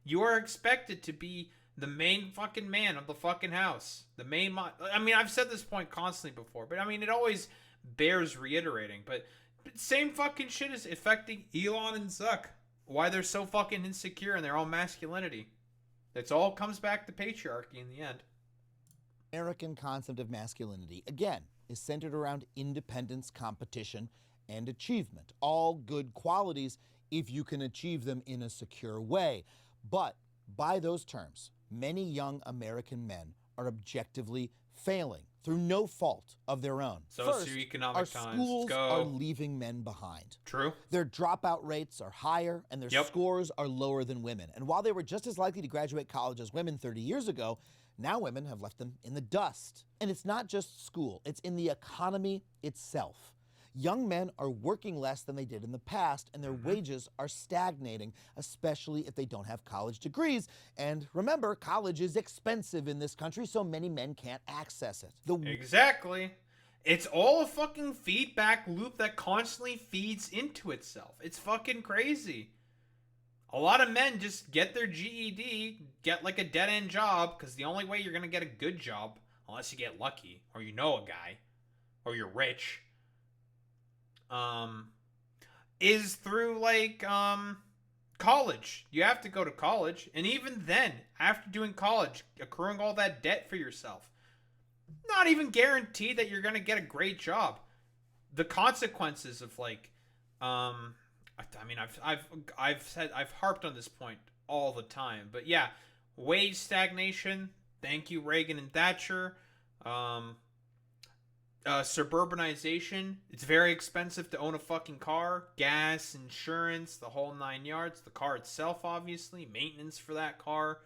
You are expected to be the main fucking man of the fucking house. The main... I mean, I've said this point constantly before, but I mean, it always bears reiterating. But same fucking shit is affecting Elon and Zuck. Why they're so fucking insecure in their own masculinity. It all comes back to patriarchy in the end. American concept of masculinity, again, is centered around independence, competition, and achievement. All good qualities if you can achieve them in a secure way. But by those terms, many young American men are objectively failing through no fault of their own. Socioeconomic First, our schools are leaving men behind. True. Their dropout rates are higher, and their scores are lower than women. And while they were just as likely to graduate college as women 30 years ago, now women have left them in the dust. And it's not just school, it's in the economy itself. Young men are working less than they did in the past, and their wages are stagnating, especially if they don't have college degrees. And remember, college is expensive in this country, so many men can't access it. Exactly. It's all a fucking feedback loop that constantly feeds into itself. It's fucking crazy. A lot of men just get their GED, get like a dead-end job, because the only way you're going to get a good job, unless you get lucky, or you know a guy, or you're rich, is through like college. You have to go to college, and even then, after doing college, accruing all that debt for yourself, not even guaranteed that you're gonna get a great job. The consequences of like, I mean, I've harped on this point all the time, but yeah, wage stagnation. Thank you, Reagan and Thatcher. Suburbanization. It's very expensive to own a fucking car. Gas, insurance, the whole 9 yards. The car itself, obviously. Maintenance for that car.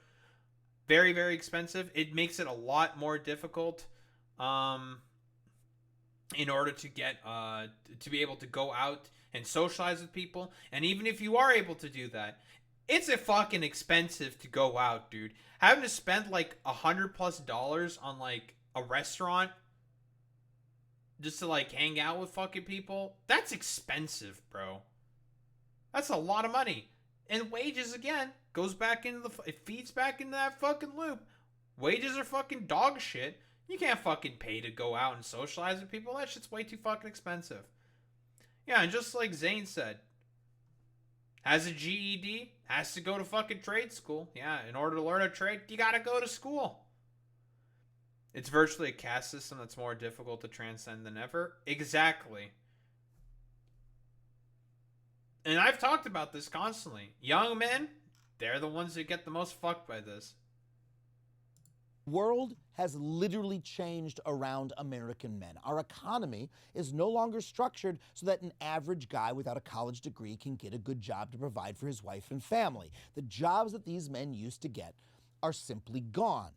Very, very expensive. It makes it a lot more difficult in order to get to be able to go out and socialize with people. And even if you are able to do that, it's a fucking expensive to go out, dude. Having to spend like $100+ on like a restaurant just to like hang out with fucking people, that's expensive, bro. That's a lot of money. And wages, again, goes back into it feeds back into that fucking loop. Wages are fucking dog shit. You can't fucking pay to go out and socialize with people. That shit's way too fucking expensive. Yeah, and just like Zane said, has a GED, has to go to fucking trade school. Yeah, in order to learn a trade, you gotta go to school. It's virtually a caste system that's more difficult to transcend than ever. Exactly. And I've talked about this constantly. Young men, they're the ones that get the most fucked by this. World has literally changed around American men. Our economy is no longer structured so that an average guy without a college degree can get a good job to provide for his wife and family. The jobs that these men used to get are simply gone.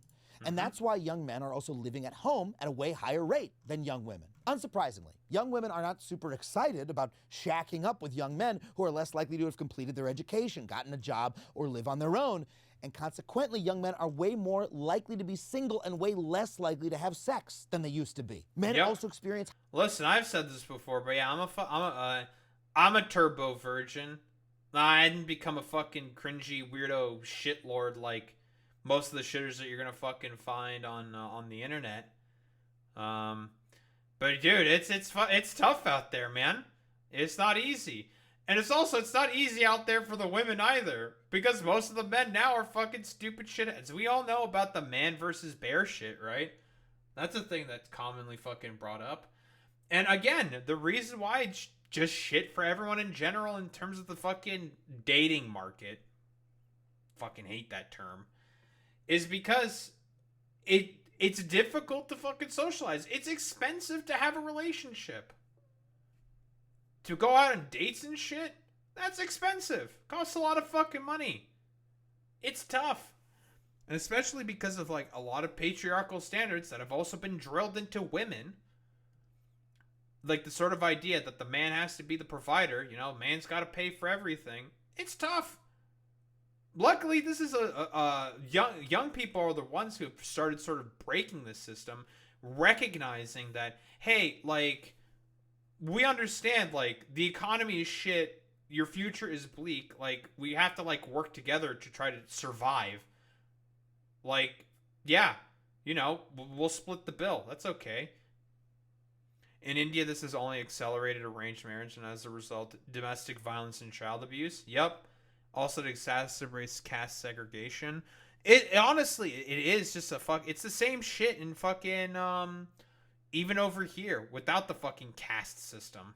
And that's why young men are also living at home at a way higher rate than young women. Unsurprisingly, young women are not super excited about shacking up with young men who are less likely to have completed their education, gotten a job, or live on their own. And consequently, young men are way more likely to be single and way less likely to have sex than they used to be. Men also experience... Listen, I've said this before, but yeah, I'm a turbo virgin. I didn't become a fucking cringy weirdo shitlord like most of the shitters that you're gonna fucking find on the internet. But dude, it's tough out there, man. It's not easy. And it's not easy out there for the women either, because most of the men now are fucking stupid shitheads. We all know about the man versus bear shit, right? That's a thing that's commonly fucking brought up. And again, the reason why it's just shit for everyone in general in terms of the fucking dating market fucking hate that term, is because it's difficult to fucking socialize. It's expensive to have a relationship. To go out on dates and shit, that's expensive. Costs a lot of fucking money. It's tough. And especially because of like a lot of patriarchal standards that have also been drilled into women. Like the sort of idea that the man has to be the provider, you know, man's got to pay for everything. It's tough. Luckily, this is young people are the ones who have started sort of breaking this system, recognizing that, hey, like, we understand, like, the economy is shit, your future is bleak, like, we have to, like, work together to try to survive. Like, yeah, you know, we'll split the bill. That's okay. In India, this has only accelerated arranged marriage, and as a result, domestic violence and child abuse. Yep. Also, it exacerbates caste segregation. It honestly, it is just it's the same shit in fucking, even over here, without the fucking caste system.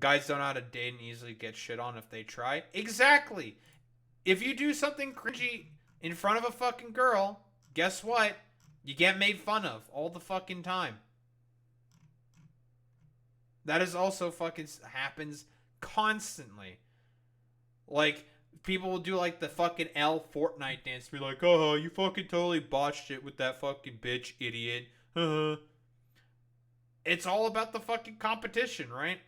Guys don't know how to date and easily get shit on if they try. Exactly. If you do something cringy in front of a fucking girl, guess what? You get made fun of all the fucking time. That is also fucking happens constantly. Like, people will do like the fucking L Fortnite dance. Be like, oh, you fucking totally botched it with that fucking bitch, idiot. It's all about the fucking competition, right?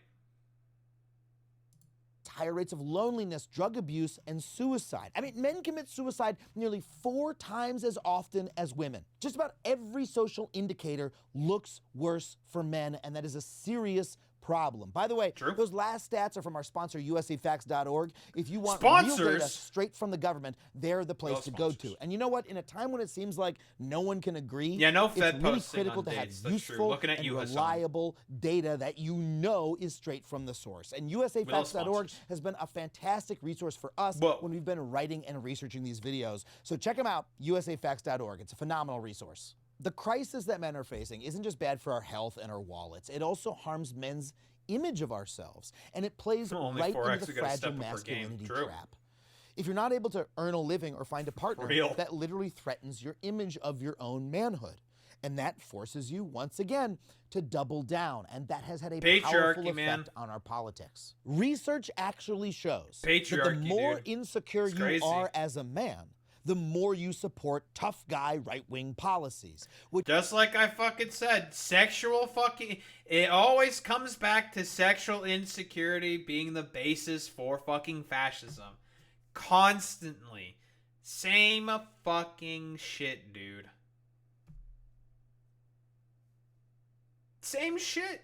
Higher rates of loneliness, drug abuse, and suicide. I mean, men commit suicide nearly 4 times as often as women. Just about every social indicator looks worse for men, and that is a serious problem. By the way, those last stats are from our sponsor, usafacts.org. If you want real data straight from the government, they're the place to go to. And you know what? In a time when it seems like no one can agree, yeah, no Fed it's really posting critical on to have dates. That's useful Looking at and you, reliable data that you know is straight from the source. And usafacts.org has been a fantastic resource for us when we've been writing and researching these videos. So check them out, usafacts.org. It's a phenomenal resource. The crisis that men are facing isn't just bad for our health and our wallets. It also harms men's image of ourselves, and it plays right into the fragile masculinity trap. If you're not able to earn a living or find a partner, that literally threatens your image of your own manhood. And that forces you, once again, to double down. And that has had a powerful effect on our politics. Research actually shows that the more insecure you are as a man, the more you support tough guy right-wing policies. Just like I fucking said, it always comes back to sexual insecurity being the basis for fucking fascism. Constantly. Same fucking shit, dude. Same shit.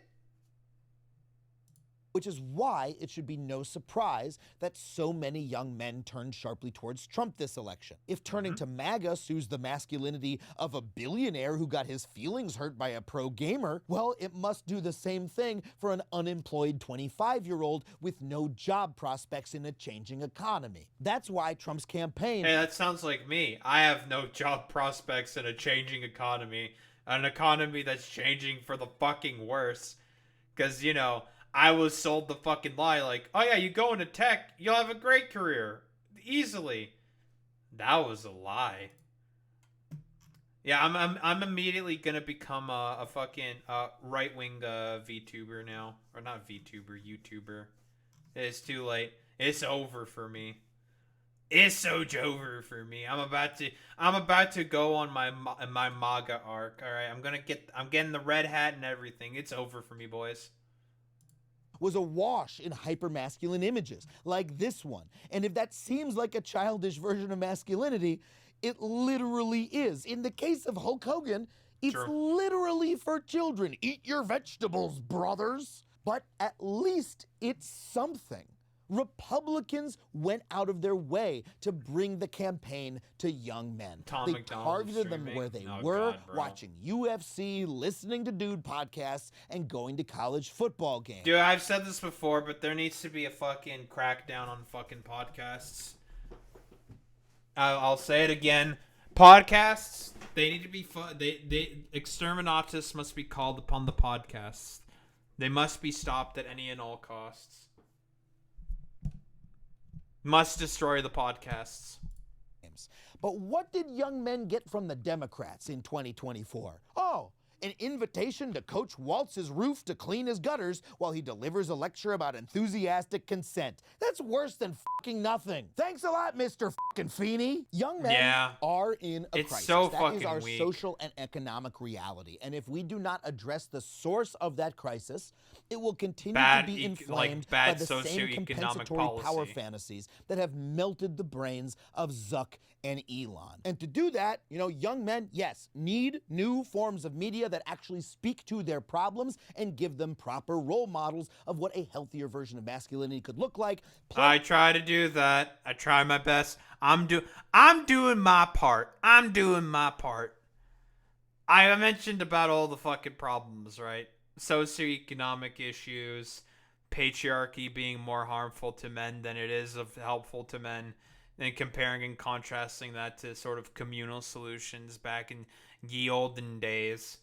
Which is why it should be no surprise that so many young men turned sharply towards Trump this election. If turning to MAGA soothes the masculinity of a billionaire who got his feelings hurt by a pro gamer, well, it must do the same thing for an unemployed 25-year-old with no job prospects in a changing economy. That's why Trump's campaign... Hey, that sounds like me. I have no job prospects in a changing economy. An economy that's changing for the fucking worse. Because, you know... I was sold the fucking lie like, oh yeah, you go into tech, you'll have a great career. Easily. That was a lie. Yeah, I'm immediately gonna become a fucking right-wing VTuber now. Or not VTuber, YouTuber. It's too late. It's over for me. It's so over for me. I'm about to go on my MAGA arc. Alright, I'm getting the red hat and everything. It's over for me, boys. Was awash in hyper-masculine images, like this one. And if that seems like a childish version of masculinity, it literally is. In the case of Hulk Hogan, it's literally for children. Eat your vegetables, brothers. But at least it's something. Republicans went out of their way to bring the campaign to young men. They targeted them where they were, watching UFC, listening to dude podcasts, and going to college football games. Dude, I've said this before, but there needs to be a fucking crackdown on fucking podcasts. I'll say it again. Podcasts, they need to be exterminatus must be called upon the podcasts. They must be stopped at any and all costs. Must destroy the podcasts. games. But what did young men get from the Democrats in 2024? Oh, an invitation to Coach Waltz's roof to clean his gutters while he delivers a lecture about enthusiastic consent. That's worse than fucking nothing. Thanks a lot, Mr. fucking Feeney. Young men are in a crisis. So that is our weak. social and economic reality. And if we do not address the source of that crisis, it will continue to be inflamed by the same compensatory power fantasies that have melted the brains of Zuck and Elon. And to do that, you know, young men, yes, need new forms of media that actually speak to their problems and give them proper role models of what a healthier version of masculinity could look like. I try to do that. I try my best. I'm doing my part. I'm doing my part. I mentioned about all the fucking problems, right? Socioeconomic issues, patriarchy being more harmful to men than it is helpful to men, and comparing and contrasting that to sort of communal solutions back in ye olden days.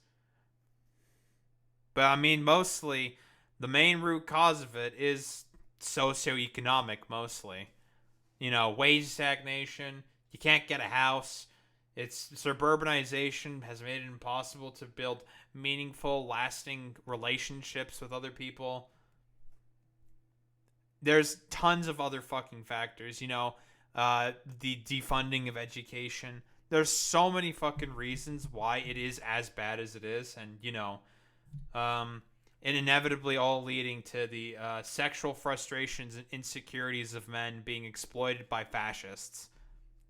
But I mean, mostly, the main root cause of it is socioeconomic, mostly. You know, wage stagnation, you can't get a house. It's suburbanization has made it impossible to build meaningful, lasting relationships with other people. There's tons of other fucking factors, you know, the defunding of education. There's so many fucking reasons why it is as bad as it is, and, you know, and inevitably all leading to the sexual frustrations and insecurities of men being exploited by fascists.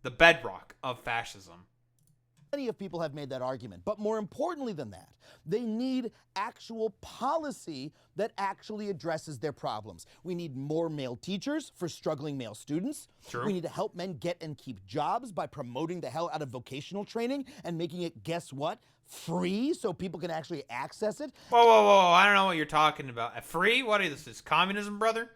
The bedrock of fascism. Plenty of people have made that argument, but more importantly than that, they need actual policy that actually addresses their problems. We need more male teachers for struggling male students. True. We need to help men get and keep jobs by promoting the hell out of vocational training and making it, guess what, free so people can actually access it. Whoa, whoa, whoa, I don't know what you're talking about. Free? What is this, communism, brother?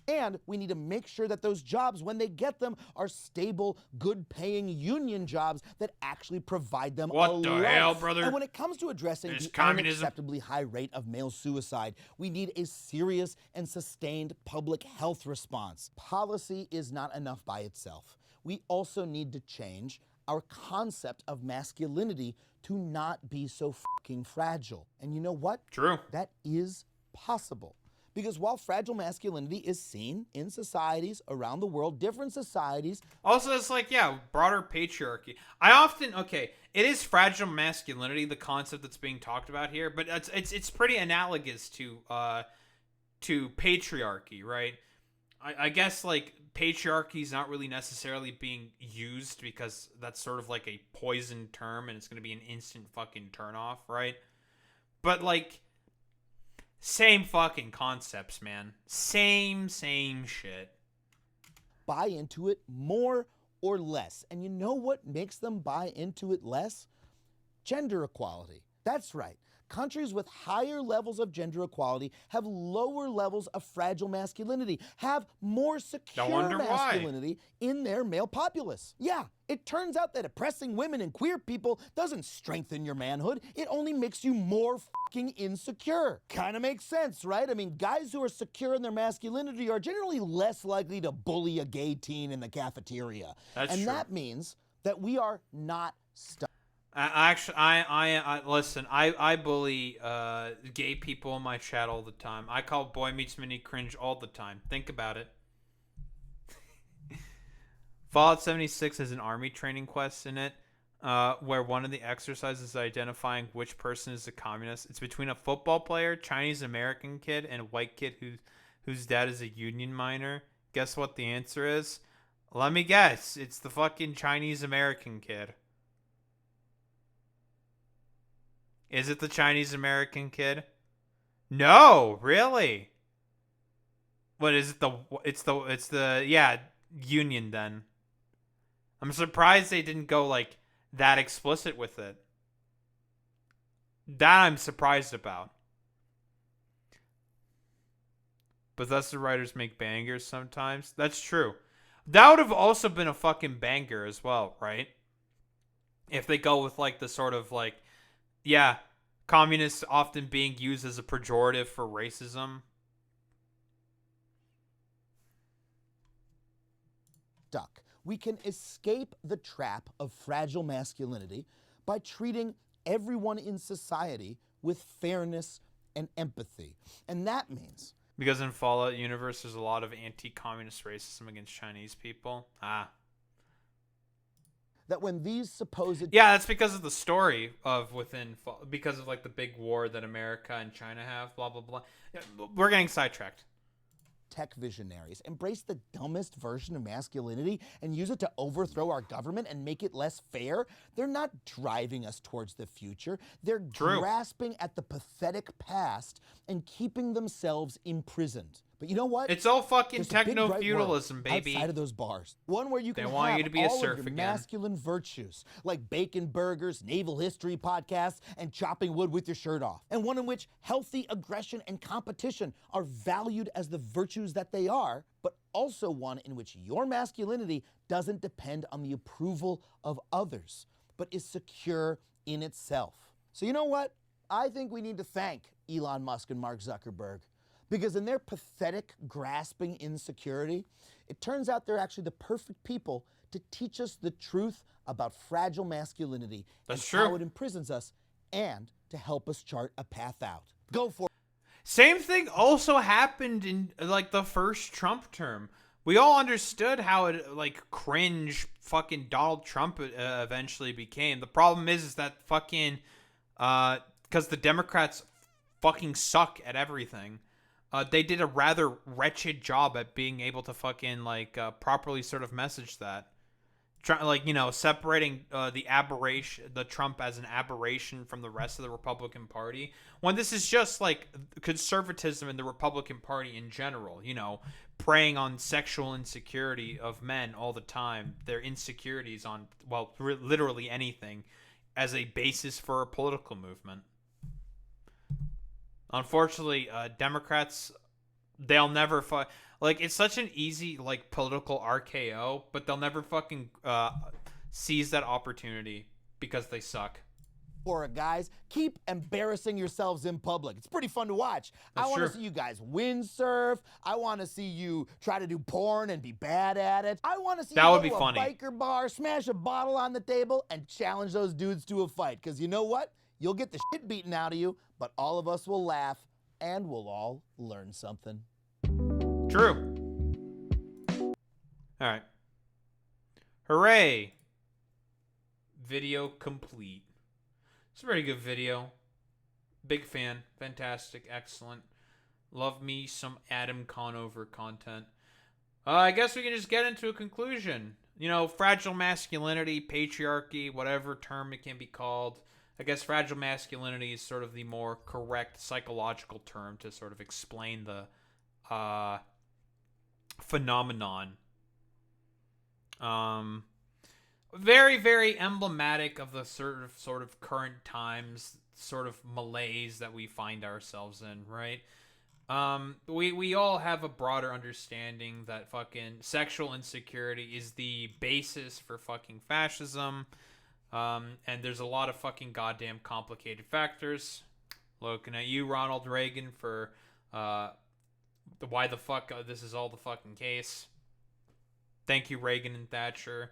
And we need to make sure that those jobs, when they get them, are stable, good-paying union jobs that actually provide them a life. What the hell, brother? And when it comes to addressing the unacceptably high rate of male suicide, we need a serious and sustained public health response. Policy is not enough by itself. We also need to change our concept of masculinity to not be so fucking fragile. And you know what? True. That is possible. Because while fragile masculinity is seen in societies around the world, different societies. Also, it's like, yeah, broader patriarchy. It is fragile masculinity, the concept that's being talked about here, but it's pretty analogous to patriarchy, right? I guess, like, patriarchy is not really necessarily being used because that's sort of like a poison term and it's going to be an instant fucking turnoff, right? But, like, same fucking concepts, man. Same shit. Buy into it more or less. And you know what makes them buy into it less? Gender equality. That's right. Countries with higher levels of gender equality have lower levels of fragile masculinity, have more secure masculinity in their male populace. Yeah, it turns out that oppressing women and queer people doesn't strengthen your manhood. It only makes you more fucking insecure. Kind of makes sense, right? I mean, guys who are secure in their masculinity are generally less likely to bully a gay teen in the cafeteria. That's true. And that means that we are not stuck. Listen, I bully gay people in my chat all the time. I call Boy Meets Mini cringe all the time. Think about it. Fallout 76 has an army training quest in it, where one of the exercises is identifying which person is a communist. It's between a football player, Chinese American kid, and a white kid whose dad is a union miner. Guess what the answer is? Let me guess. It's the fucking Chinese American kid. Is it the Chinese American kid? No, really. What is it? It's the union then. I'm surprised they didn't go like that explicit with it. That I'm surprised about. But thus the writers make bangers sometimes. That's true. That would have also been a fucking banger as well, right? If they go with like the sort of like, yeah, communists often being used as a pejorative for racism. Stuck. we can escape the trap of fragile masculinity by treating everyone in society with fairness and empathy. And that means... Because in Fallout universe, there's a lot of anti-communist racism against Chinese people. That when these supposed... Yeah, that's because of the story of because of like the big war that America and China have, blah, blah, blah. Yeah, we're getting sidetracked. Tech visionaries embrace the dumbest version of masculinity and use it to overthrow our government and make it less fair. They're not driving us towards the future. They're grasping at the pathetic past and keeping themselves imprisoned. But you know what? It's all fucking techno-feudalism, baby. Outside of those bars. One where you can want have you to be a all serf of your again. masculine virtues, like bacon burgers, naval history podcasts, and chopping wood with your shirt off. And one in which healthy aggression and competition are valued as the virtues that they are, but also one in which your masculinity doesn't depend on the approval of others, but is secure in itself. So you know what? I think we need to thank Elon Musk and Mark Zuckerberg. Because in their pathetic, grasping insecurity, it turns out they're actually the perfect people to teach us the truth about fragile masculinity and how it imprisons us, and to help us chart a path out. Go for it. Same thing also happened in like the first Trump term. We all understood how like cringe fucking Donald Trump eventually became. The problem is that fucking because the Democrats fucking suck at everything. They did a rather wretched job at being able to fucking like properly sort of message that, separating the Trump as an aberration from the rest of the Republican Party, when this is just like conservatism in the Republican Party in general, preying on sexual insecurity of men all the time, their insecurities on literally anything as a basis for a political movement. Unfortunately, Democrats, they'll never it's such an easy political RKO, but they'll never fucking seize that opportunity because they suck. For it, guys, keep embarrassing yourselves in public. It's pretty fun to watch. I want to see you guys windsurf. I want to see you try to do porn and be bad at it. I want to see you go to a biker bar, smash a bottle on the table, and challenge those dudes to a fight. Because you know what? You'll get the shit beaten out of you, but all of us will laugh, and we'll all learn something. True. All right. Hooray. Video complete. It's a very good video. Big fan. Fantastic. Excellent. Love me some Adam Conover content. I guess we can just get into a conclusion. Fragile masculinity, patriarchy, whatever term it can be called. I guess fragile masculinity is sort of the more correct psychological term to sort of explain the phenomenon. Very, very emblematic of the sort of current times, sort of malaise that we find ourselves in, right? We all have a broader understanding that fucking sexual insecurity is the basis for fucking fascism. And there's a lot of fucking goddamn complicated factors. Looking at you, Ronald Reagan, for why the fuck this is all the fucking case. Thank you, Reagan and Thatcher.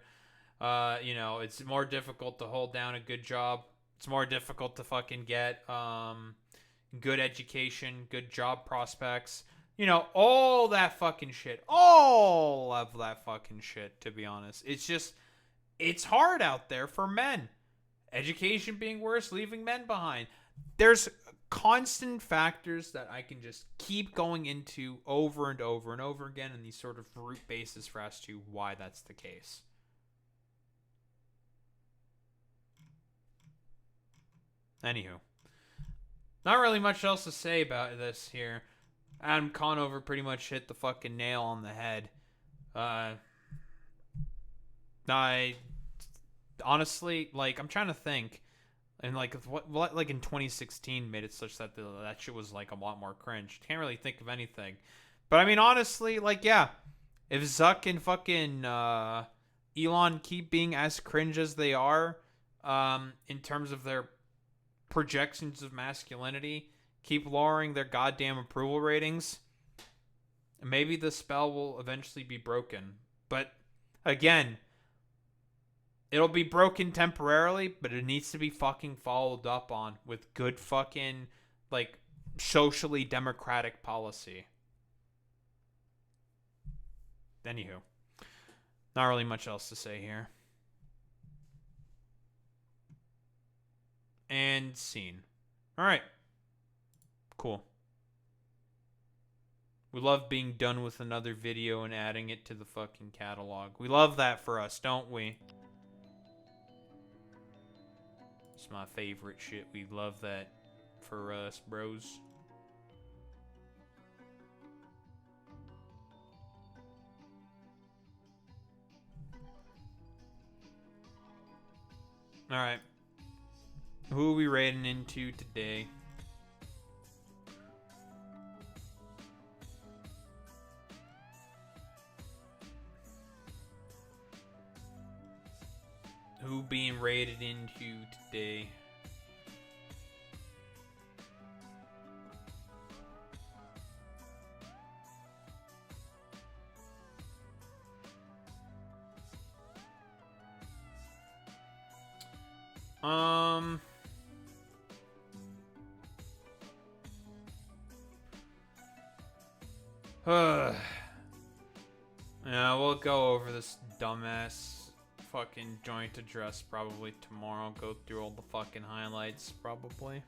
It's more difficult to hold down a good job. It's more difficult to fucking get good education, good job prospects. All that fucking shit. All of that fucking shit, to be honest. It's hard out there for men. Education being worse, leaving men behind. There's constant factors that I can just keep going into over and over and over again, and these sort of root bases for as to why that's the case. Anywho, not really much else to say about this here. Adam Conover pretty much hit the fucking nail on the head. I honestly, I'm trying to think, and what in 2016 made it such that that shit was a lot more cringe. Can't really think of anything, but I mean, honestly, if Zuck and fucking Elon keep being as cringe as they are, in terms of their projections of masculinity, keep lowering their goddamn approval ratings, maybe the spell will eventually be broken. But again, It'll be broken temporarily, but it needs to be fucking followed up on with good fucking, like, socially democratic policy. Anywho. Not really much else to say here. And scene. Alright. Cool. We love being done with another video and adding it to the fucking catalog. We love that for us, don't we? It's my favorite shit. We love that for us, bros. Alright. Who are we raiding into today? Who being raided into today? Yeah, we'll go over this dumbass fucking joint address probably tomorrow. Go through all the fucking highlights probably.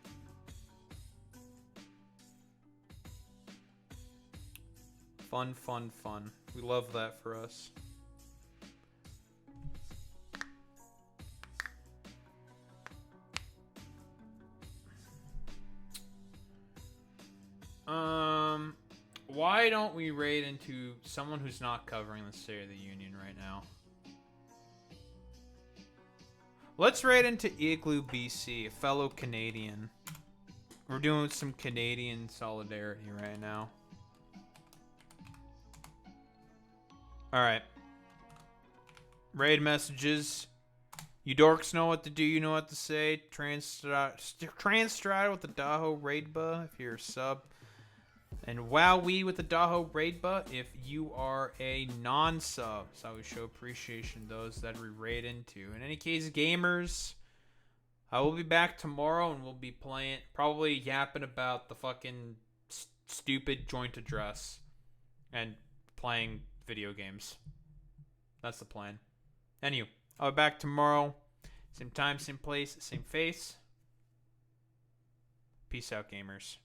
Fun, fun, fun. We love that for us. Why don't we raid into someone who's not covering the State of the Union right now? Let's raid into Igloo BC, a fellow Canadian. We're doing some Canadian solidarity right now. Alright. Raid messages. You dorks know what to do, you know what to say. Transstrata with the Daho Raidba if you're a sub. And Wowee with the Daho Raidba if you are a non-sub. So we show appreciation to those that we raid into. In any case, gamers, I will be back tomorrow and we'll be playing, probably yapping about the fucking stupid joint address and playing video games. That's the plan. Anyway, I'll be back tomorrow. Same time, same place, same face. Peace out, gamers.